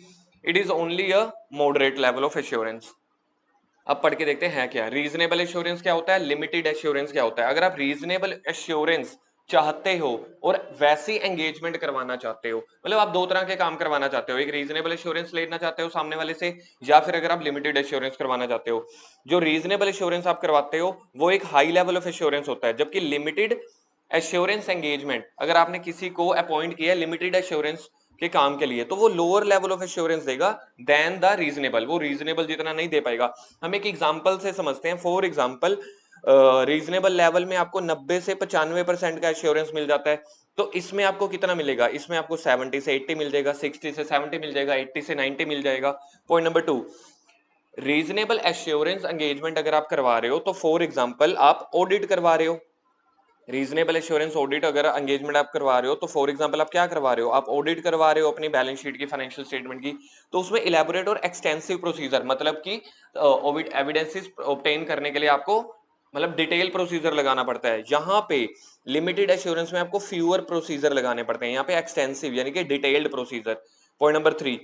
It is only a moderate level of assurance. अब पढ़ के देखते हैं क्या रीजनेबल एश्योरेंस क्या होता है, लिमिटेड एश्योरेंस क्या होता है। अगर आप रीजनेबल एश्योरेंस चाहते हो और वैसी एंगेजमेंट करवाना चाहते हो, मतलब आप दो तरह के काम करवाना चाहते हो, एक रीजनेबल एश्योरेंस लेना चाहते हो सामने वाले से, या फिर अगर आप लिमिटेड एश्योरेंस करवाना चाहते हो। जो रीजनेबल एश्योरेंस आप करवाते हो वो एक हाई लेवल ऑफ एश्योरेंस होता है, जबकि लिमिटेड एश्योरेंस एंगेजमेंट, अगर आपने किसी को अपॉइंट किया लिमिटेड एश्योरेंस के काम के लिए, तो वो लोअर लेवल ऑफ एश्योरेंस देगा देन द रीजनेबल, वो रीजनेबल जितना नहीं दे पाएगा। हम एक एग्जांपल से समझते हैं। फॉर एग्जांपल, रीजनेबल लेवल में आपको 90 से 95% का एश्योरेंस मिल जाता है, तो इसमें आपको कितना मिलेगा, इसमें आपको 70 से 80 मिल जाएगा, 60 से 70 मिल जाएगा, 80 से 90 मिल जाएगा। Point number 2, reasonable assurance engagement अगर आप करवा रहे हो, तो फॉर एग्जांपल आप ऑडिट करवा रहे हो, रीजनेबल एश्योरेंस ऑडिट अगर एंगेजमेंट आप करवा रहे हो, तो फॉर एग्जांपल आप क्या करवा रहे हो, आप ऑडिट करवा रहे हो अपनी बैलेंस शीट की, फाइनेंशियल स्टेटमेंट की, तो उसमें इलेबोरेट और एक्सटेंसिव प्रोसीजर, मतलब कि एविडेंसेस ऑब्टेन करने के लिए आपको मतलब डिटेल प्रोसीजर लगाना पड़ता है। यहाँ पे लिमिटेड एश्योरेंस में आपको फ्यूअर प्रोसीजर लगाने पड़ते हैं, यहाँ पे एक्सटेंसिव यानी कि detailed procedure. Point number 3,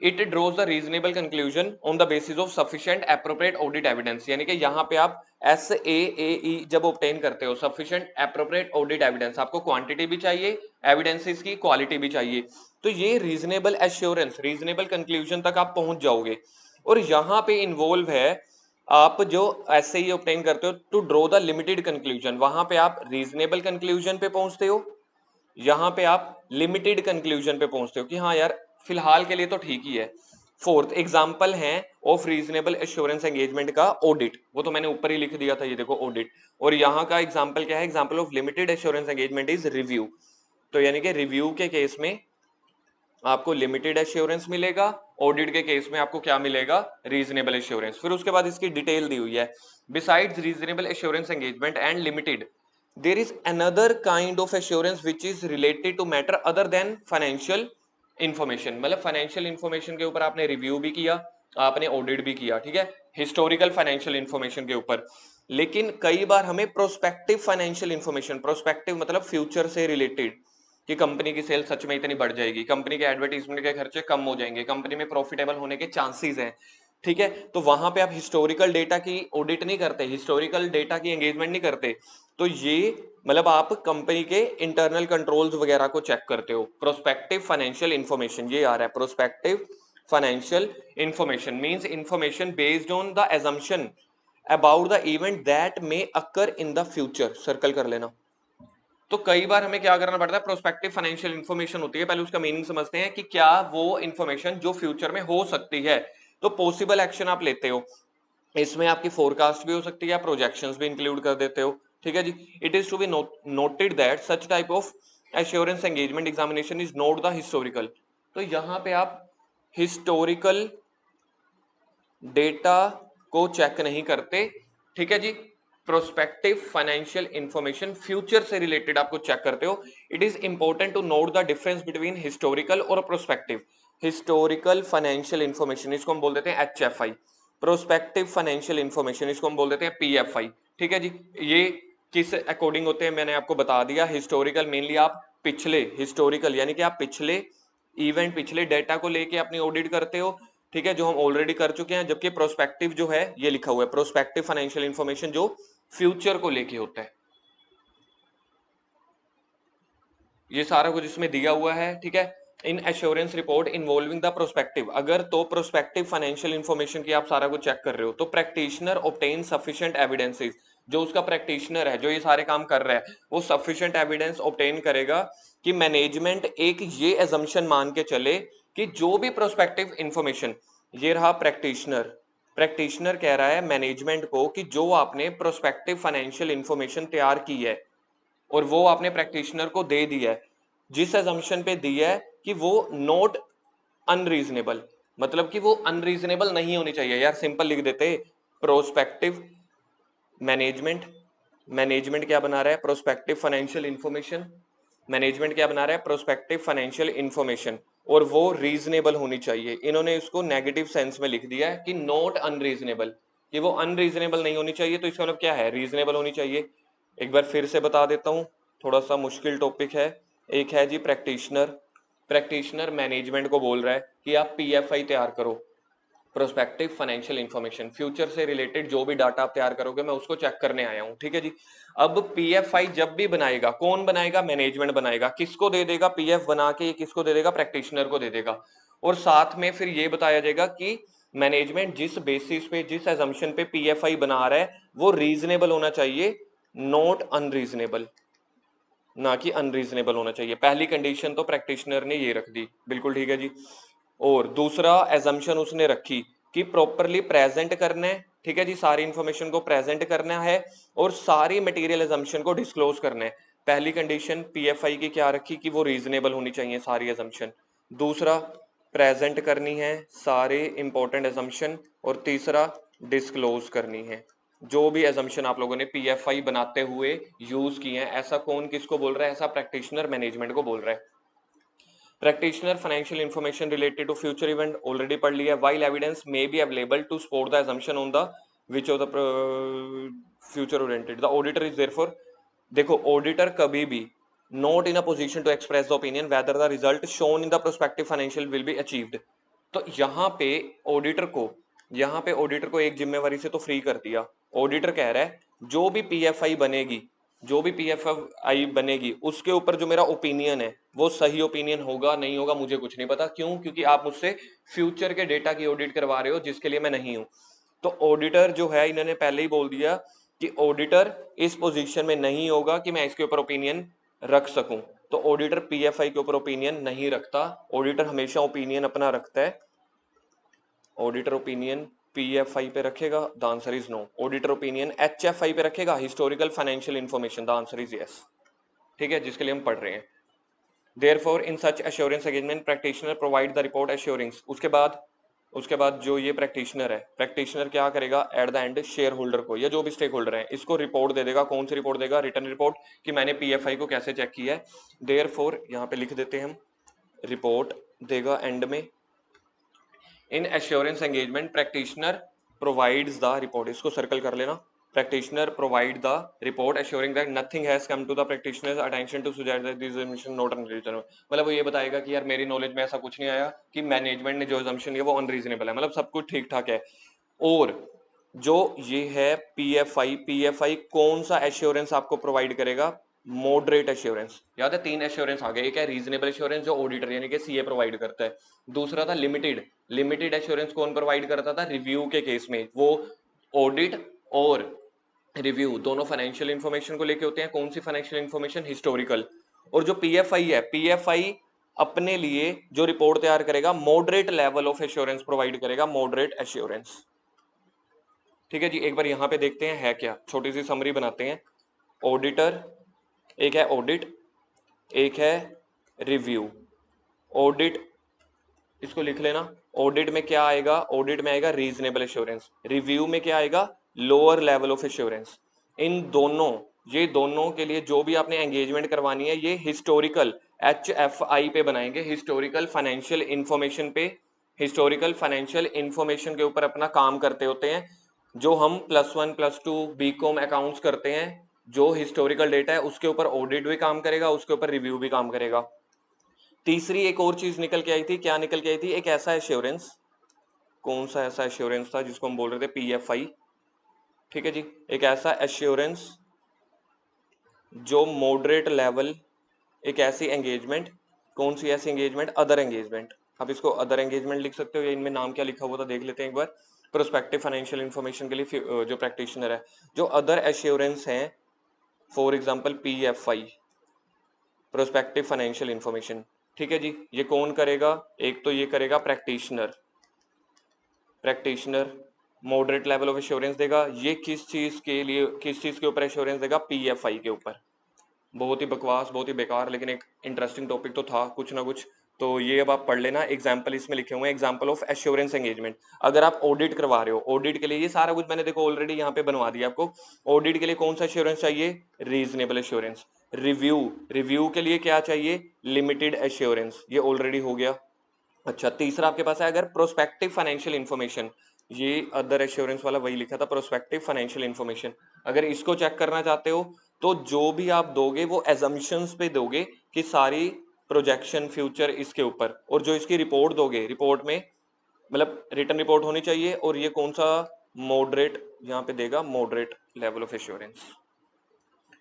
it drawers the reasonable conclusion on the basis of sufficient appropriate audit evidence, यानी कि यहाँ पे आप SAAE जब ऑब्टेन करते हो, सफिशिएंट एप्रोप्रिएट ऑडिट एविडेंस, आपको क्वांटिटी भी चाहिए, एविडेंसेस की क्वालिटी भी चाहिए, तो ये रीजनेबल एश्योरेंस, रीजनेबल कंक्लूजन तक आप पहुंच जाओगे। और यहाँ पे इन्वॉल्व है, आप जो SAE ऑब्टेन करते हो to draw the limited conclusion, वहां पे आप रीजनेबल कंक्लूजन पे पहुंचते हो, यहां पे आप लिमिटेड कंक्लूजन पे पहुंचते हो कि हाँ यार फिलहाल के लिए तो ठीक ही है। फोर्थ एग्जांपल है ऑफ रीजनेबल एश्योरेंस एंगेजमेंट का ऑडिट, वो तो मैंने ऊपर ही लिख दिया था, ये देखो ऑडिट। और यहाँ का एग्जांपल क्या है, example of limited assurance engagement is review. तो यानी कि रिव्यू के केस में आपको लिमिटेड एश्योरेंस मिलेगा, ऑडिट के केस में आपको क्या मिलेगा, रीजनेबल एश्योरेंस। फिर उसके बाद इसकी डिटेल दी हुई है, besides reasonable assurance engagement and limited there is another kind of assurance which is related to matter other than financial information. मतलब फाइनेंशियल इंफॉर्मेशन के ऊपर आपने रिव्यू भी किया, आपने ऑडिट भी किया, ठीक है, हिस्टोरिकल फाइनेंशियल इंफॉर्मेशन के ऊपर। लेकिन कई बार हमें प्रोस्पेक्टिव फाइनेंशियल इंफॉर्मेशन, प्रोस्पेक्टिव मतलब फ्यूचर से रिलेटेड, कि कंपनी की सेल सच में इतनी बढ़ जाएगी, कंपनी के एडवर्टीजमेंट के खर्चे कम हो जाएंगे, कंपनी में प्रॉफिटेबल होने के चांसेस हैं, ठीक है, तो वहां पे आप हिस्टोरिकल डेटा की ऑडिट नहीं करते, हिस्टोरिकल डेटा की एंगेजमेंट नहीं करते, तो ये मतलब आप कंपनी के इंटरनल कंट्रोल्स वगैरह को चेक करते हो। प्रोस्पेक्टिव फाइनेंशियल इंफॉर्मेशन ये आ रहा है, prospective financial information means information based on the assumption about the event that may occur in the future, circle कर लेना। तो कई बार हमें क्या करना पड़ता है, प्रोस्पेक्टिव फाइनेंशियल इंफॉर्मेशन होती है, पहले उसका मीनिंग समझते हैं कि क्या वो इंफॉर्मेशन जो फ्यूचर में हो सकती है, तो पॉसिबल एक्शन आप लेते हो, इसमें आपकी फोरकास्ट भी हो सकती है, प्रोजेक्शंस भी इंक्लूड कर देते हो, ठीक है जी। It is to be noted that such type of assurance engagement examination is not the historical. तो यहां पे आप हिस्टोरिकल डेटा को चेक नहीं करते, ठीक है जी। प्रोस्पेक्टिव फाइनेंशियल इंफॉर्मेशन फ्यूचर से रिलेटेड आपको चेक करते हो। It is important to note the difference between historical और प्रोस्पेक्टिव। हिस्टोरिकल फाइनेंशियल इंफॉर्मेशन इसको हम बोल देते हैं HFI, प्रोस्पेक्टिव फाइनेंशियल इंफॉर्मेशन इसको हम बोल देते हैं PFI, ठीक है जी। ये किस अकॉर्डिंग होते हैं मैंने आपको बता दिया। हिस्टोरिकल मेनली आप पिछले, हिस्टोरिकल यानी कि आप पिछले इवेंट, पिछले डेटा को लेके अपनी ऑडिट करते हो, ठीक है, जो हम ऑलरेडी कर चुके हैं। जबकि प्रोस्पेक्टिव जो है ये लिखा हुआ है, प्रोस्पेक्टिव फाइनेंशियल इंफॉर्मेशन जो फ्यूचर को लेके होता है, ये सारा कुछ इसमें दिया हुआ है, ठीक है। In assurance report involving the prospective, अगर तो प्रोस्पेक्टिव फाइनेंशियल इंफॉर्मेशन की आप सारा कुछ चेक कर रहे हो, तो प्रैक्टिशनर ऑब्टेन सफिशिएंट एविडेंसेस, जो उसका प्रैक्टिशनर है जो ये सारे काम कर रहा है वो सफिशिएंट एविडेंस ऑब्टेन करेगा कि मैनेजमेंट एक ये एजम्पशन मान के चले कि जो भी प्रोस्पेक्टिव इंफॉर्मेशन, ये रहा प्रैक्टिशनर, प्रैक्टिशनर कह रहा है मैनेजमेंट को कि जो आपने प्रोस्पेक्टिव फाइनेंशियल इंफॉर्मेशन तैयार की है और वो आपने प्रैक्टिशनर को दे दिया है, जिस एजम्पशन पे दिया है कि वो नॉट अनरीजनेबल, मतलब कि वो अनरीजनेबल नहीं होनी चाहिए, यार सिंपल लिख देते। प्रोस्पेक्टिव मैनेजमेंट, मैनेजमेंट क्या बना रहा है, प्रोस्पेक्टिव फाइनेंशियल इंफॉर्मेशन, मैनेजमेंट क्या बना रहा है, प्रोस्पेक्टिव फाइनेंशियल इंफॉर्मेशन, और वो रीजनेबल होनी चाहिए। इन्होंने इसको नेगेटिव सेंस में लिख दिया है कि नॉट अनरीजनेबल, कि वो अनरीजनेबल नहीं होनी चाहिए, तो इसका मतलब क्या है, रीजनेबल होनी चाहिए। एक बार फिर से बता देता हूँ, थोड़ा सा मुश्किल टॉपिक है। एक है जी प्रैक्टिशनर, प्रैक्टिशनर मैनेजमेंट को बोल रहा है कि आप PFI तैयार करो, प्रोस्पेक्टिव फाइनेंशियल इंफॉर्मेशन, फ्यूचर से रिलेटेड जो भी डाटा आप तैयार करोगे मैं उसको चेक करने आया हूं, ठीक है जी। अब PFI जब भी बनाएगा, कौन बनाएगा, मैनेजमेंट बनाएगा, किसको दे देगा, PF बना के ये किसको दे देगा, प्रैक्टिशनर को दे देगा। और साथ में फिर ये बताया जाएगा कि मैनेजमेंट जिस बेसिस पे, जिस एजम्पशन पे PFI बना रहा है वो रीजनेबल होना चाहिए, नॉट अनरीजनेबल, ना कि अनरीजनेबल होना चाहिए। पहली कंडीशन तो प्रैक्टिशनर ने ये रख दी, बिल्कुल ठीक है जी। और दूसरा एजम्पशन उसने रखी कि प्रॉपरली प्रेजेंट करना है, ठीक है जी, सारी इंफॉर्मेशन को प्रेजेंट करना है और सारी मटेरियल एजम्पशन को डिस्क्लोज करना है। पहली कंडीशन PFI की क्या रखी कि वो रीजनेबल होनी चाहिए सारी एजम्पशन, दूसरा प्रेजेंट करनी है सारे इंपॉर्टेंट एजम्पशन, और तीसरा डिस्क्लोज करनी है। जो भी एजम्पशन आप लोगों ने PFI बनाते हुए यूज किए हैं, ऐसा कौन किसको बोल रहा है, ऐसा प्रैक्टिशनर मैनेजमेंट को बोल रहा है। Practitioner financial information related to future event already पढ़ लिया। While evidence may be available to support the assumption on the which of the future oriented the auditor is therefore. देखो ऑडिटर कभी भी not in a position to express the opinion whether the result shown in the prospective financial will be achieved. तो auditor को यहाँ पे auditor को एक जिम्मेवारी से तो फ्री कर दिया। ऑडिटर कह रहा है जो भी PFI बनेगी, जो भी PFI बनेगी उसके ऊपर जो मेरा ओपिनियन है वो सही ओपिनियन होगा नहीं होगा मुझे कुछ नहीं पता। क्यों? क्योंकि आप मुझसे फ्यूचर के डेटा की ऑडिट करवा रहे हो जिसके लिए मैं नहीं हूं। तो ऑडिटर जो है, इन्होंने पहले ही बोल दिया कि ऑडिटर इस पोजीशन में नहीं होगा कि मैं इसके ऊपर ओपिनियन रख सकूं। तो ऑडिटर PFI के ऊपर ओपिनियन नहीं रखता, ऑडिटर हमेशा ओपिनियन अपना रखता है। ऑडिटर ओपिनियन PFI पे रखेगा, the answer is no. Auditor opinion HFI पे रखेगा, historical financial information, the answer is yes. ठीक है, जिसके लिए हम पढ़ रहे हैं। Therefore in such assurance engagement practitioner provide the report assurance. उसके बाद जो ये प्रैक्टिशनर क्या करेगा at the end share holder को या जो भी स्टेक होल्डर है इसको रिपोर्ट दे देगा। कौन सी रिपोर्ट देगा? रिटर्न रिपोर्ट, कि मैंने पीएफआई को कैसे चेक किया है। देयरफॉर यहाँ पे लिख देते हैं हम, रिपोर्ट देगा एंड में। In assurance engagement practitioner provides the report, इसको सर्कल कर लेना। Practitioner provide the report assuring that nothing has come to the practitioner's attention to suggest that this assumption not unreasonable. मतलब वो ये बताएगा कि यार मेरी नॉलेज में ऐसा कुछ नहीं आया कि मैनेजमेंट ने जो असम्पशन लिया वो अनरीजनेबल है, मतलब सब कुछ ठीक ठाक है। और जो ये है पीएफआई कौन सा एश्योरेंस आपको प्रोवाइड करेगा? Moderate assurance. याद है तीन एश्योरेंस आ गए, एक है रीजनेबल एश्योरेंस जो ऑडिटर यानी कि सीए प्रोवाइड करता है, दूसरा था लिमिटेड एश्योरेंस कौन प्रोवाइड करता था? रिव्यू के केस में वो ऑडिट और रिव्यू दोनों फाइनेंशियल इंफॉर्मेशन को लेके होते हैं। कौन सी फाइनेंशियल इंफॉर्मेशन? हिस्टोरिकल। और जो पीएफआई है, पीएफआई अपने लिए जो रिपोर्ट तैयार करेगा moderate level of assurance provide करेगा, मॉडरेट एश्योरेंस। ठीक है जी, एक बार यहां पे देखते हैं है क्या, छोटी सी समरी बनाते हैं। ऑडिटर, एक है ऑडिट, एक है रिव्यू। ऑडिट, इसको लिख लेना। ऑडिट में क्या आएगा? ऑडिट में आएगा रीजनेबल एश्योरेंस। रिव्यू में क्या आएगा? Lower level of assurance. इन दोनों, ये दोनों के लिए जो भी आपने एंगेजमेंट करवानी है ये हिस्टोरिकल HFI पे बनाएंगे, हिस्टोरिकल फाइनेंशियल इंफॉर्मेशन पे। हिस्टोरिकल फाइनेंशियल इंफॉर्मेशन के ऊपर अपना काम करते होते हैं। जो हम +1 +2 बीकॉम अकाउंट्स करते हैं, जो हिस्टोरिकल डेटा है उसके ऊपर ऑडिट भी काम करेगा, उसके ऊपर रिव्यू भी काम करेगा। तीसरी एक और चीज निकल के आई थी, क्या निकल के आई थी? एक ऐसा एश्योरेंस, कौन सा ऐसा एश्योरेंस था जिसको हम बोल रहे थे पीएफआई। ठीक है जी, एक ऐसा एश्योरेंस जो मॉडरेट लेवल, एक ऐसी एंगेजमेंट, कौन सी ऐसी एंगेजमेंट? Other engagement. आप इसको अदर एंगेजमेंट लिख सकते हो, या इनमें नाम क्या लिखा हुआ था देख लेते हैं एक बार। प्रोस्पेक्टिव फाइनेंशियल इंफॉर्मेशन के लिए जो प्रैक्टिशनर है, जो अदर एश्योरेंस हैं, for example PFI, prospective financial information. ठीक है जी, ये कौन करेगा? एक तो ये करेगा practitioner moderate level of assurance देगा। ये किस चीज के लिए, किस चीज के ऊपर एश्योरेंस देगा? पीएफआई के ऊपर। बहुत ही बकवास, बहुत ही बेकार, लेकिन एक इंटरेस्टिंग टॉपिक तो था कुछ ना कुछ। तो ये अब आप पढ़ लेना। एग्जाम्पल इसमें लिखे हुए हैं, एग्जाम्पल ऑफ एश्योरेंस एंगेजमेंट। अगर आप ऑडिट करवा रहे हो, ऑडिट के लिए ये सारा कुछ मैंने देखो ऑलरेडी यहाँ पे बनवा दिया आपको। ऑडिट के लिए कौन सा एश्योरेंस चाहिए? Reasonable assurance. रिव्यू, रिव्यू के लिए क्या चाहिए? लिमिटेड एश्योरेंस, ये ऑलरेडी हो गया। अच्छा, तीसरा आपके पास है अगर प्रोस्पेक्टिव फाइनेंशियल इंफॉर्मेशन, ये अदर एश्योरेंस वाला वही लिखा था, प्रोस्पेक्टिव फाइनेंशियल इंफॉर्मेशन। अगर इसको चेक करना चाहते हो तो जो भी आप दोगे वो एजम्पशंस पे दोगे कि सारी प्रोजेक्शन फ्यूचर इसके ऊपर, और जो इसकी रिपोर्ट दोगे, रिपोर्ट में मतलब रिटर्न रिपोर्ट होनी चाहिए। और ये कौन सा? मॉडरेट, यहाँ पे देगा मॉडरेट लेवल ऑफ एश्योरेंस।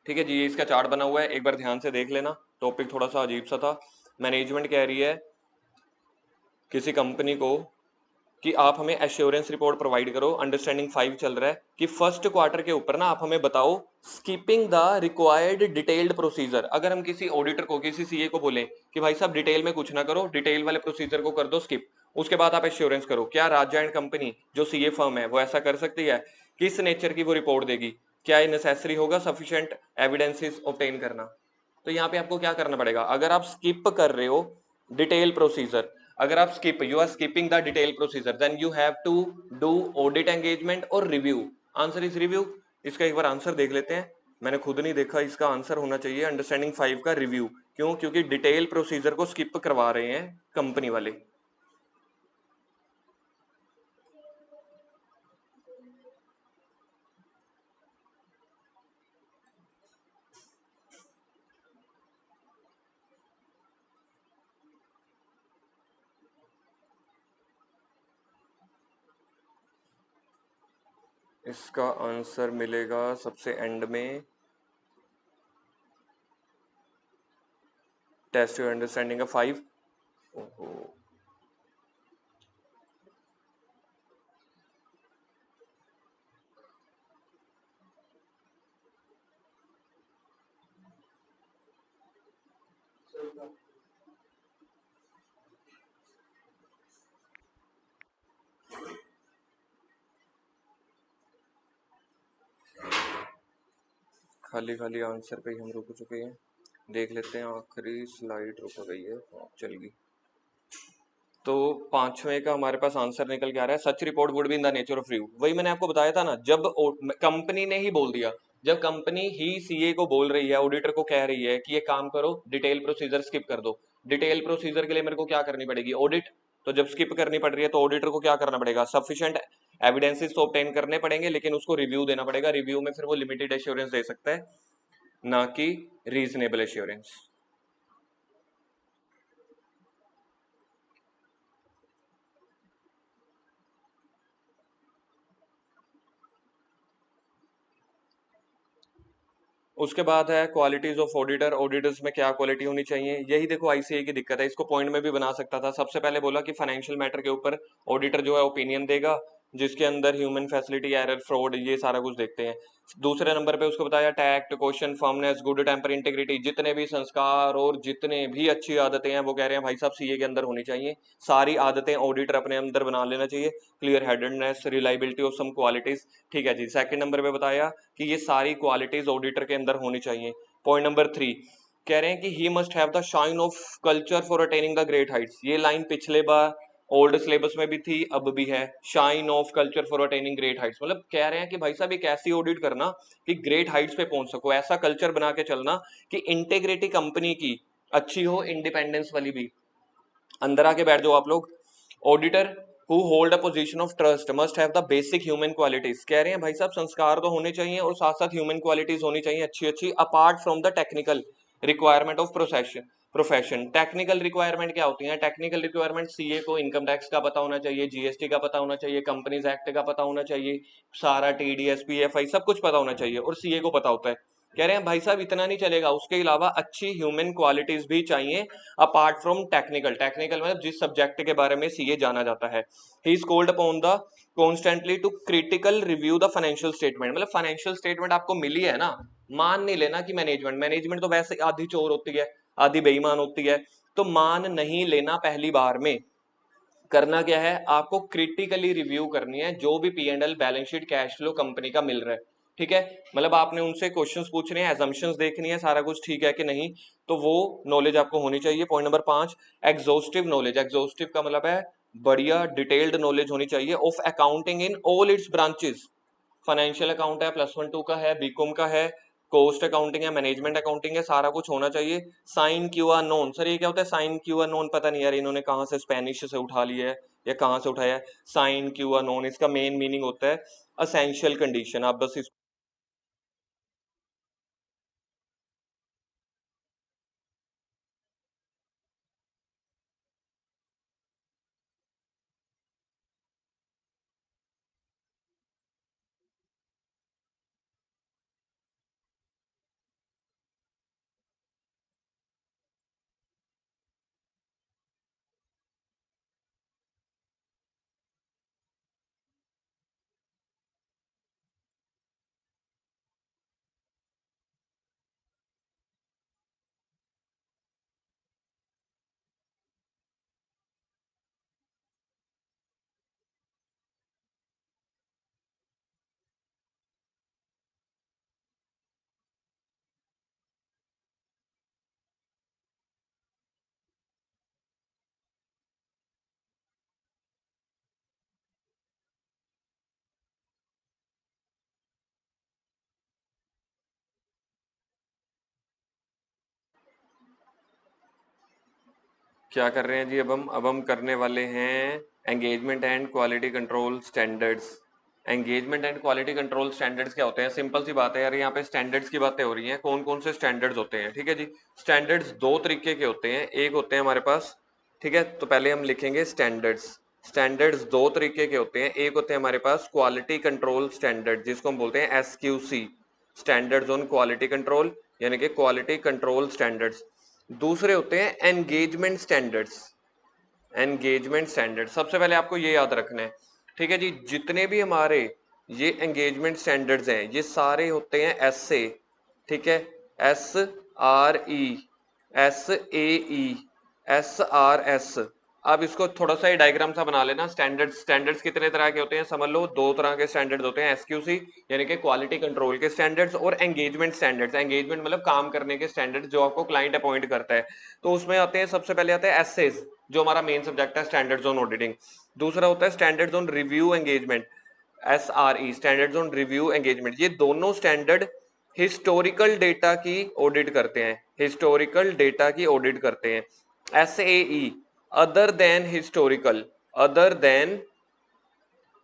ठीक है जी, ये इसका चार्ट बना हुआ है, एक बार ध्यान से देख लेना। टॉपिक थोड़ा सा अजीब सा था। मैनेजमेंट कह रही है किसी कंपनी को कि आप हमें एश्योरेंस रिपोर्ट प्रोवाइड करो। अंडरस्टैंडिंग 5 चल रहा है कि फर्स्ट क्वार्टर के ऊपर ना आप हमें बताओ skipping the required detailed procedure. अगर हम किसी ऑडिटर को, किसी सीए को बोले कि भाई साहब डिटेल में कुछ ना करो, डिटेल वाले प्रोसीजर को कर दो स्किप, उसके बाद आप एश्योरेंस करो, क्या राजा एंड कंपनी जो सीए फर्म है वो ऐसा कर सकती है? किस नेचर की वो रिपोर्ट देगी? क्या ये नेसेसरी होगा सफिशिएंट एविडेंसेस ऑब्टेन करना? तो यहाँ पे आपको क्या करना पड़ेगा? अगर आप स्किप कर रहे हो डिटेल प्रोसीजर, अगर आप skip, you are skipping the detail procedure, then you have to do audit engagement और रिव्यू। Answer is review. इसका एक बार आंसर देख लेते हैं, मैंने खुद नहीं देखा। इसका आंसर होना चाहिए अंडरस्टैंडिंग 5 का रिव्यू। क्यों? क्योंकि डिटेल प्रोसीजर को स्किप करवा रहे हैं कंपनी वाले। इसका आंसर मिलेगा सबसे एंड में। टेस्ट योर अंडरस्टैंडिंग का 5। ओहो, खाली खाली आंसर पे ही हम रुक चुके हैं। देख लेते हैं, आखिरी स्लाइड रुक गई है, हाँ, चल गई। तो पांचवें का हमारे पास आंसर निकल के आ रहा है, such report would be in the nature of review. वही मैंने आपको बताया था ना, जब कंपनी ने ही बोल दिया, जब कंपनी ही सीए को बोल रही है, ऑडिटर को कह रही है कि ये काम करो, डिटेल प्रोसीजर स्किप कर दो। डिटेल प्रोसीजर के लिए मेरे को क्या करनी पड़ेगी? ऑडिट। तो जब स्किप करनी पड़ रही है तो ऑडिटर को क्या करना पड़ेगा? सफिशिएंट एविडेंसेस तो ऑब्टेन करने पड़ेंगे, लेकिन उसको रिव्यू देना पड़ेगा। रिव्यू में फिर वो लिमिटेड एश्योरेंस दे सकता है, ना कि रीजनेबल एश्योरेंस। उसके बाद है क्वालिटीज ऑफ ऑडिटर। ऑडिटर्स में क्या क्वालिटी होनी चाहिए? यही देखो आईसीए की दिक्कत है, इसको पॉइंट में भी बना सकता था। सबसे पहले बोला कि फाइनेंशियल मैटर के ऊपर ऑडिटर जो है ओपिनियन देगा, जिसके अंदर ह्यूमन फैसिलिटी, एरर, फ्रॉड, ये सारा कुछ देखते हैं। दूसरे नंबर पे उसको बताया tact, question, firmness, good temper, integrity, जितने भी संस्कार और जितने भी अच्छी आदतें हैं वो कह रहे हैं भाई साहब सीए के अंदर होनी चाहिए। सारी आदतें ऑडिटर अपने अंदर बना लेना चाहिए। Clear headedness, reliability of some qualities. ठीक है जी। सेकंड नंबर पे बताया कि ये सारी क्वालिटीज ऑडिटर के अंदर होनी चाहिए। पॉइंट नंबर 3 कह रहे हैं कि he must have the shine of culture for attaining the great Heights. ये लाइन पिछले बार ओल्ड सिलेबस में भी थी, अब भी है। Shine of culture for attaining great Heights, मतलब कह रहे हैं कि भाई साहब एक ऐसी ऑडिट करना कि ग्रेट हाइट्स पे पहुंच सको, ऐसा कल्चर बना के चलना कि इंटीग्रिटी कंपनी की अच्छी हो, इंडिपेंडेंस वाली भी। अंदर आके बैठ जाओ आप लोग। Auditor who hold a position of trust must have the basic human qualities. कह रहे हैं भाई साहब संस्कार तो होने चाहिए और साथ साथ ह्यूमन क्वालिटीज होनी चाहिए अच्छी अच्छी, apart from the technical requirement of profession. Technical requirement क्या होती है? टेक्निकल रिक्वायरमेंट सीए को इनकम टैक्स का पता होना चाहिए, जीएसटी का पता होना चाहिए, कंपनीज एक्ट का पता होना चाहिए, सारा टीडीएस, पीएफआई सब कुछ पता होना चाहिए, और सीए को पता होता है। कह रहे हैं भाई साहब इतना नहीं चलेगा, उसके अलावा अच्छी ह्यूमन क्वालिटीज भी चाहिए अपार्ट फ्रॉम टेक्निकल। टेक्निकल मतलब जिस सब्जेक्ट के बारे में सीए जाना जाता है। He is called upon the constantly to critical review the financial statement. मतलब फाइनेंशियल स्टेटमेंट आपको मिली है ना, मान नहीं लेना कि मैनेजमेंट तो वैसे आधी चोर होती है, आधी बेईमान होती है, तो मान नहीं लेना पहली बार में। करना क्या है? आपको क्रिटिकली रिव्यू करनी है जो भी P and L, balance sheet, cash flow company का मिल रहा है। ठीक है, मतलब आपने उनसे क्वेश्चंस पूछने हैं, एजम्पशंस देखनी है, सारा कुछ ठीक है कि नहीं, तो वो नॉलेज आपको होनी चाहिए। Point number 5 exhaustive knowledge. Exhaustive का मतलब है बढ़िया डिटेल्ड नॉलेज होनी चाहिए of accounting in all its branches. Financial account है, +1 2 का है, बीकॉम का है, कॉस्ट अकाउंटिंग है, मैनेजमेंट अकाउंटिंग है, सारा कुछ होना चाहिए। Sine qua non. Sir ये क्या होता है साइन क्यू आर नोन? पता नहीं यार, इन्होंने कहाँ से स्पेनिश से उठा लिया है या कहाँ से उठाया है। साइन क्यू आर नोन, इसका मेन मीनिंग होता है असेंशियल कंडीशन। आप बस इस क्या कर रहे हैं जी? अब हम करने वाले हैं engagement and quality control standards. Engagement and quality control standards क्या होते हैं? सिंपल सी बात है यार, यहाँ पे स्टैंडर्ड्स की बातें हो रही हैं। कौन कौन से स्टैंडर्ड्स होते हैं? ठीक है जी। स्टैंडर्ड्स दो तरीके के होते हैं। एक होते हैं हमारे पास, ठीक है, तो पहले हम लिखेंगे स्टैंडर्ड्स। स्टैंडर्ड्स दो तरीके के होते हैं। एक होते हैं हमारे पास क्वालिटी कंट्रोल स्टैंडर्ड, जिसको हम बोलते हैं SQC, standards on quality control, यानी कि क्वालिटी कंट्रोल स्टैंडर्ड्स। दूसरे होते हैं एंगेजमेंट स्टैंडर्ड्स। एंगेजमेंट स्टैंडर्ड सबसे पहले आपको ये याद रखना है। ठीक है जी। जितने भी हमारे ये एंगेजमेंट स्टैंडर्ड्स हैं, ये सारे होते हैं एस से। ठीक है, SRE, SAE, SRS, आप इसको थोड़ा सा डायग्राम सा बना लेना। स्टैंडर्ड्स कितने तरह के होते हैं समझ लो, दो तरह के स्टैंडर्ड्स होते हैं, एसक्यूसी यानी कि क्वालिटी कंट्रोल के स्टैंडर्ड्स, और एंगेजमेंट स्टैंडर्ड्स। एंगेजमेंट मतलब काम करने के स्टैंडर्ड्स जो आपको क्लाइंट अपॉइंट करता है। तो उसमें आते हैं, सबसे पहले आता है एसएस, जो हमारा मेन सब्जेक्ट है, स्टैंडर्ड्स ऑन ऑडिटिंग। दूसरा होता है standards on review engagement, SRE, standards on review engagement. ये दोनों स्टैंडर्ड हिस्टोरिकल डेटा की ऑडिट करते हैं, हिस्टोरिकल डेटा की ऑडिट करते हैं। SAE, other than historical, other than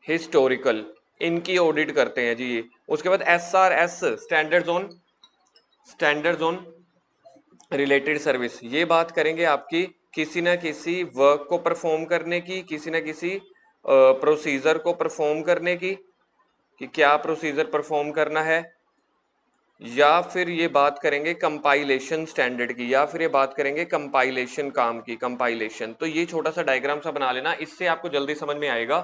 historical, इनकी ऑडिट करते हैं जी ये। उसके बाद SRS, standards on related service, ये बात करेंगे आपकी किसी ना किसी वर्क को परफॉर्म करने की, किसी ना किसी प्रोसीजर को परफॉर्म करने की, कि क्या प्रोसीजर परफॉर्म करना है, या फिर ये बात करेंगे कंपाइलेशन स्टैंडर्ड की, या फिर ये बात करेंगे कंपाइलेशन काम की, कंपाइलेशन। तो ये छोटा सा डायग्राम सा बना लेना, इससे आपको जल्दी समझ में आएगा।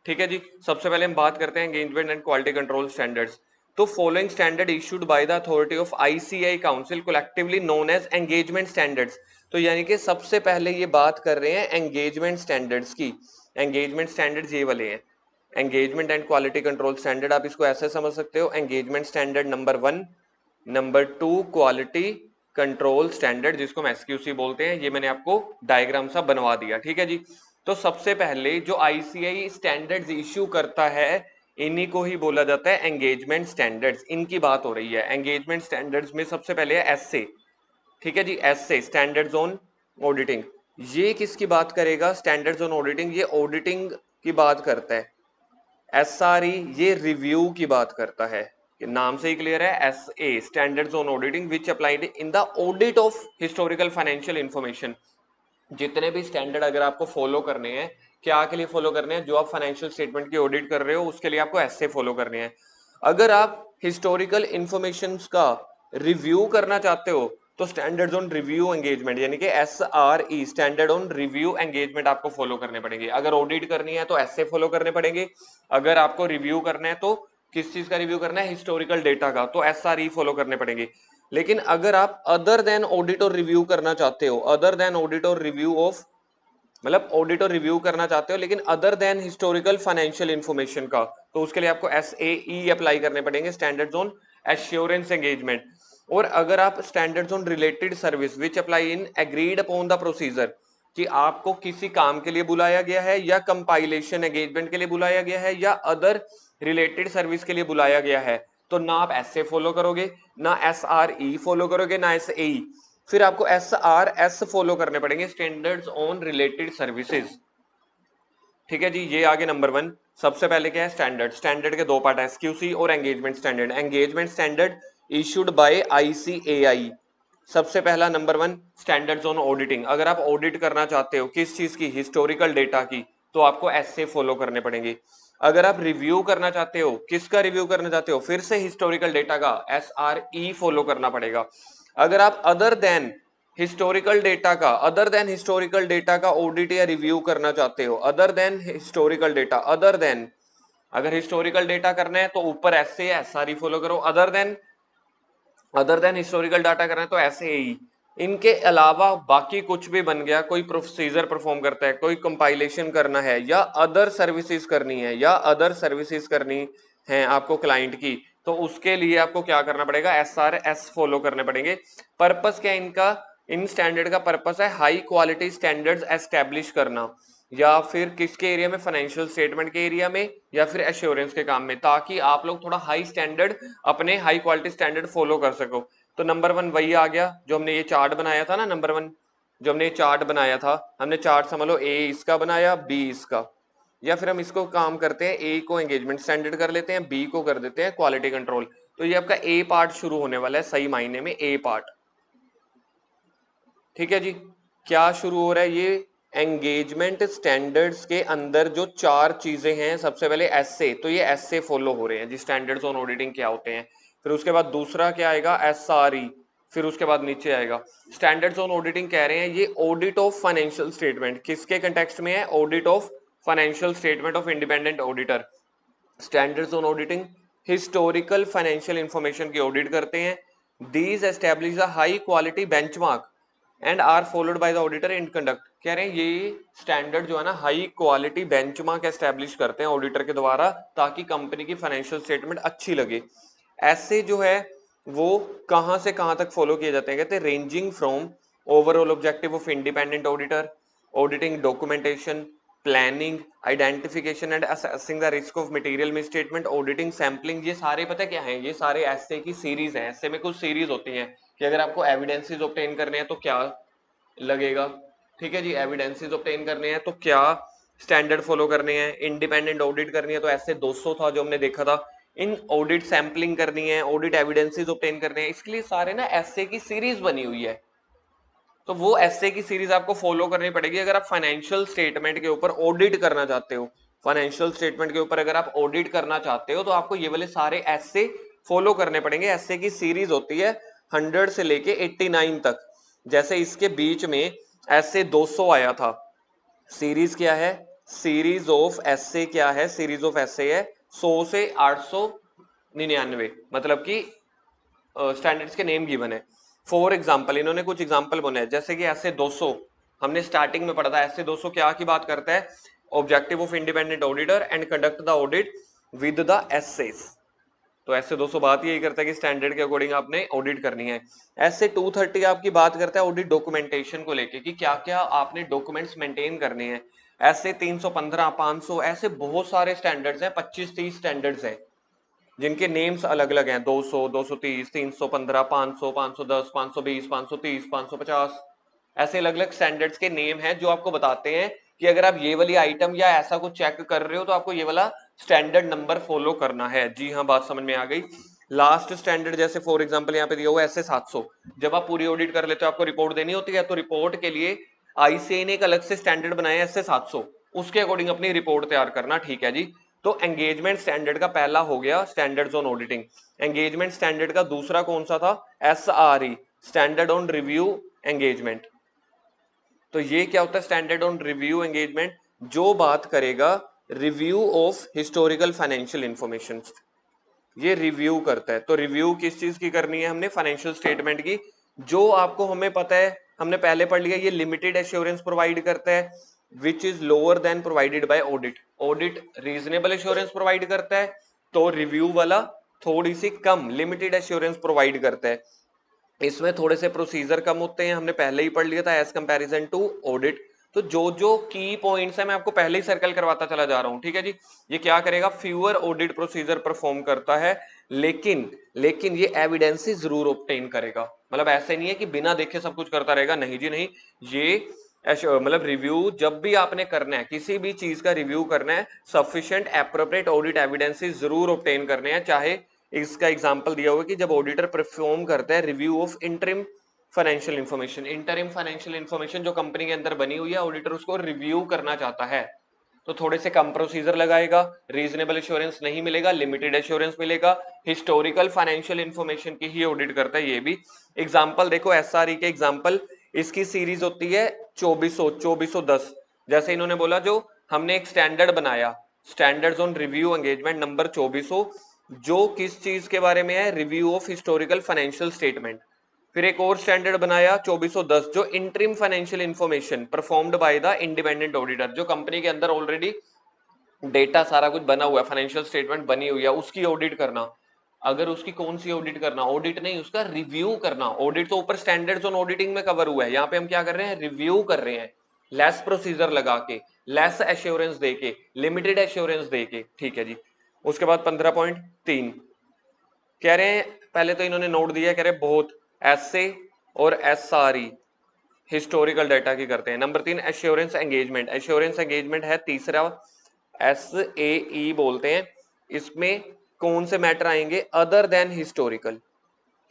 ठीक है जी, सबसे पहले हम बात करते हैं engagement and quality control standards. तो following standard issued by the authority of ICAI council collectively known as engagement standards. तो यानी कि सबसे पहले ये बात कर रहे हैं एंगेजमेंट स्टैंडर्ड्स की। एंगेजमेंट स्टैंडर्ड्स ये वाले हैं, engagement and quality control standard. आप इसको ऐसे समझ सकते हो, engagement standard number 1, number 2 quality control standard, जिसको हम SQC बोलते हैं। ये मैंने आपको डायग्राम सा बनवा दिया। ठीक है जी, तो सबसे पहले जो ICAI स्टैंडर्ड्स इश्यू करता है, इन्हीं को ही बोला जाता है एंगेजमेंट स्टैंडर्ड्स। इनकी बात हो रही है। एंगेजमेंट स्टैंडर्ड्स में सबसे पहले है SA। ठीक है जी, SA, स्टैंडर्ड्स ऑन ऑडिटिंग। ये किसकी बात करेगा? स्टैंडर्ड्स ऑन ऑडिटिंग, ये ऑडिटिंग की बात करता है। SRE, ये रिव्यू की बात करता है, नाम से ही क्लियर है। SA, standards on auditing which applied in the audit of historical financial information. जितने भी स्टैंडर्ड अगर आपको फॉलो करने हैं, क्या के लिए फॉलो करने हैं? जो आप फाइनेंशियल स्टेटमेंट की ऑडिट कर रहे हो उसके लिए आपको ऐसे फॉलो करने हैं। अगर आप हिस्टोरिकल इंफॉर्मेशन का रिव्यू करना चाहते हो तो स्टैंडर्ड्स ऑन रिव्यू एंगेजमेंट यानी कि SRE, standard on review engagement आपको फॉलो करने पड़ेंगे। अगर ऑडिट करनी है तो ऐसे फॉलो करने पड़ेंगे। अगर आपको रिव्यू करना है तो किस चीज का रिव्यू करना है? हिस्टोरिकल डेटा का, तो SRE फॉलो करने पड़ेंगे। लेकिन अगर आप अदर देन ऑडिट और रिव्यू करना चाहते हो, अदर देन ऑडिट और रिव्यू ऑफ, मतलब ऑडिट और रिव्यू करना चाहते हो लेकिन other than historical financial information का, तो उसके लिए आपको SAE अप्लाई करने पड़ेंगे, स्टैंडर्ड्स ऑन एश्योरेंस एंगेजमेंट। और अगर आप standards on related service which apply in agreed upon the procedure, कि आपको किसी काम के लिए बुलाया गया है या कंपाइलेशन एंगेजमेंट के लिए बुलाया गया है या अदर रिलेटेड सर्विस के लिए बुलाया गया है, तो ना आप ऐसे फॉलो करोगे, ना SRE फॉलो करोगे, ना SAE। फिर आपको SRS फॉलो करने पड़ेंगे, स्टैंडर्ड्स ऑन रिलेटेड सर्विसेज। ठीक है जी, ये आगे नंबर 1। सबसे पहले क्या है? स्टैंडर्ड। स्टैंडर्ड के दो पार्ट है, SQC और engagement standard. Engagement standard issued bye ICAI। सबसे पहला नंबर 1 स्टैंडर्ड्स ऑन ऑडिटिंग। अगर आप ऑडिट करना चाहते हो किस चीज की? हिस्टोरिकल डेटा की, तो आपको ऐसे फॉलो करने पड़ेंगे। अगर आप रिव्यू करना चाहते हो, किसका रिव्यू करना चाहते हो? फिर से हिस्टोरिकल डेटा का, SRE फॉलो करना पड़ेगा। अगर आप अदर देन हिस्टोरिकल डेटा का, अदर देन हिस्टोरिकल डेटा का ऑडिट या रिव्यू करना चाहते हो, other than historical data, other than, अगर हिस्टोरिकल डेटा करना है तो ऊपर ऐसे SRE फॉलो करो, अदर देन हिस्टोरिकल डाटा करना है तो ऐसे ही। इनके अलावा बाकी कुछ भी बन गया, कोई प्रोसीजर परफॉर्म करता है, कोई कंपाइलेशन करना है, या अदर सर्विसेज करनी है, या अदर सर्विसेज करनी है आपको क्लाइंट की, तो उसके लिए आपको क्या करना पड़ेगा? SRS फॉलो करने पड़ेंगे। पर्पस क्या है इनका? इन स्टैंडर्ड का पर्पस है हाई क्वालिटी स्टैंडर्ड्स एस्टेब्लिश करना, या फिर किसके एरिया में? फाइनेंशियल स्टेटमेंट के एरिया में, या फिर एश्योरेंस के काम में, ताकि आप लोग थोड़ा हाई स्टैंडर्ड, अपने हाई क्वालिटी स्टैंडर्ड फॉलो कर सको। तो नंबर 1 वही आ गया जो हमने ये चार्ट बनाया था ना, नंबर 1 जो हमने ये चार्ट बनाया था, हमने चार्ट समझ लो A इसका बनाया, B इसका, या फिर हम इसको काम करते हैं, A को एंगेजमेंट स्टैंडर्ड कर लेते हैं, B को कर देते हैं क्वालिटी कंट्रोल। तो ये आपका A पार्ट शुरू होने वाला है, सही मायने में A पार्ट। ठीक है जी, क्या शुरू हो रहा है? ये एंगेजमेंट स्टैंडर्ड्स के अंदर जो 4 चीजें हैं, सबसे पहले SA, तो ये SA फॉलो हो रहे हैं जी, स्टैंडर्ड्स ऑन ऑडिटिंग क्या होते हैं। फिर उसके बाद दूसरा क्या आएगा? SRE। फिर उसके बाद नीचे आएगा स्टैंडर्ड्स ऑन ऑडिटिंग, कह रहे हैं ये ऑडिट ऑफ फाइनेंशियल स्टेटमेंट, किसके कंटेक्स्ट में है? Audit of financial statement of independent auditor. Standards on auditing historical financial information की ऑडिट करते हैं। These establish a high quality benchmark, and are followed by the auditor in conduct. कह रहे हैं ये स्टैंडर्ड जो है ना हाई क्वालिटी बेंचमार्क एस्टेब्लिश करते हैं ऑडिटर के द्वारा, ताकि कंपनी की फाइनेंशियल स्टेटमेंट अच्छी लगे। ऐसे जो है वो कहां से कहां तक फॉलो किए जाते हैं, कहते हैं ranging from overall objective of independent auditor, auditing documentation, planning, identification and assessing the risk of material misstatement, auditing, sampling. ये सारे पता क्या है, ये सारे एसए की सीरीज है। एसए में कुछ सीरीज होती है कि अगर आपको एविडेंसेस ऑब्टेन करने हैं तो क्या लगेगा, ठीक है जी, एविडेंसेस ऑब्टेन करने हैं तो क्या स्टैंडर्ड फॉलो करने हैं, इंडिपेंडेंट ऑडिट करनी है तो ऐसे 200 था जो हमने देखा था, इन ऑडिट सैंपलिंग करनी है, ऑडिट एविडेंसेस ऑब्टेन करने हैं, इसके लिए सारे ना एसए की सीरीज बनी हुई है। तो वो एसए की सीरीज आपको फॉलो करनी पड़ेगी अगर आप फाइनेंशियल स्टेटमेंट के ऊपर ऑडिट करना चाहते हो। फाइनेंशियल स्टेटमेंट के ऊपर अगर आप ऑडिट करना चाहते हो तो आपको ये वाले सारे एसए फॉलो करने पड़ेंगे। एसए की सीरीज होती है 100 से लेके 89 तक। जैसे इसके बीच में एसए 200 आया था, सीरीज क्या है, सीरीज ऑफ एसए क्या है, सीरीज ऑफ एसए है 100 से 899, मतलब कि स्टैंडर्ड्स के नेम गिवन है। फॉर एग्जाम्पल इन्होंने कुछ एग्जाम्पल बनाए, जैसे कि ऐसे 200 हमने स्टार्टिंग में पढ़ा था। ऐसे 200 क्या की बात करता है, objective of independent auditor and conduct the audit with the SAs. तो ऐसे 200 बात यही करता है कि स्टैंडर्ड के अकॉर्डिंग आपने ऑडिट करनी है। ऐसे 230 आपकी बात करता है ऑडिट डॉक्यूमेंटेशन को लेके कि क्या क्या आपने डॉक्यूमेंट्स मेंटेन करने हैं। ऐसे 315, 500, ऐसे बहुत सारे स्टैंडर्ड्स हैं, 25-30 स्टैंडर्ड्स हैं जिनके नेम्स अलग अलग हैं, 200, 230, 315, 500, 510, 520, 530, 550, ऐसे अलग अलग स्टैंडर्ड्स के नेम हैं जो आपको बताते हैं कि अगर आप ये वाली आइटम या ऐसा कुछ चेक कर रहे हो तो आपको ये वाला स्टैंडर्ड नंबर फॉलो करना है। जी हाँ, बात समझ में आ गई। लास्ट स्टैंडर्ड जैसे फॉर एग्जांपल यहाँ पे दिया हुआ ऐसे 700, जब आप पूरी ऑडिट कर लेते हो आपको रिपोर्ट देनी होती है, तो रिपोर्ट के लिए आईसीए ने एक अलग से स्टैंडर्ड बनाया ऐसे 700, उसके अकॉर्डिंग अपनी रिपोर्ट तैयार करना, ठीक है जी। तो एंगेजमेंट स्टैंडर्ड का पहला हो गया standards on auditing. Engagement standard का दूसरा कौन सा था, SRE, standard on review engagement. तो ये क्या होता है, स्टैंडर्ड ऑन रिव्यू एंगेजमेंट, जो बात करेगा review of historical financial information, ये रिव्यू करता है। तो रिव्यू किस चीज की करनी है हमने, फाइनेंशियल स्टेटमेंट की। जो आपको हमें पता है, हमने पहले पढ़ लिया, ये लिमिटेड एश्योरेंस प्रोवाइड करता है which is lower than provided by audit. Audit reasonable assurance provide करता है, तो रिव्यू वाला थोड़ी सी कम लिमिटेड एश्योरेंस प्रोवाइड करता है। इसमें थोड़े से प्रोसीजर कम होते हैं, हमने पहले ही पढ़ लिया था एज कंपैरिजन टू ऑडिट। तो जो जो की पॉइंट्स है मैं आपको पहले ही सर्कल करवाता चला जा रहा हूं, ठीक है जी। ये क्या करेगा, फ्यूअर ऑडिट प्रोसीजर परफॉर्म करता है, लेकिन लेकिन ये एविडेंसेस जरूर ऑब्टेन करेगा। मतलब ऐसे नहीं है कि बिना देखे सब कुछ करता रहेगा, नहीं जी नहीं। ये मतलब रिव्यू जब भी आपने करना है, किसी भी चीज का रिव्यू करना है, सफिशिएंट एप्रोप्रिएट ऑडिट एविडेंसेस जरूर ऑब्टेन करने हैं। चाहे इसका एग्जांपल दिया हुआ कि जब ऑडिटर परफॉर्म करता है review of interim financial information, interim financial information जो कंपनी के अंदर बनी हुई है, ऑडिटर उसको रिव्यू करना चाहता है, तो थोड़े से कम प्रोसीजर लगाएगा, रीजनेबल एश्योरेंस नहीं मिलेगा, लिमिटेड एश्योरेंस मिलेगा। हिस्टोरिकल फाइनेंशियल इंफॉर्मेशन की ही ऑडिट करता है ये भी। एग्जांपल देखो एसआरई के एग्जांपल, इसकी सीरीज होती है 2400, 2410। जैसे इन्होंने बोला जो हमने एक स्टैंडर्ड बनाया, standards on review engagement number 2400, जो किस चीज के बारे में है, review of historical financial statement. फिर एक और स्टैंडर्ड बनाया 2410 जो interim financial information performed by the independent auditor, जो कंपनी के अंदर ऑलरेडी डेटा सारा कुछ बना हुआ है, फाइनेंशियल स्टेटमेंट बनी हुई है, उसकी ऑडिट करना। अगर उसकी कौन सी ऑडिट करना, ऑडिट नहीं उसका रिव्यू करना। ऑडिट तो ऊपर स्टैंडर्ड्स ऑन ऑडिटिंग में कवर हुआ है, यहाँ पे हम क्या कर रहे हैं, रिव्यू कर रहे हैं, लेस प्रोसीजर लगा के, लेस एश्योरेंस देके, लिमिटेड एश्योरेंस देके, ठीक है जी। उसके बाद 15.3 कह रहे हैं, पहले तो इन्होंने नोट दिया, कह रहे बहुत एसए और एसआरई हिस्टोरिकल डाटा की करते हैं। Number 3 assurance engagement, assurance engagement है तीसरा, एसएई बोलते हैं। इसमें कौन से मैटर आएंगे, अदर देन हिस्टोरिकल।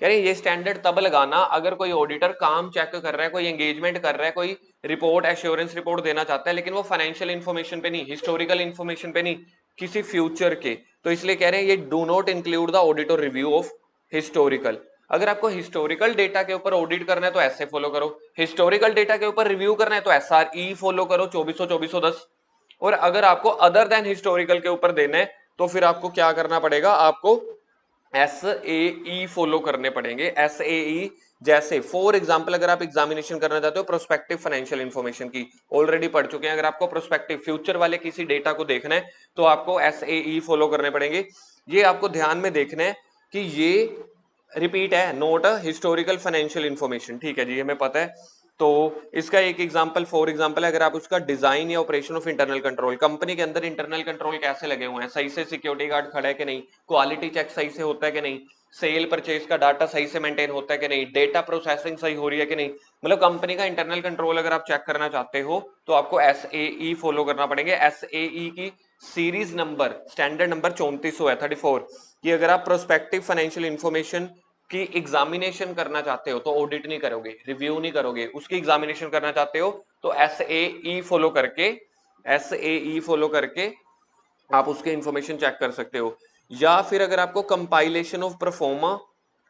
कह रहे हैं ये स्टैंडर्ड तब लगाना अगर कोई ऑडिटर काम चेक कर रहा है, कोई एंगेजमेंट कर रहा है, कोई रिपोर्ट एश्योरेंस रिपोर्ट देना चाहता है, लेकिन वो फाइनेंशियल इंफॉर्मेशन पे नहीं, हिस्टोरिकल इंफॉर्मेशन पे नहीं, किसी फ्यूचर के। तो इसलिए कह रहे हैं ये do not include the audit और रिव्यू ऑफ हिस्टोरिकल। अगर आपको हिस्टोरिकल डेटा के ऊपर ऑडिट करना है तो ऐसे फॉलो करो, हिस्टोरिकल डेटा के ऊपर रिव्यू करना है तो एसआरई फॉलो करो 2400, 2410। और अगर आपको अदर देन हिस्टोरिकल के ऊपर देना है तो फिर आपको क्या करना पड़ेगा, आपको एसएई फॉलो करने पड़ेंगे। एसएई जैसे फॉर एग्जांपल अगर आप एग्जामिनेशन करना चाहते हो प्रोस्पेक्टिव फाइनेंशियल इंफॉर्मेशन की, ऑलरेडी पढ़ चुके हैं, अगर आपको प्रोस्पेक्टिव फ्यूचर वाले किसी डेटा को देखना है तो आपको SAE फॉलो करने पड़ेंगे। ये आपको ध्यान में देखना है कि ये रिपीट है, note a historical financial information, ठीक है जी, हमें पता है। तो इसका एक एग्जांपल फॉर एग्जांपल है, अगर आप उसका डिजाइन या operation of internal control, company के अंदर इंटरनल कंट्रोल कैसे लगे हुए हैं, सही से सिक्योरिटी गार्ड खड़ा है कि नहीं, क्वालिटी चेक सही से होता है कि नहीं, सेल परचेज का डाटा सही से मेंटेन होता है कि नहीं, डेटा प्रोसेसिंग सही हो रही है कि नहीं, मतलब कंपनी का इंटरनल कंट्रोल अगर आप चेक करना चाहते हो तो आपको SAE फॉलो करना पड़ेंगे। SAE की सीरीज नंबर स्टैंडर्ड नंबर 3400 है, 34। कि अगर आप प्रोस्पेक्टिव फाइनेंशियल इंफॉर्मेशन की एग्जामिनेशन करना चाहते हो तो ऑडिट नहीं करोगे, रिव्यू नहीं करोगे, उसकी एग्जामिनेशन करना चाहते हो तो SAE फॉलो करके आप उसके इंफॉर्मेशन चेक कर सकते हो। या फिर अगर आपको compilation of pro forma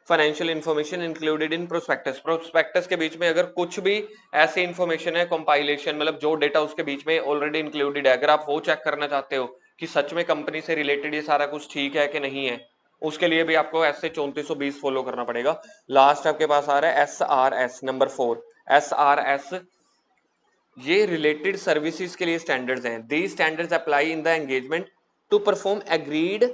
financial information included in prospectus, prospectus के बीच में अगर कुछ भी ऐसी इंफॉर्मेशन है, कंपाइलेशन मतलब जो डेटा उसके बीच में ऑलरेडी इंक्लूडेड है, अगर आप वो चेक करना चाहते हो कि सच में कंपनी से रिलेटेड ये सारा कुछ ठीक है कि नहीं है, उसके लिए भी आपको ऐसे 3420 फॉलो करना पड़ेगा। लास्ट आपके पास आ रहा है SRS नंबर 4। SRS ये रिलेटेड सर्विसेज के लिए स्टैंडर्ड्स हैं। These standards apply in the engagement to perform agreed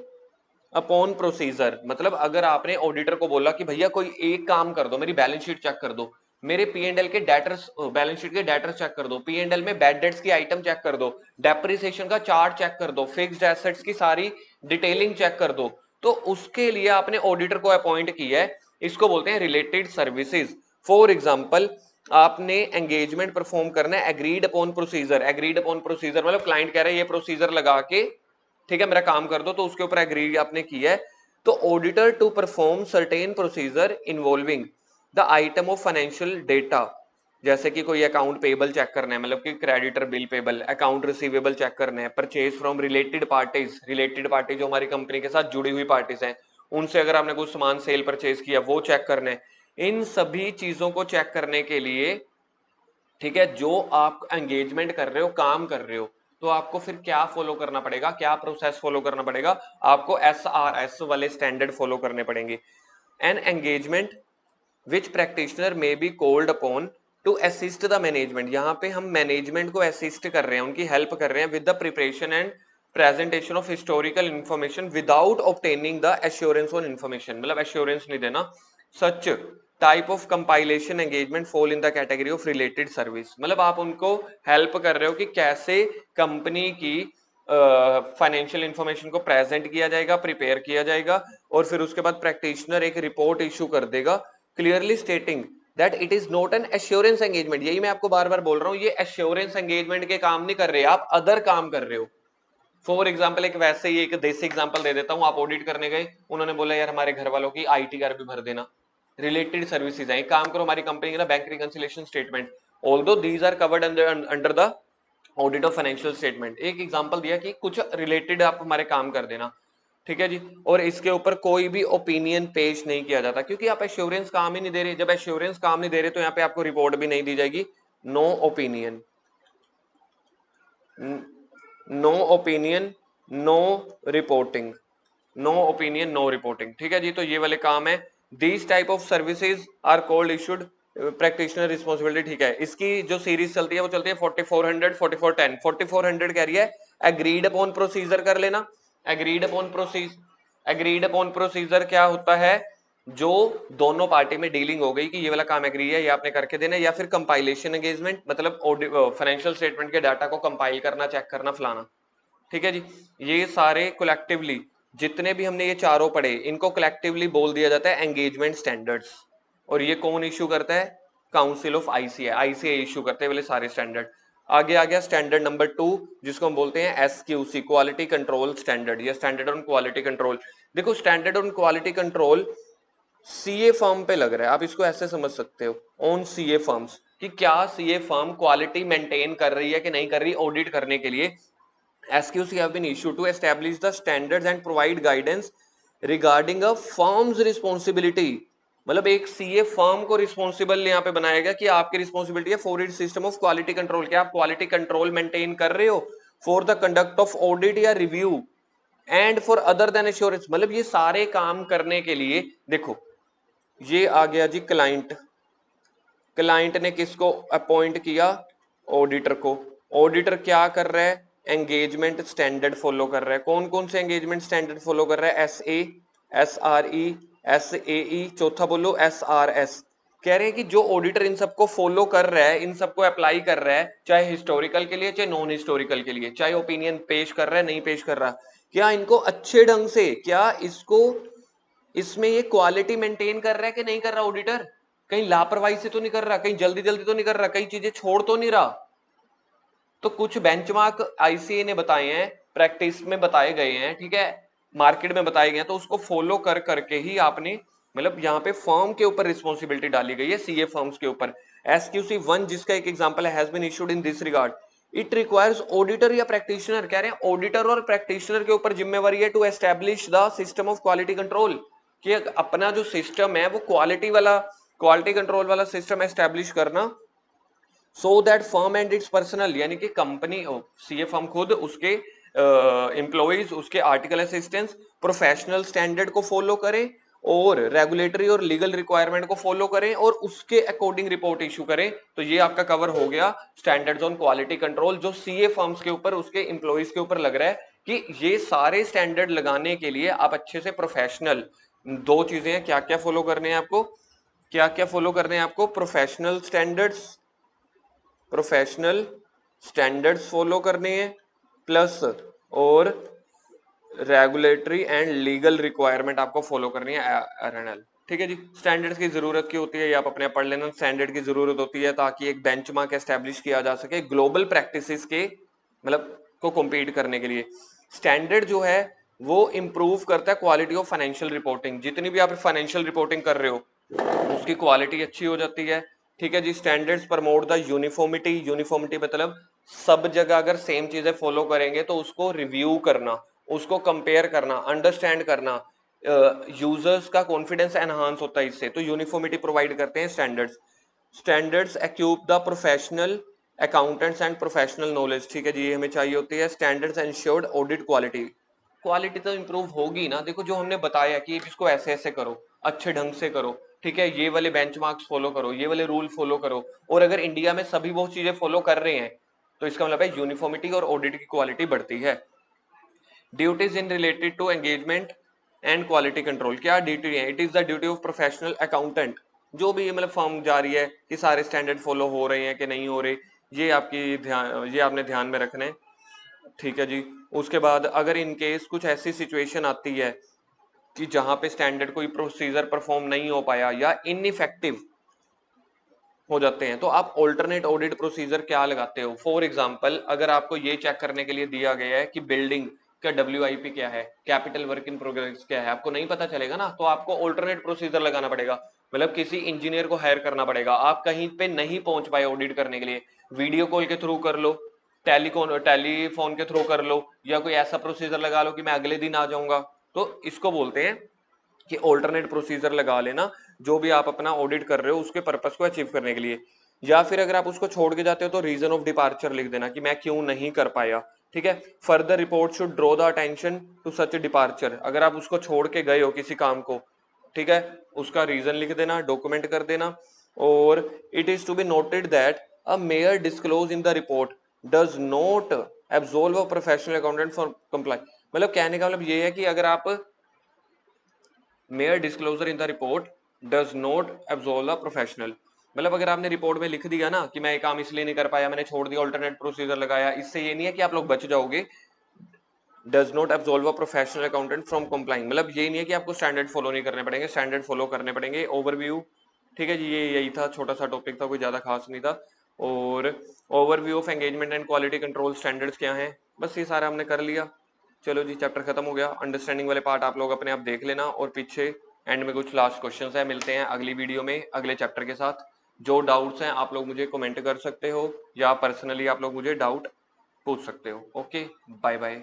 upon procedure, मतलब अगर आपने ऑडिटर को बोला कि भैया कोई एक काम कर दो, मेरी बैलेंस शीट चेक कर दो, मेरे P&L के डेटर्स, बैलेंस शीट के डेटर्स चेक कर दो, P&L में बैड डेट्स की आइटम चेक कर दो, डेप्रिसिएशन का चार्ट चेक कर दो, फिक्स्ड एसेट्स की सारी डिटेलिंग चेक कर दो, तो उसके लिए आपने ऑडिटर को अपॉइंट किया है, इसको बोलते हैं रिलेटेड सर्विसेज। फॉर एग्जाम्पल आपने एंगेजमेंट परफॉर्म करना है agreed upon procedure, agreed upon procedure मतलब क्लाइंट कह रहा है ये प्रोसीजर लगा के ठीक है मेरा काम कर दो, तो उसके ऊपर एग्री आपने किया है। तो auditor to perform certain procedure involving the item of financial data, जैसे कि कोई अकाउंट पेबल चेक करना है, मतलब कि creditor bill payable, account receivable check करना है, purchase from related parties, related party जो हमारी कंपनी के साथ जुड़ी हुई पार्टीज हैं, उनसे अगर आपने कुछ सामान सेल परचेज किया वो चेक करना है। इन सभी चीजों को चेक करने के लिए ठीक है, जो आप एंगेजमेंट कर रहे हो, काम कर रहे हो, तो आपको फिर क्या फॉलो करना पड़ेगा, क्या प्रोसेस फॉलो करना पड़ेगा, आपको SRS वाले स्टैंडर्ड फॉलो करने पड़ेंगे। An engagement which practitioner may be called upon two assist the management, यहाँ पे हम मैनेजमेंट को असिस्ट कर रहे हैं, उनकी हेल्प कर रहे हैं with the preparation and presentation of historical information without obtaining the assurance on information, मतलब एश्योरेंस नहीं देना। सच type of compilation engagement fall in the category of related service, मतलब आप उनको हेल्प कर रहे हो कि कैसे कंपनी की फाइनेंशियल इंफॉर्मेशन को प्रेजेंट किया जाएगा, प्रिपेयर किया जाएगा, और फिर उसके बाद प्रैक्टिशनर एक रिपोर्ट इशू कर देगा clearly stating that it is not an assurance engagement. यही मैं आपको बार बार बोल रहा हूं, ये एश्योरेंस एंगेजमेंट के काम नहीं कर रहे, आप अदर काम कर रहे हो। फॉर एग्जाम्पल एक वैसे ही एक देसी एग्जाम्पल दे देता हूँ, आप ऑडिट करने गए, उन्होंने बोला यार हमारे घर वालों की IT का भी भर देना, रिलेटेड सर्विसेज है, एक काम करो हमारी कंपनी का ना bank reconciliation statement, although these are covered under the audit of financial statement, एक एग्जांपल दिया कि कुछ रिलेटेड आप हमारे काम कर देना, ठीक है जी, और इसके ऊपर कोई भी ओपिनियन पेश नहीं किया जाता, क्योंकि आप एश्योरेंस काम ही नहीं दे रहे, जब एश्योरेंस काम नहीं दे रहे तो यहाँ पे आपको रिपोर्ट भी नहीं दी जाएगी। No opinion, no opinion no reporting, no opinion no reporting, ठीक है जी, तो ये वाले काम है। These type of services are called issued practitioner responsibility, ठीक है, इसकी जो सीरीज चलती है वो चलती है 4400 4410। 4400 कह रही है एग्रीड अपॉन प्रोसीजर कर लेना, agreed upon procedure, agreed upon procedure क्या होता है, जो दोनों पार्टी में डीलिंग हो गई कि ये वाला काम एग्री है, ये आपने करके देना, या फिर कंपाइलेशन एंगेजमेंट, मतलब फाइनेंशियल स्टेटमेंट के डाटा को कंपाइल करना, चेक करना, फलाना, ठीक है जी। ये सारे कलेक्टिवली जितने भी हमने ये चारों पढ़े, इनको कलेक्टिवली बोल दिया जाता है एंगेजमेंट स्टैंडर्ड्स, और ये कौन इशू करता है, काउंसिल ऑफ ICAI इशू करते हैं वाले सारे स्टैंडर्ड। आगे आ गया स्टैंडर्ड नंबर 2, जिसको हम बोलते हैं SQC, क्वालिटी कंट्रोल स्टैंडर्ड, या स्टैंडर्ड ऑन क्वालिटी कंट्रोल। देखो standard on quality control CA firm पे लग रहा है, आप इसको ऐसे समझ सकते हो, ऑन CA फर्म्स, कि क्या CA फर्म क्वालिटी मेंटेन कर रही है कि नहीं कर रही, ऑडिट करने के लिए SQC have been issued to establish the standards and provide guidance regarding a firm's responsibility, मतलब एक CA फर्म को रिस्पॉन्सिबल यहाँ पे बनाया गया कि आपकी रिस्पॉन्सिबिलिटी है for it system of quality control, क्या आप क्वालिटी कंट्रोल मेंटेन कर रहे हो for the conduct of audit या review and for other than assurance, मतलब ये सारे काम करने के लिए देखो ये आ गया जी क्लाइंट, क्लाइंट ने किसको अपॉइंट किया? ऑडिटर को। ऑडिटर क्या कर रहा है? एंगेजमेंट स्टैंडर्ड फॉलो कर रहा है। कौन कौन से एंगेजमेंट स्टैंडर्ड फॉलो कर रहा है? SA, SRE, SAE, चौथा बोलो SRS। कह रहे हैं कि जो ऑडिटर इन सबको फॉलो कर रहा है, इन सबको अप्लाई कर रहा है, चाहे हिस्टोरिकल के लिए चाहे नॉन हिस्टोरिकल के लिए, चाहे ओपिनियन पेश कर रहा है नहीं पेश कर रहा, क्या इनको अच्छे ढंग से, क्या इसको, इसमें ये क्वालिटी मेंटेन कर रहा है कि नहीं कर रहा ऑडिटर? कहीं लापरवाही से तो नहीं कर रहा, कहीं जल्दी जल्दी तो नहीं कर रहा, कई चीजें छोड़ तो नहीं रहा? तो कुछ बेंचमार्क आईसीए ने बताए हैं, प्रैक्टिस में बताए गए हैं, ठीक है, मार्केट में बताए गए हैं, तो उसको फॉलो कर करके ही आपने, मतलब यहाँ पे फर्म के ऊपर रिस्पॉन्सिबिलिटी डाली गई है, सीए फर्म्स के ऊपर। SQC 1 जिसका एक example has been issued in this regard, it requires auditor या प्रैक्टिशनर, कह रहे हैं ऑडिटर और प्रैक्टिशनर के ऊपर जिम्मेवारी है to establish the system of quality control, कि अपना जो सिस्टम है वो क्वालिटी वाला, क्वालिटी कंट्रोल वाला सिस्टम एस्टेब्लिश करना, so that firm and its personal, यानी कि कंपनी, सीए फर्म खुद, उसके एम्प्लॉइज, उसके आर्टिकल असिस्टेंट्स प्रोफेशनल स्टैंडर्ड को फॉलो करें और रेगुलेटरी और लीगल रिक्वायरमेंट को फॉलो करें और उसके अकॉर्डिंग रिपोर्ट इशू करें। तो ये आपका कवर हो गया स्टैंडर्ड्स ऑन क्वालिटी कंट्रोल, जो सीए फर्म्स के ऊपर, उसके एम्प्लॉइज के ऊपर लग रहा है कि ये सारे स्टैंडर्ड लगाने के लिए आप अच्छे से प्रोफेशनल, दो चीजें हैं, क्या क्या फॉलो करने हैं आपको, क्या क्या फॉलो करने हैं आपको? Professional standards, professional standards follow करने हैं, प्लस और रेगुलेटरी एंड लीगल रिक्वायरमेंट आपको फॉलो करनी है, RNL। ठीक है जी, स्टैंडर्ड्स की जरूरत की होती है, ये आप अपने पढ़ लेना, स्टैंडर्ड की जरूरत होती है ताकि एक बेंचमार्क एस्टेब्लिश किया जा सके ग्लोबल प्रैक्टिसेस के, मतलब को कॉम्पीट करने के लिए। स्टैंडर्ड जो है वो इंप्रूव करता है क्वालिटी ऑफ फाइनेंशियल रिपोर्टिंग, जितनी भी आप फाइनेंशियल रिपोर्टिंग कर रहे हो उसकी क्वालिटी अच्छी हो जाती है। ठीक है जी, standards promote the uniformity, uniformity मतलब सब जगह अगर सेम चीजें फॉलो करेंगे तो उसको रिव्यू करना, उसको कंपेयर करना, अंडरस्टैंड करना, यूजर्स का कॉन्फिडेंस एनहांस होता है इससे, तो यूनिफॉर्मिटी प्रोवाइड करते हैं standards. Standards equip the professional accountants and professional knowledge, ठीक है जी, ये हमें चाहिए होती है। Standards ensured audit quality, quality तो इंप्रूव होगी ना, देखो जो हमने बताया कि इसको ऐसे ऐसे करो, अच्छे ढंग से करो, ठीक है, ये वाले बेंचमार्क्स फॉलो करो, ये वाले रूल फॉलो करो, और अगर इंडिया में सभी वो चीजें फॉलो कर रहे हैं तो इसका मतलब है यूनिफॉर्मिटी और ऑडिट की क्वालिटी बढ़ती है। Duties in related to engagement and quality control, क्या ड्यूटी है? It is the duty of professional accountant, जो भी मतलब फॉर्म जा रही है कि सारे स्टैंडर्ड फॉलो हो रहे हैं कि नहीं हो रहे, ये आपकी ध्यान, ये आपने ध्यान में रखना है। ठीक है जी, उसके बाद अगर इन केस कुछ ऐसी सिचुएशन आती है कि जहां पे स्टैंडर्ड कोई प्रोसीजर परफॉर्म नहीं हो पाया या इनइफेक्टिव हो जाते हैं, तो आप ऑल्टरनेट ऑडिट प्रोसीजर क्या लगाते हो? फॉर एग्जांपल, अगर आपको ये चेक करने के लिए दिया गया है कि बिल्डिंग का WIP क्या है, कैपिटल वर्क इन प्रोग्रेस क्या है, आपको नहीं पता चलेगा ना, तो आपको ऑल्टरनेट प्रोसीजर लगाना पड़ेगा, मतलब किसी इंजीनियर को हायर करना पड़ेगा। आप कहीं पे नहीं पहुंच पाए ऑडिट करने के लिए, वीडियो कॉल के थ्रू कर लो, टेलीफोन के थ्रू कर लो, या कोई ऐसा प्रोसीजर लगा लो कि मैं अगले दिन आ जाऊंगा, तो इसको बोलते हैं कि ऑल्टरनेट प्रोसीजर लगा लेना, जो भी आप अपना ऑडिट कर रहे हो उसके पर्पस को अचीव करने के लिए। या फिर अगर आप उसको छोड़ के जाते हो तो रीजन ऑफ डिपार्चर लिख देना कि मैं क्यों नहीं कर पाया। ठीक है, further report should draw the attention to such departure, अगर आप उसको छोड़ के गए हो किसी काम को, ठीक है, उसका रीजन लिख देना, डॉक्यूमेंट कर देना। और it is to be noted that a mere disclose in the report does not absolve a professional accountant for comply, मतलब कहने का मतलब ये है कि अगर आप mere disclosure in the report does not absolve the professional, मतलब अगर आपने रिपोर्ट में लिख दिया ना कि मैं ये काम इसलिए नहीं कर पाया, मैंने छोड़ दिया, ऑल्टरनेट प्रोसीजर लगाया, इससे ये नहीं है कि आप लोग बच जाओगे। Does not absolve a professional accountant from complying, मतलब ये नहीं है कि आपको स्टैंडर्ड फॉलो नहीं करने पड़ेंगे, स्टैंडर्ड फॉलो करने पड़ेंगे। ओवरव्यू, ठीक है जी, ये यही था, छोटा सा टॉपिक था, कोई ज्यादा खास नहीं था। और overview of engagement and quality control standards क्या हैं, बस ये सारा हमने कर लिया। चलो जी, चैप्टर खत्म हो गया। अंडरस्टैंडिंग वाले पार्ट आप लोग अपने आप देख लेना, और पीछे एंड में कुछ लास्ट क्वेश्चंस है। मिलते हैं अगली वीडियो में अगले चैप्टर के साथ। जो डाउट्स हैं आप लोग मुझे कमेंट कर सकते हो, या पर्सनली आप लोग मुझे डाउट पूछ सकते हो। Okay, bye bye.